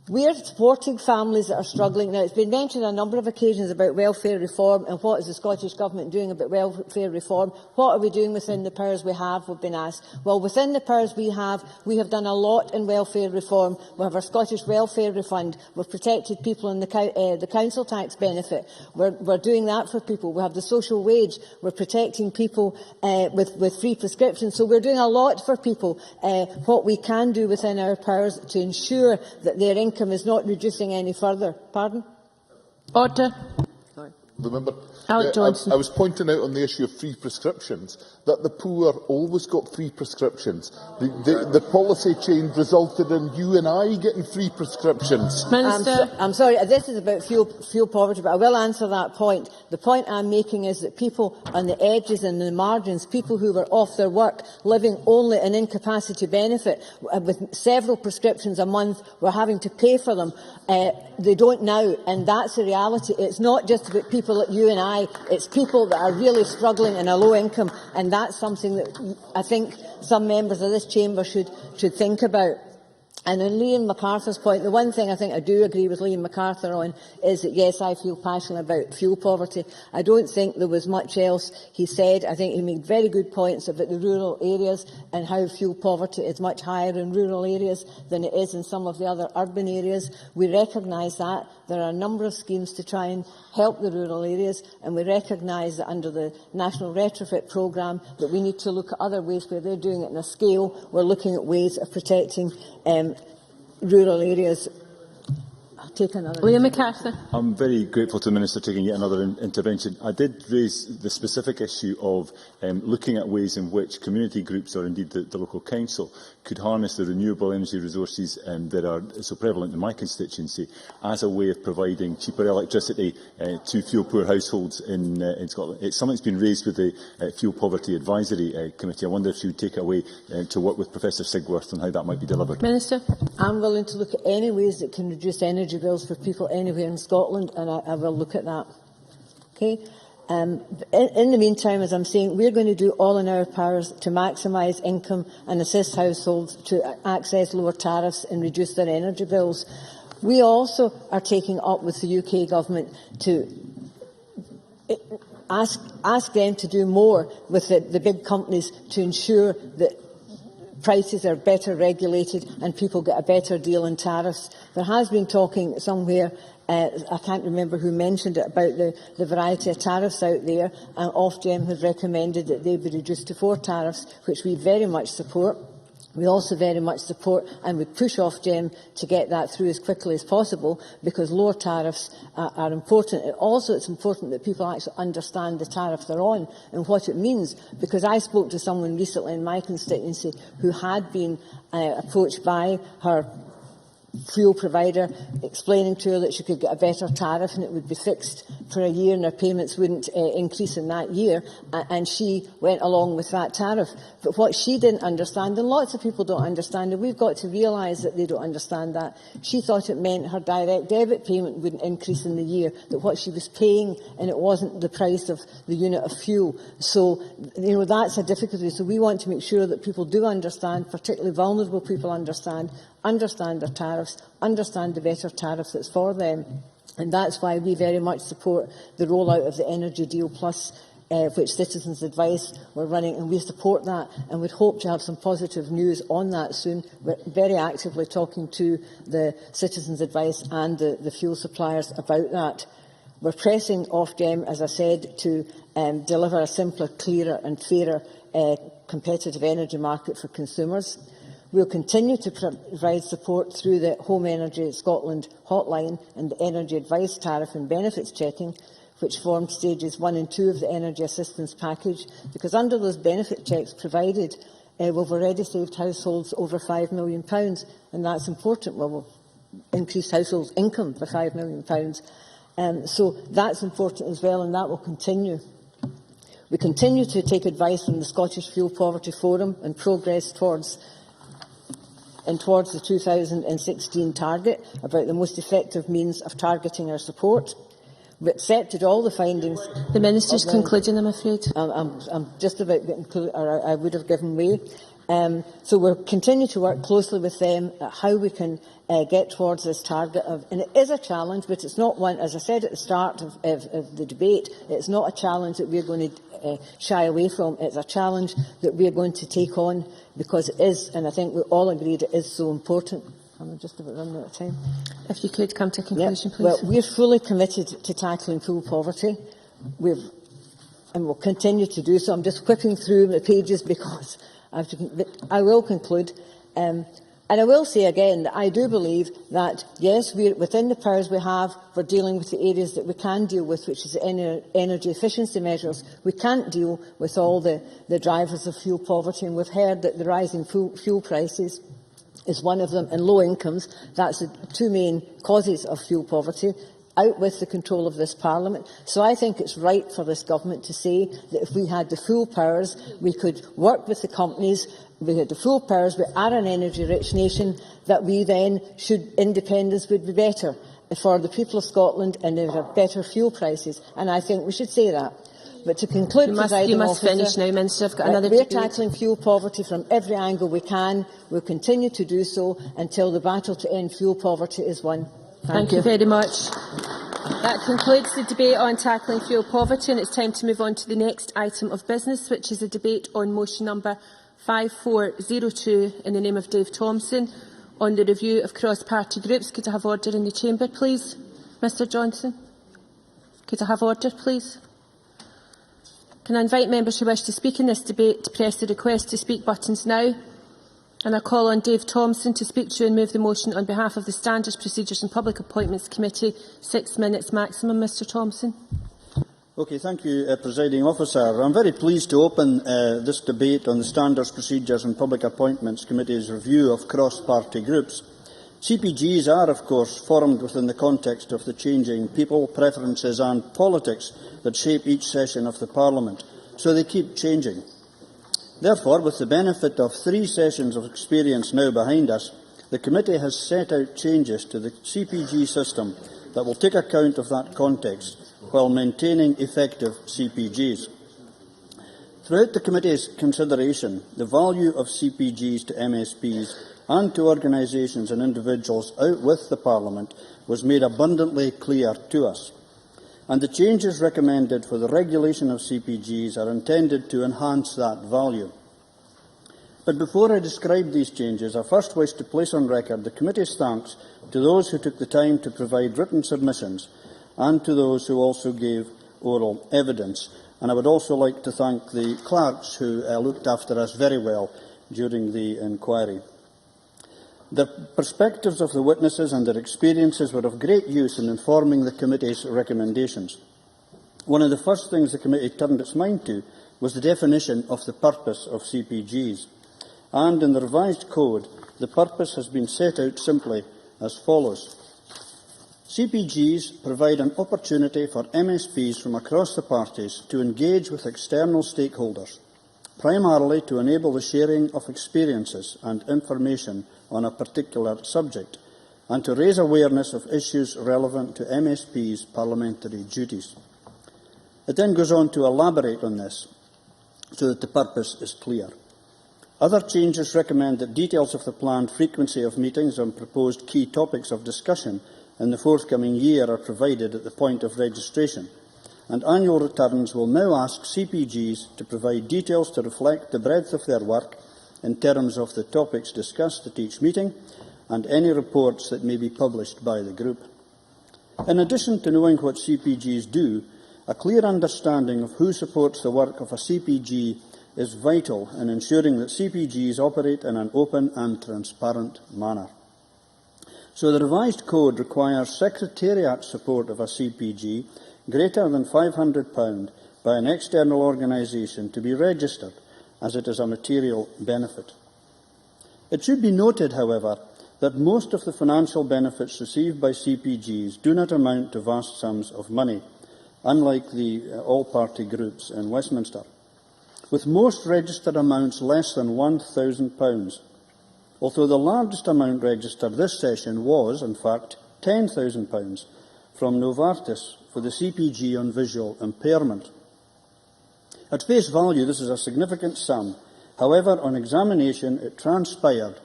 We are supporting families that are struggling. Now, it's been mentioned on a number of occasions about welfare reform and what is the Scottish Government doing about welfare reform. What are we doing within the powers we have, we've been asked. Well, within the powers we have done a lot in welfare reform. We have our Scottish Welfare Refund. We've protected people in the council tax benefit. We're doing that for people. We have the social wage. We're protecting people with free prescriptions. So we're doing a lot for people. What we can do within our powers to ensure that their income is not reducing any further. Pardon? Order. Remember, Alec Johnson. I was pointing out on the issue of free prescriptions that the poor always got free prescriptions. The policy change resulted in you and I getting free prescriptions. Minister. I'm sorry, this is about fuel poverty, but I will answer that point. The point I'm making is that people on the edges and the margins, people who were off their work, living only on incapacity benefit, with several prescriptions a month, were having to pay for them. They don't now, and that's the reality. It's not just about people like you and I, it's people that are really struggling in a low income, and that's something that I think some members of this chamber should think about. And on Liam MacArthur's point, the one thing I think I do agree with Liam MacArthur on is that, yes, I feel passionate about fuel poverty. I don't think there was much else he said. I think he made very good points about the rural areas and how fuel poverty is much higher in rural areas than it is in some of the other urban areas. We recognise that. There are a number of schemes to try and help the rural areas, and we recognise that under the National Retrofit Programme that we need to look at other ways where they're doing it on a scale. We're looking at ways of protecting rural areas. I'll take another. Liam MacArthur. I'm very grateful to the Minister taking yet another intervention. I did raise the specific issue of looking at ways in which community groups, or indeed the local council, could harness the renewable energy resources that are so prevalent in my constituency as a way of providing cheaper electricity to fuel-poor households in Scotland. It's something that's been raised with the Fuel Poverty Advisory Committee. I wonder if you would take it away to work with Professor Sigworth on how that might be delivered. Minister. I'm willing to look at any ways that can reduce energy bills for people anywhere in Scotland, and I will look at that. Okay. In the meantime, as I'm saying, we're going to do all in our powers to maximise income and assist households to access lower tariffs and reduce their energy bills. We also are taking up with the UK Government to ask them to do more with the big companies to ensure that prices are better regulated and people get a better deal in tariffs. There has been talking somewhere, I can't remember who mentioned it, about the variety of tariffs out there, and Ofgem has recommended that they be reduced to 4 tariffs, which we very much support. We also very much support and would push Ofgem to get that through as quickly as possible, because lower tariffs are important. It's important that people actually understand the tariff they're on and what it means, because I spoke to someone recently in my constituency who had been approached by her fuel provider, explaining to her that she could get a better tariff and it would be fixed for a year and her payments wouldn't increase in that year, and she went along with that tariff. But what she didn't understand, and lots of people don't understand, and we've got to realise that they don't understand that, she thought it meant her direct debit payment wouldn't increase in the year, that what she was paying, and it wasn't the price of the unit of fuel. So, that's a difficulty. So we want to make sure that people do understand, particularly vulnerable people understand their tariffs, understand the better tariff that's for them. And that's why we very much support the rollout of the Energy Deal Plus, which Citizens Advice were running, and we support that and would hope to have some positive news on that soon. We're very actively talking to the Citizens Advice and the fuel suppliers about that. We're pressing Ofgem, as I said, to deliver a simpler, clearer and fairer competitive energy market for consumers. We'll continue to provide support through the Home Energy Scotland hotline and the Energy Advice Tariff and Benefits Checking, which formed stages 1 and 2 of the Energy Assistance Package, because under those benefit checks provided, we've already saved households over £5 million, and that's important. Well, we've increased households' income by £5 million. So that's important as well, and that will continue. We continue to take advice from the Scottish Fuel Poverty Forum and progress towards the 2016 target about the most effective means of targeting our support. We accepted all the findings. The Minister's concluding, I'm afraid. I'm just about getting, or I would have given way. So we'll continue to work closely with them at how we can get towards this target. And it is a challenge, but it's not one, as I said at the start of the debate, it's not a challenge that we're going to shy away from. It's a challenge that we're going to take on because it is, and I think we all agreed it is so important. I'm just about running out of time. If you could come to a conclusion, please. Well, we're fully committed to tackling fuel poverty. And will continue to do so. I'm just whipping through the pages because I will conclude. And I will say again that I do believe that, yes, we're within the powers we have for dealing with the areas that we can deal with, which is energy efficiency measures. We can't deal with all the drivers of fuel poverty, and we've heard that the rising fuel prices is one of them, and low incomes. That's the two main causes of fuel poverty, out with the control of this Parliament. So I think it's right for this government to say that if we had the full powers, we could work with the companies. We had the full powers. We are an energy-rich nation. That we then independence would be better for the people of Scotland, and there are better fuel prices. And I think we should say that. But to conclude, you must finish now, Minister. I've got another we're debate. tackling fuel poverty from every angle we can. We'll continue to do so until the battle to end fuel poverty is won. Thank you very much. That concludes the debate on tackling fuel poverty, and it's time to move on to the next item of business, which is a debate on motion number 5402 in the name of Dave Thompson on the review of cross-party groups. Could I have order in the chamber, please? Mr Johnson? Could I have order, please? Can I invite members who wish to speak in this debate to press the request to speak buttons now? And I call on Dave Thompson to speak to and move the motion on behalf of the Standards, Procedures and Public Appointments Committee. 6 minutes maximum, Mr Thompson. Okay, thank you, Presiding Officer. I'm very pleased to open this debate on the Standards, Procedures and Public Appointments Committee's review of cross-party groups. CPGs are, of course, formed within the context of the changing people, preferences and politics that shape each session of the Parliament, so they keep changing. Therefore, with the benefit of 3 sessions of experience now behind us, the committee has set out changes to the CPG system that will take account of that context while maintaining effective CPGs. Throughout the committee's consideration, the value of CPGs to MSPs and to organisations and individuals out with the Parliament was made abundantly clear to us. And the changes recommended for the regulation of CPGs are intended to enhance that value. But before I describe these changes, I first wish to place on record the committee's thanks to those who took the time to provide written submissions and to those who also gave oral evidence. And I would also like to thank the clerks who looked after us very well during the inquiry. The perspectives of the witnesses and their experiences were of great use in informing the committee's recommendations. One of the first things the committee turned its mind to was the definition of the purpose of CPGs. And in the revised code, the purpose has been set out simply as follows. CPGs provide an opportunity for MSPs from across the parties to engage with external stakeholders, primarily to enable the sharing of experiences and information on a particular subject, and to raise awareness of issues relevant to MSPs' parliamentary duties. It then goes on to elaborate on this, so that the purpose is clear. Other changes recommend that details of the planned frequency of meetings and proposed key topics of discussion in the forthcoming year are provided at the point of registration, and annual returns will now ask CPGs to provide details to reflect the breadth of their work in terms of the topics discussed at each meeting and any reports that may be published by the group. In addition to knowing what CPGs do, a clear understanding of who supports the work of a CPG is vital in ensuring that CPGs operate in an open and transparent manner. So the revised code requires secretariat support of a CPG greater than £500 by an external organisation to be registered, as it is a material benefit. It should be noted, however, that most of the financial benefits received by CPGs do not amount to vast sums of money, unlike the all-party groups in Westminster, with most registered amounts less than £1,000, although the largest amount registered this session was, in fact, £10,000 from Novartis for the CPG on visual impairment. At face value, this is a significant sum. However, on examination, it transpired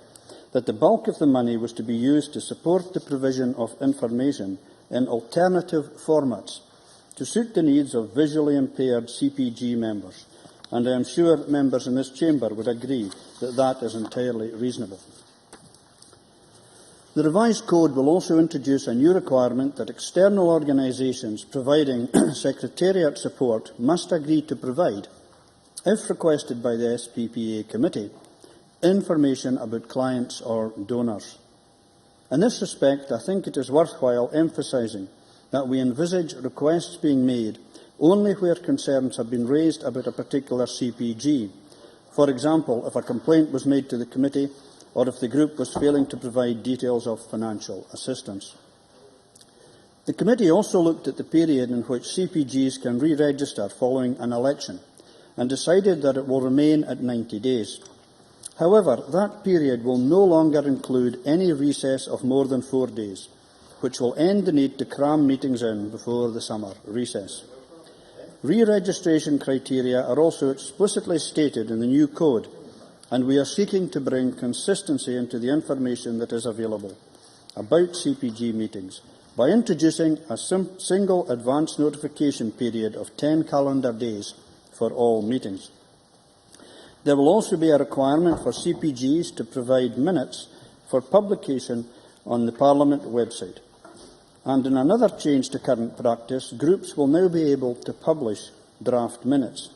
that the bulk of the money was to be used to support the provision of information in alternative formats to suit the needs of visually impaired CPG members, and I am sure members in this chamber would agree that that is entirely reasonable. The revised code will also introduce a new requirement that external organisations providing secretariat support must agree to provide, if requested by the SPPA committee, information about clients or donors. In this respect, I think it is worthwhile emphasising that we envisage requests being made only where concerns have been raised about a particular CPG. For example, if a complaint was made to the committee or if the group was failing to provide details of financial assistance. The committee also looked at the period in which CPGs can re-register following an election and decided that it will remain at 90 days. However, that period will no longer include any recess of more than 4 days, which will end the need to cram meetings in before the summer recess. Re-registration criteria are also explicitly stated in the new code, and we are seeking to bring consistency into the information that is available about CPG meetings by introducing a single advance notification period of 10 calendar days for all meetings. There will also be a requirement for CPGs to provide minutes for publication on the Parliament website. And in another change to current practice, groups will now be able to publish draft minutes.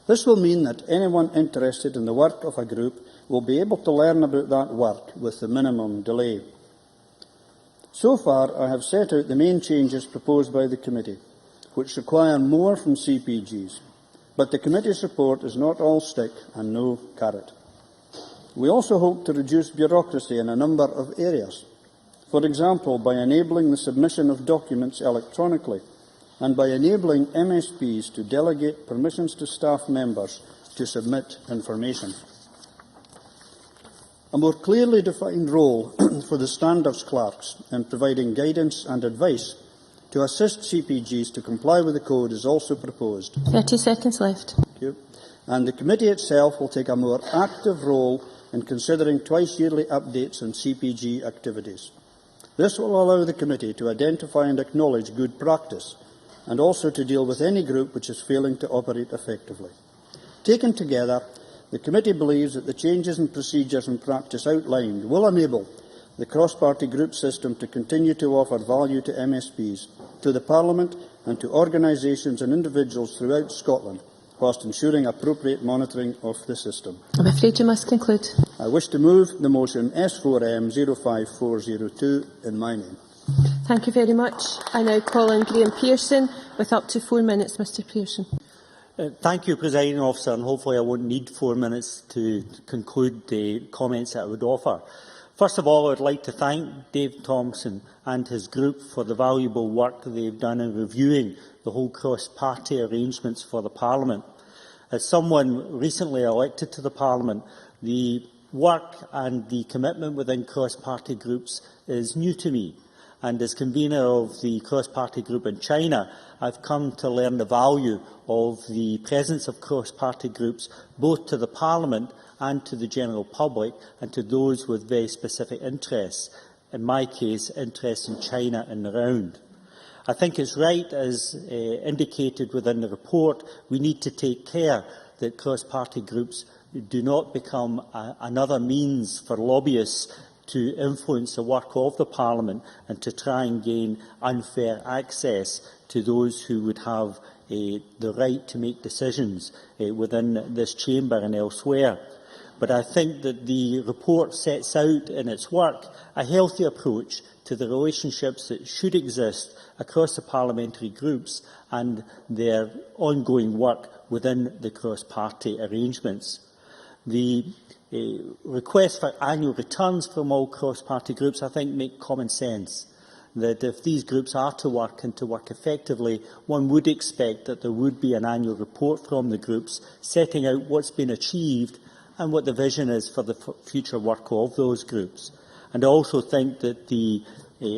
This will mean that anyone interested in the work of a group will be able to learn about that work with the minimum delay. So far, I have set out the main changes proposed by the committee, which require more from CPGs. But the committee's report is not all stick and no carrot. We also hope to reduce bureaucracy in a number of areas. For example, by enabling the submission of documents electronically and by enabling MSPs to delegate permissions to staff members to submit information. A more clearly defined role for the standards clerks in providing guidance and advice to assist CPGs to comply with the code is also proposed. 30 seconds left. Thank you. And the committee itself will take a more active role in considering twice-yearly updates on CPG activities. This will allow the committee to identify and acknowledge good practice and also to deal with any group which is failing to operate effectively. Taken together, the committee believes that the changes in procedures and practice outlined will enable the cross-party group system to continue to offer value to MSPs, to the Parliament and to organisations and individuals throughout Scotland, whilst ensuring appropriate monitoring of the system. I'm afraid you must conclude. I wish to move the motion S4M-05424 in my name. Thank you very much. I now call on Graham Pearson with up to 4 minutes. Mr Pearson. Thank you, Presiding Officer, and hopefully I won't need 4 minutes to conclude the comments that I would offer. First of all, I would like to thank Dave Thompson and his group for the valuable work that they've done in reviewing the whole cross-party arrangements for the Parliament. As someone recently elected to the Parliament, the work and the commitment within cross-party groups is new to me. And as convener of the cross-party group in China, I've come to learn the value of the presence of cross-party groups, both to the Parliament and to the general public, and to those with very specific interests. In my case, interests in China and around. I think it's right, as indicated within the report, we need to take care that cross-party groups do not become another means for lobbyists to influence the work of the Parliament and to try and gain unfair access to those who would have the right to make decisions within this chamber and elsewhere. But I think that the report sets out in its work a healthy approach to the relationships that should exist across the parliamentary groups and their ongoing work within the cross-party arrangements. The requests for annual returns from all cross-party groups, I think, make common sense. That if these groups are to work and to work effectively, one would expect that there would be an annual report from the groups setting out what's been achieved and what the vision is for the future work of those groups. And I also think that the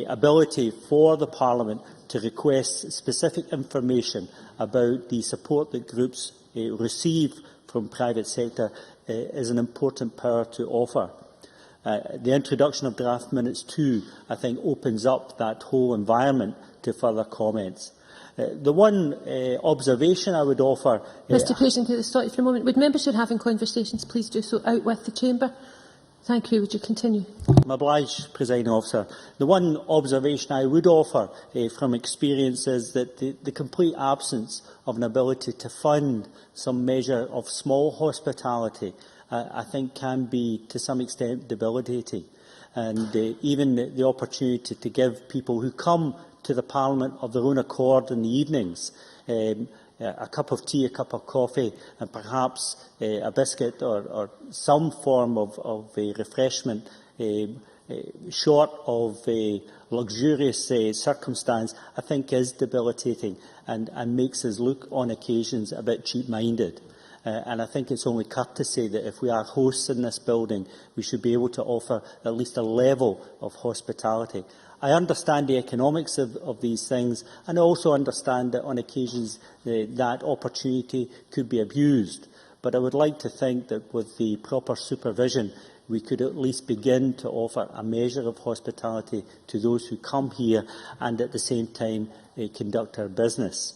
ability for the Parliament to request specific information about the support that groups receive from private sector is an important power to offer. The introduction of draft minutes too, I think, opens up that whole environment to further comments. The one observation I would offer... Mr Payson, can I stop you for a moment? Would members who are having conversations please do so out with the chamber? Thank you. Would you continue? I'm obliged, Presiding Officer. The one observation I would offer from experience is that the complete absence of an ability to fund some measure of small hospitality, I think, can be to some extent debilitating. And even the opportunity to give people who come to the Parliament of their own accord in the evenings a cup of tea, a cup of coffee, and perhaps a biscuit or some form of refreshment, short of luxurious circumstance, I think is debilitating and makes us look on occasions a bit cheap-minded. And I think it's only courtesy that if we are hosts in this building, we should be able to offer at least a level of hospitality. I understand the economics of these things, and I also understand that on occasions that opportunity could be abused. But I would like to think that with the proper supervision, we could at least begin to offer a measure of hospitality to those who come here and at the same time conduct our business.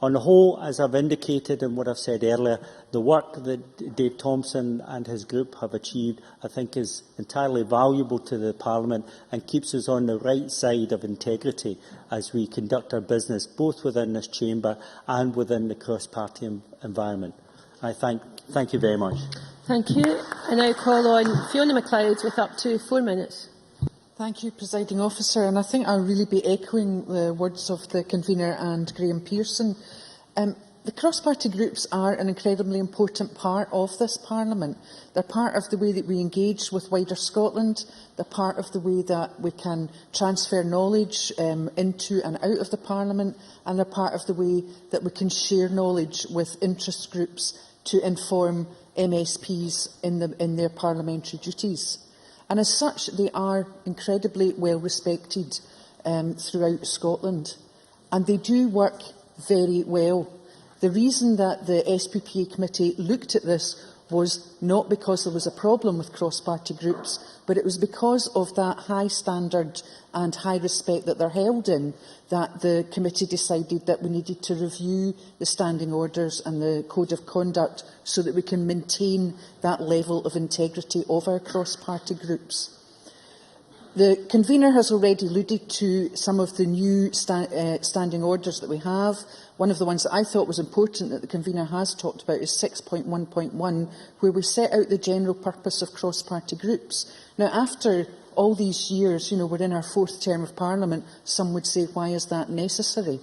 On the whole, as I've indicated and what I've said earlier, the work that Dave Thompson and his group have achieved, I think, is entirely valuable to the Parliament and keeps us on the right side of integrity as we conduct our business, both within this chamber and within the cross-party environment. I thank you very much. Thank you. I now call on Fiona MacLeod with up to 4 minutes. Thank you, Presiding Officer. And I think I'll really be echoing the words of the convener and Graham Pearson. The cross-party groups are an incredibly important part of this Parliament. They're part of the way that we engage with wider Scotland. They're part of the way that we can transfer knowledge into and out of the Parliament. And they're part of the way that we can share knowledge with interest groups to inform MSPs in their parliamentary duties. And as such, they are incredibly well respected throughout Scotland. And they do work very well. The reason that the SPPA committee looked at this was not because there was a problem with cross-party groups, but it was because of that high standard and high respect that they're held in, that the committee decided that we needed to review the standing orders and the code of conduct so that we can maintain that level of integrity of our cross-party groups. The convener has already alluded to some of the new standing orders that we have. One of the ones that I thought was important that the convener has talked about is 6.1.1, where we set out the general purpose of cross-party groups. Now, after all these years, we're in our 4th term of Parliament, some would say, why is that necessary?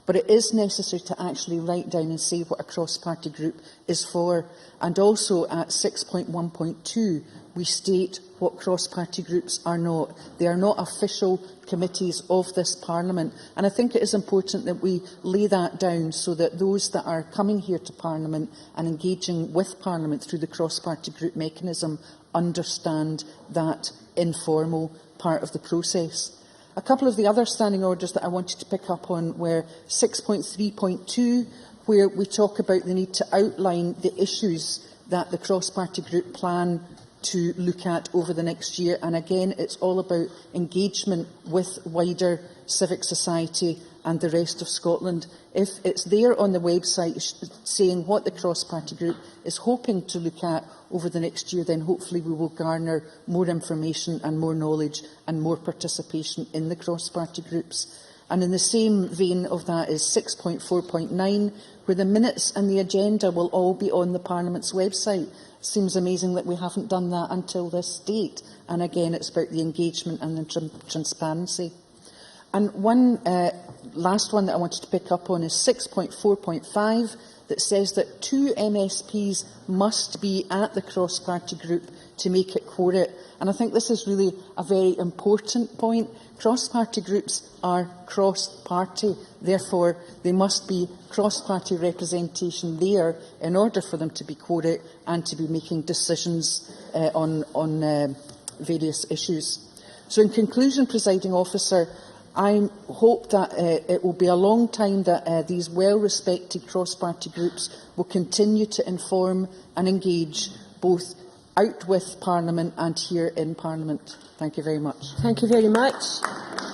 But it is necessary to actually write down and say what a cross-party group is for. And also at 6.1.2, we state what cross-party groups are not. They are not official committees of this Parliament. And I think it is important that we lay that down so that those that are coming here to Parliament and engaging with Parliament through the cross-party group mechanism understand that informal part of the process. A couple of the other standing orders that I wanted to pick up on were 6.3.2, where we talk about the need to outline the issues that the cross-party group plan to look at over the next year. And again, it's all about engagement with wider civic society and the rest of Scotland. If it's there on the website saying what the cross-party group is hoping to look at over the next year, then hopefully we will garner more information and more knowledge and more participation in the cross-party groups. And in the same vein of that is 6.4.9, where the minutes and the agenda will all be on the Parliament's website. Seems amazing that we haven't done that until this date. And again, it's about the engagement and the transparency. And one last one that I wanted to pick up on is 6.4.5, that says that 2 MSPs must be at the cross-party group to make it quorate. And I think this is really a very important point. Cross-party groups are cross-party, therefore there must be cross-party representation there in order for them to be quorate and to be making decisions on various issues. So in conclusion, Presiding Officer, I hope that it will be a long time that these well-respected cross-party groups will continue to inform and engage both out with Parliament and here in Parliament. Thank you very much. Thank you very much.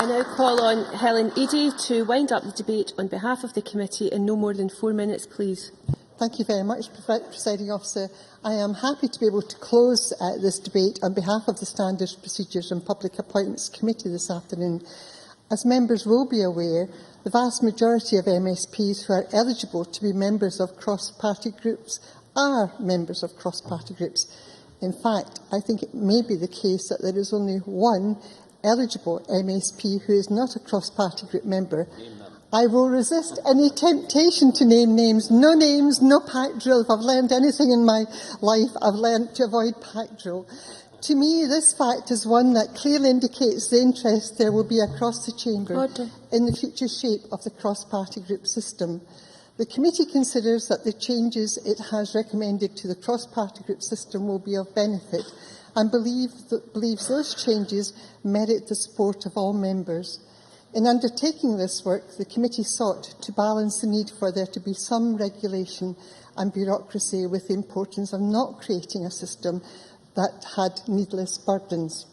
I now call on Helen Eadie to wind up the debate on behalf of the committee in no more than 4 minutes, please. Thank you very much, Presiding Officer. I am happy to be able to close this debate on behalf of the Standards, Procedures and Public Appointments Committee this afternoon. As members will be aware, the vast majority of MSPs who are eligible to be members of cross-party groups are members of cross-party groups. In fact, I think it may be the case that there is only one eligible MSP who is not a cross-party group member. I will resist any temptation to name names. No names, no pack drill. If I've learned anything in my life, I've learned to avoid pack drill. To me, this fact is one that clearly indicates the interest there will be across the Chamber in the future shape of the cross-party group system. The committee considers that the changes it has recommended to the cross-party group system will be of benefit and believes those changes merit the support of all members. In undertaking this work, the committee sought to balance the need for there to be some regulation and bureaucracy with the importance of not creating a system that had needless burdens.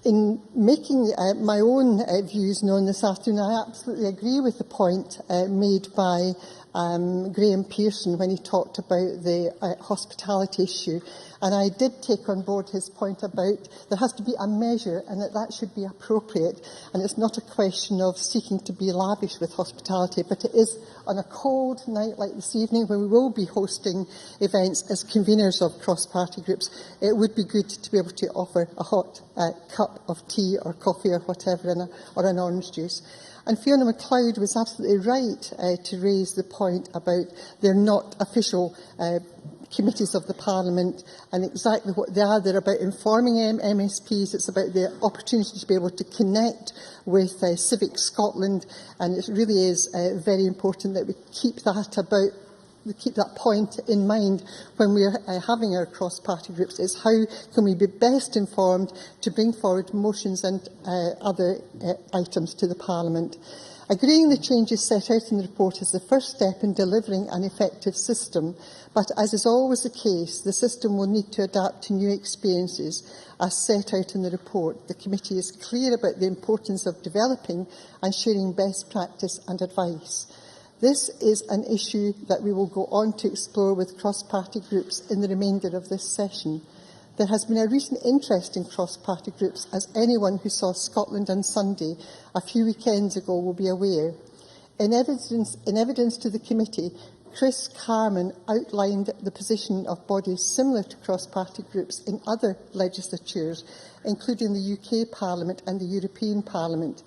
In making my own views known this afternoon, I absolutely agree with the point made by Graham Pearson when he talked about the hospitality issue. And I did take on board his point about there has to be a measure and that should be appropriate. And it's not a question of seeking to be lavish with hospitality, but it is on a cold night like this evening when we will be hosting events as conveners of cross-party groups. It would be good to be able to offer a hot cup of tea or coffee or whatever or an orange juice. And Fiona MacLeod was absolutely right to raise the point about they're not official committees of the Parliament, and exactly what they are. They're about informing MSPs. It's about the opportunity to be able to connect with Civic Scotland, and it really is very important that we keep that point in mind when we're having our cross-party groups, is how can we be best informed to bring forward motions and other items to the Parliament. Agreeing the changes set out in the report is the first step in delivering an effective system, but as is always the case, the system will need to adapt to new experiences as set out in the report. The committee is clear about the importance of developing and sharing best practice and advice. This is an issue that we will go on to explore with cross-party groups in the remainder of this session. There has been a recent interest in cross-party groups, as anyone who saw Scotland on Sunday a few weekends ago will be aware. In evidence to the committee, Chris Carman outlined the position of bodies similar to cross-party groups in other legislatures, including the UK Parliament and the European Parliament.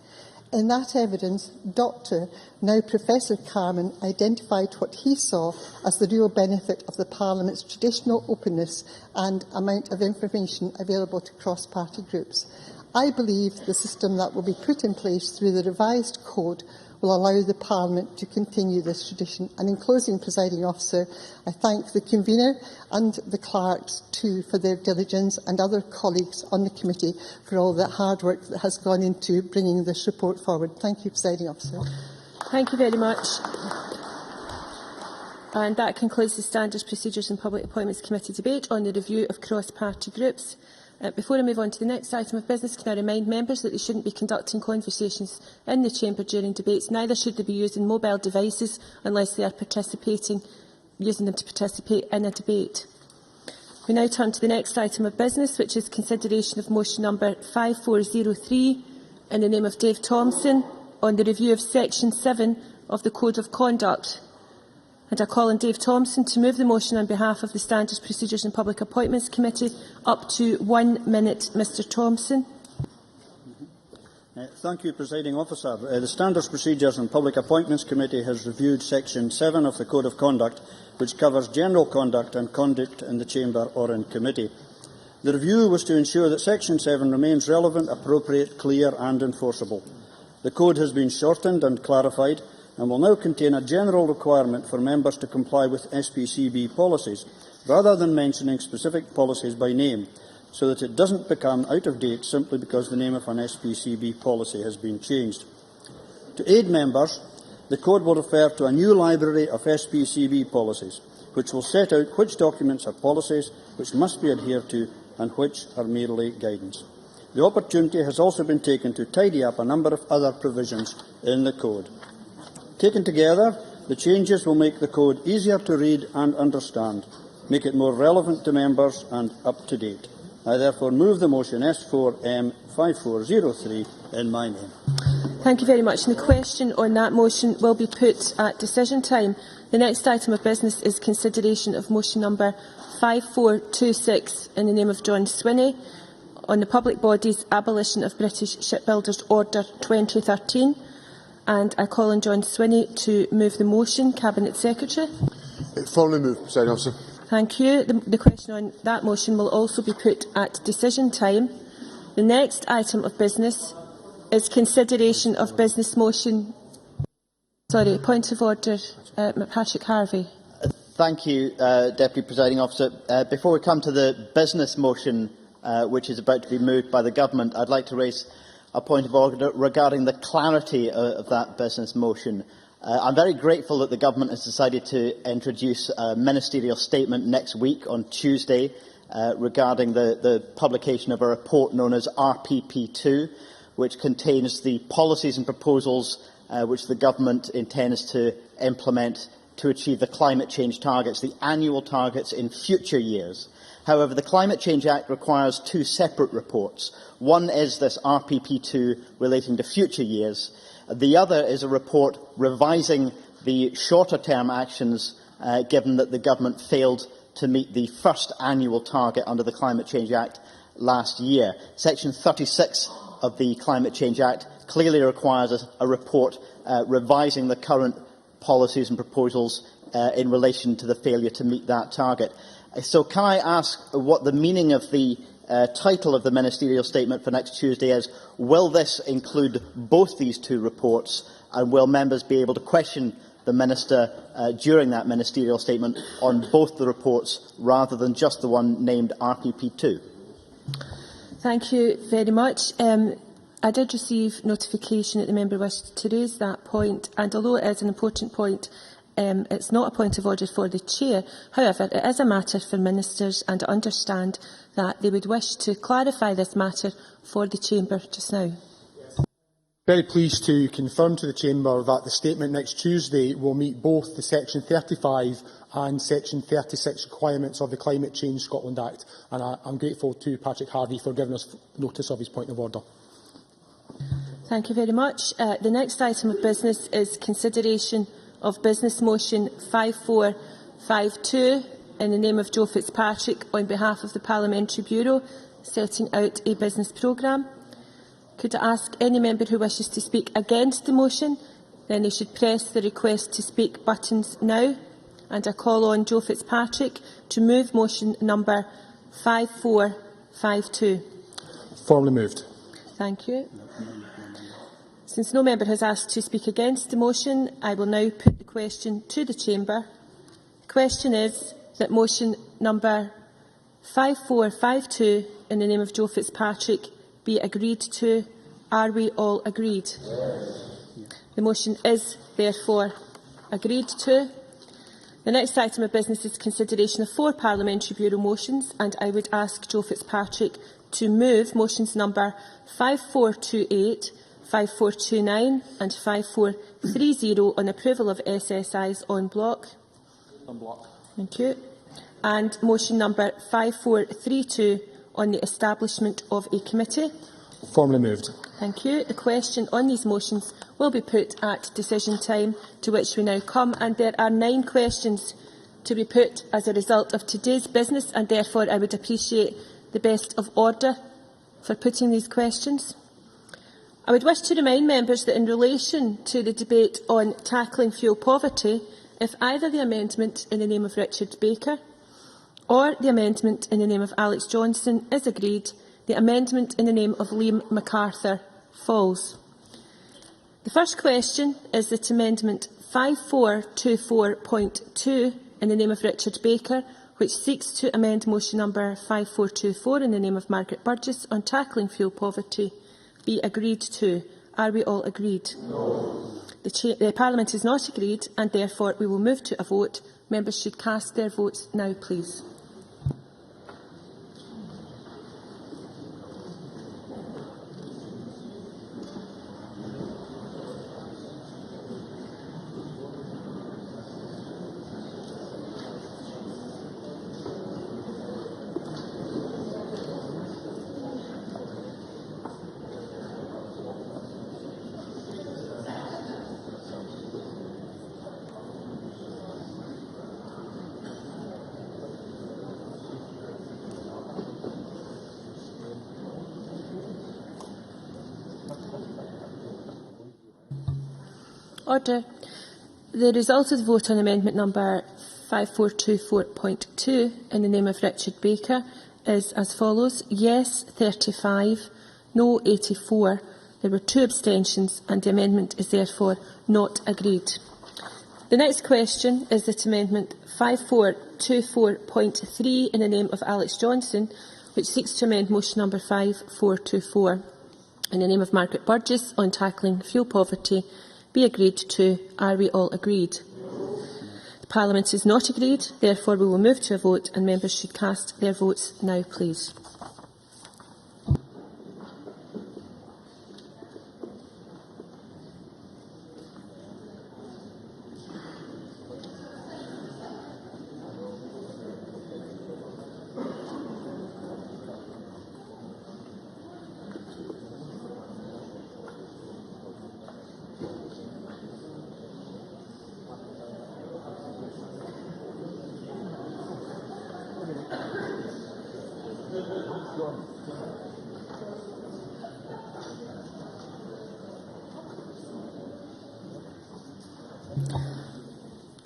In that evidence, Dr. now Professor Carman identified what he saw as the real benefit of the Parliament's traditional openness and amount of information available to cross-party groups. I believe the system that will be put in place through the revised code will allow the Parliament to continue this tradition. And in closing, Presiding Officer, I thank the convener and the clerks too for their diligence, and other colleagues on the committee for all the hard work that has gone into bringing this report forward. Thank you, Presiding Officer. Thank you very much. And that concludes the Standards, Procedures and Public Appointments Committee debate on the review of cross-party groups. Before I move on to the next item of business, can I remind members that they shouldn't be conducting conversations in the chamber during debates. Neither should they be using mobile devices unless they are using them to participate in a debate. We now turn to the next item of business, which is consideration of motion number 5403 in the name of Dave Thompson on the review of Section 7 of the Code of Conduct. And I call on Dave Thompson to move the motion on behalf of the Standards, Procedures and Public Appointments Committee. Up to 1 minute, Mr Thompson. Thank you, Presiding Officer. The Standards Procedures and Public Appointments Committee has reviewed Section 7 of the Code of Conduct, which covers general conduct and conduct in the Chamber or in committee. The review was to ensure that Section 7 remains relevant, appropriate, clear and enforceable. The Code has been shortened and clarified and will now contain a general requirement for members to comply with SPCB policies, rather than mentioning specific policies by name, so that it doesn't become out of date simply because the name of an SPCB policy has been changed. To aid members, the Code will refer to a new library of SPCB policies, which will set out which documents are policies which must be adhered to and which are merely guidance. The opportunity has also been taken to tidy up a number of other provisions in the Code. Taken together, the changes will make the Code easier to read and understand, make it more relevant to members and up to date. I therefore move the motion S4M-05424 in my name. Thank you very much. And the question on that motion will be put at decision time. The next item of business is consideration of motion number 5426 in the name of John Swinney on the public body's abolition of British Shipbuilders Order 2013. And I call on John Swinney to move the motion. Cabinet Secretary. Formally moved, Presiding Officer. Thank you. The question on that motion will also be put at decision time. The next item of business is consideration of business motion. Sorry, point of order, Patrick Harvey. Thank you, Deputy Presiding Officer. Before we come to the business motion, which is about to be moved by the Government, I'd like to raise a point of order regarding the clarity of that business motion. I'm very grateful that the Government has decided to introduce a ministerial statement next week on Tuesday regarding the publication of a report known as RPP2, which contains the policies and proposals which the Government intends to implement to achieve the climate change targets, the annual targets in future years. However, the Climate Change Act requires two separate reports. One is this RPP2 relating to future years. The other is a report revising the shorter-term actions, given that the Government failed to meet the first annual target under the Climate Change Act last year. Section 36 of the Climate Change Act clearly requires a report revising the current policies and proposals in relation to the failure to meet that target. So can I ask what the meaning of the title of the ministerial statement for next Tuesday is? Will this include both these two reports, and will members be able to question the Minister during that ministerial statement on both the reports rather than just the one named RPP2? Thank you very much. I did receive notification that the member wished to raise that point, and although it is an important point, it's not a point of order for the Chair. However, it is a matter for ministers, and I understand that they would wish to clarify this matter for the Chamber just now. Very pleased to confirm to the Chamber that the statement next Tuesday will meet both the Section 35 and Section 36 requirements of the Climate Change Scotland Act, and I'm grateful to Patrick Harvey for giving us notice of his point of order. Thank you very much. The next item of business is consideration of business motion 5452 in the name of Joe Fitzpatrick on behalf of the Parliamentary Bureau, setting out a business programme. Could I ask any member who wishes to speak against the motion, then they should press the request to speak buttons now. And I call on Joe Fitzpatrick to move motion number 5452. Formally moved. Thank you. Since no member has asked to speak against the motion, I will now put the question to the Chamber. The question is that motion number 5452 in the name of Joe Fitzpatrick be agreed to. Are we all agreed? Yes. The motion is therefore agreed to. The next item of business is consideration of 4 Parliamentary Bureau motions, and I would ask Joe Fitzpatrick to move motions number 5428, 5429 and 5430 on approval of SSIs en bloc. En bloc. Thank you. And motion number 5432 on the establishment of a committee. Formally moved. Thank you. The question on these motions will be put at decision time, to which we now come, and there are 9 questions to be put as a result of today's business, and therefore I would appreciate the best of order for putting these questions. I would wish to remind members that in relation to the debate on tackling fuel poverty, if either the amendment in the name of Richard Baker or the amendment in the name of Alex Johnson is agreed, the amendment in the name of Liam MacArthur falls. The first question is that Amendment 5424.2 in the name of Richard Baker, which seeks to amend motion number 5424 in the name of Margaret Burgess on tackling fuel poverty, be agreed to. Are we all agreed? No. The Parliament is not agreed, and therefore we will move to a vote. Members should cast their votes now, please. Order. The result of the vote on amendment number 5424.2 in the name of Richard Baker is as follows: yes 35, no 84. There were 2 abstentions and the amendment is therefore not agreed. The next question is that amendment 5424.3 in the name of Alex Johnson, which seeks to amend motion number 5424 in the name of Margaret Burgess on tackling fuel poverty, be agreed to. Are we all agreed? The Parliament is not agreed, therefore we will move to a vote and members should cast their votes now, please.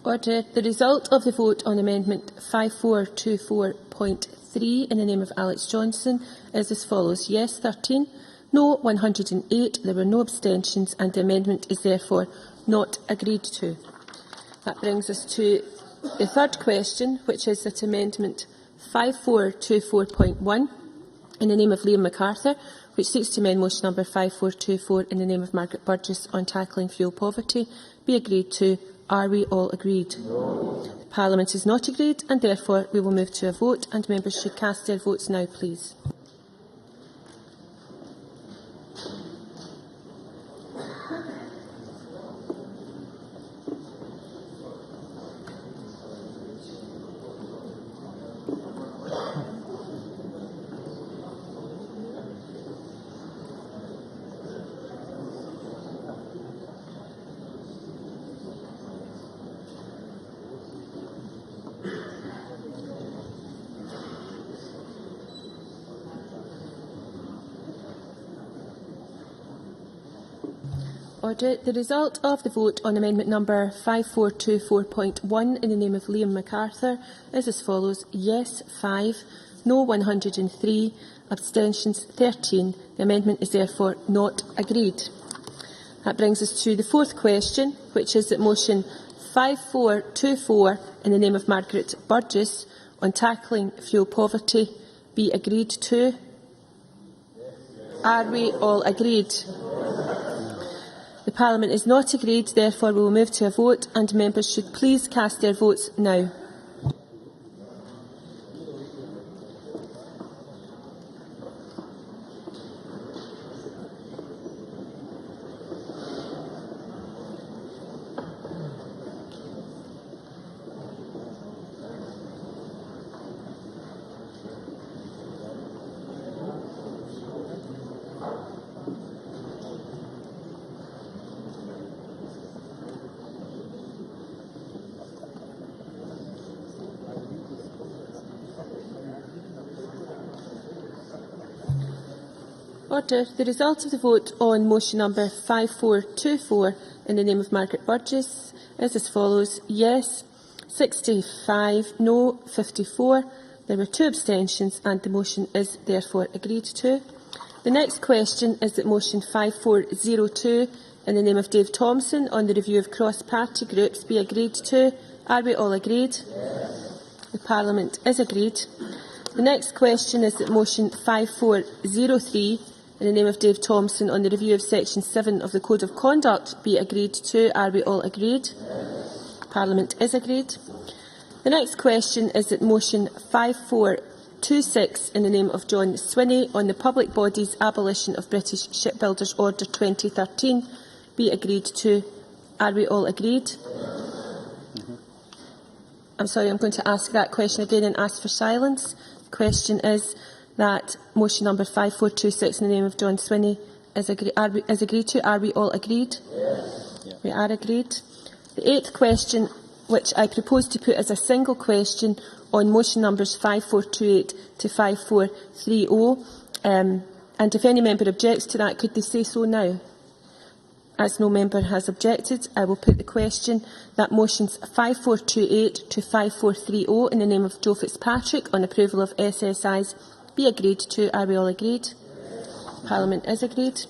Order. The result of the vote on amendment 5424.3 in the name of Alex Johnson is as follows: yes 13, no 108. There were no abstentions and the amendment is therefore not agreed to. That brings us to the third question, which is that amendment 5424.1 in the name of Liam MacArthur, which seeks to amend motion number 5424 in the name of Margaret Burgess on tackling fuel poverty, be agreed to. Are we all agreed? No. The Parliament is not agreed, and therefore we will move to a vote, and members should cast their votes now, please. Order. The result of the vote on amendment number 5424.1 in the name of Liam MacArthur is as follows: yes 5, no 103, abstentions 13. The amendment is therefore not agreed. That brings us to the fourth question, which is that motion 5424 in the name of Margaret Burgess on tackling fuel poverty be agreed to. Are we all agreed? The Parliament is not agreed, therefore we will move to a vote, and members should please cast their votes now. Order. The result of the vote on motion number 5424 in the name of Margaret Burgess is as follows. Yes, 65, no, 54. There were 2 abstentions and the motion is therefore agreed to. The next question is that motion 5402 in the name of Dave Thompson on the review of cross-party groups be agreed to. Are we all agreed? Yes. The Parliament is agreed. The next question is that motion 5403 in the name of Dave Thompson on the review of section 7 of the Code of Conduct be agreed to. Are we all agreed? Yes. Parliament is agreed. The next question is that motion 5426 in the name of John Swinney on the Public Bodies Abolition of British Shipbuilders Order 2013 be agreed to. Are we all agreed? I'm sorry, I'm going to ask that question again and ask for silence. The question is that motion number 5426 in the name of John Swinney is agreed to. Are we all agreed? Yes. We are agreed. The 8th question, which I propose to put as a single question on motion numbers 5428 to 5430. And if any member objects to that, could they say so now? As no member has objected, I will put the question that motions 5428 to 5430 in the name of Joe Fitzpatrick on approval of SSIs be agreed to. Are we all agreed? Yes. Parliament is agreed.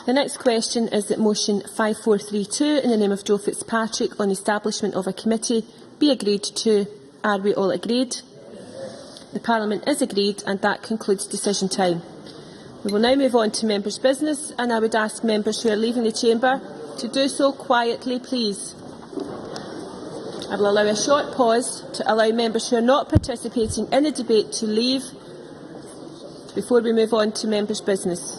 The next question is that motion 5432 in the name of Joe Fitzpatrick on the establishment of a committee be agreed to. Are we all agreed? Yes. The Parliament is agreed, and that concludes decision time. We will now move on to members' business, and I would ask members who are leaving the chamber to do so quietly, please. I will allow a short pause to allow members who are not participating in the debate to leave before we move on to members' business.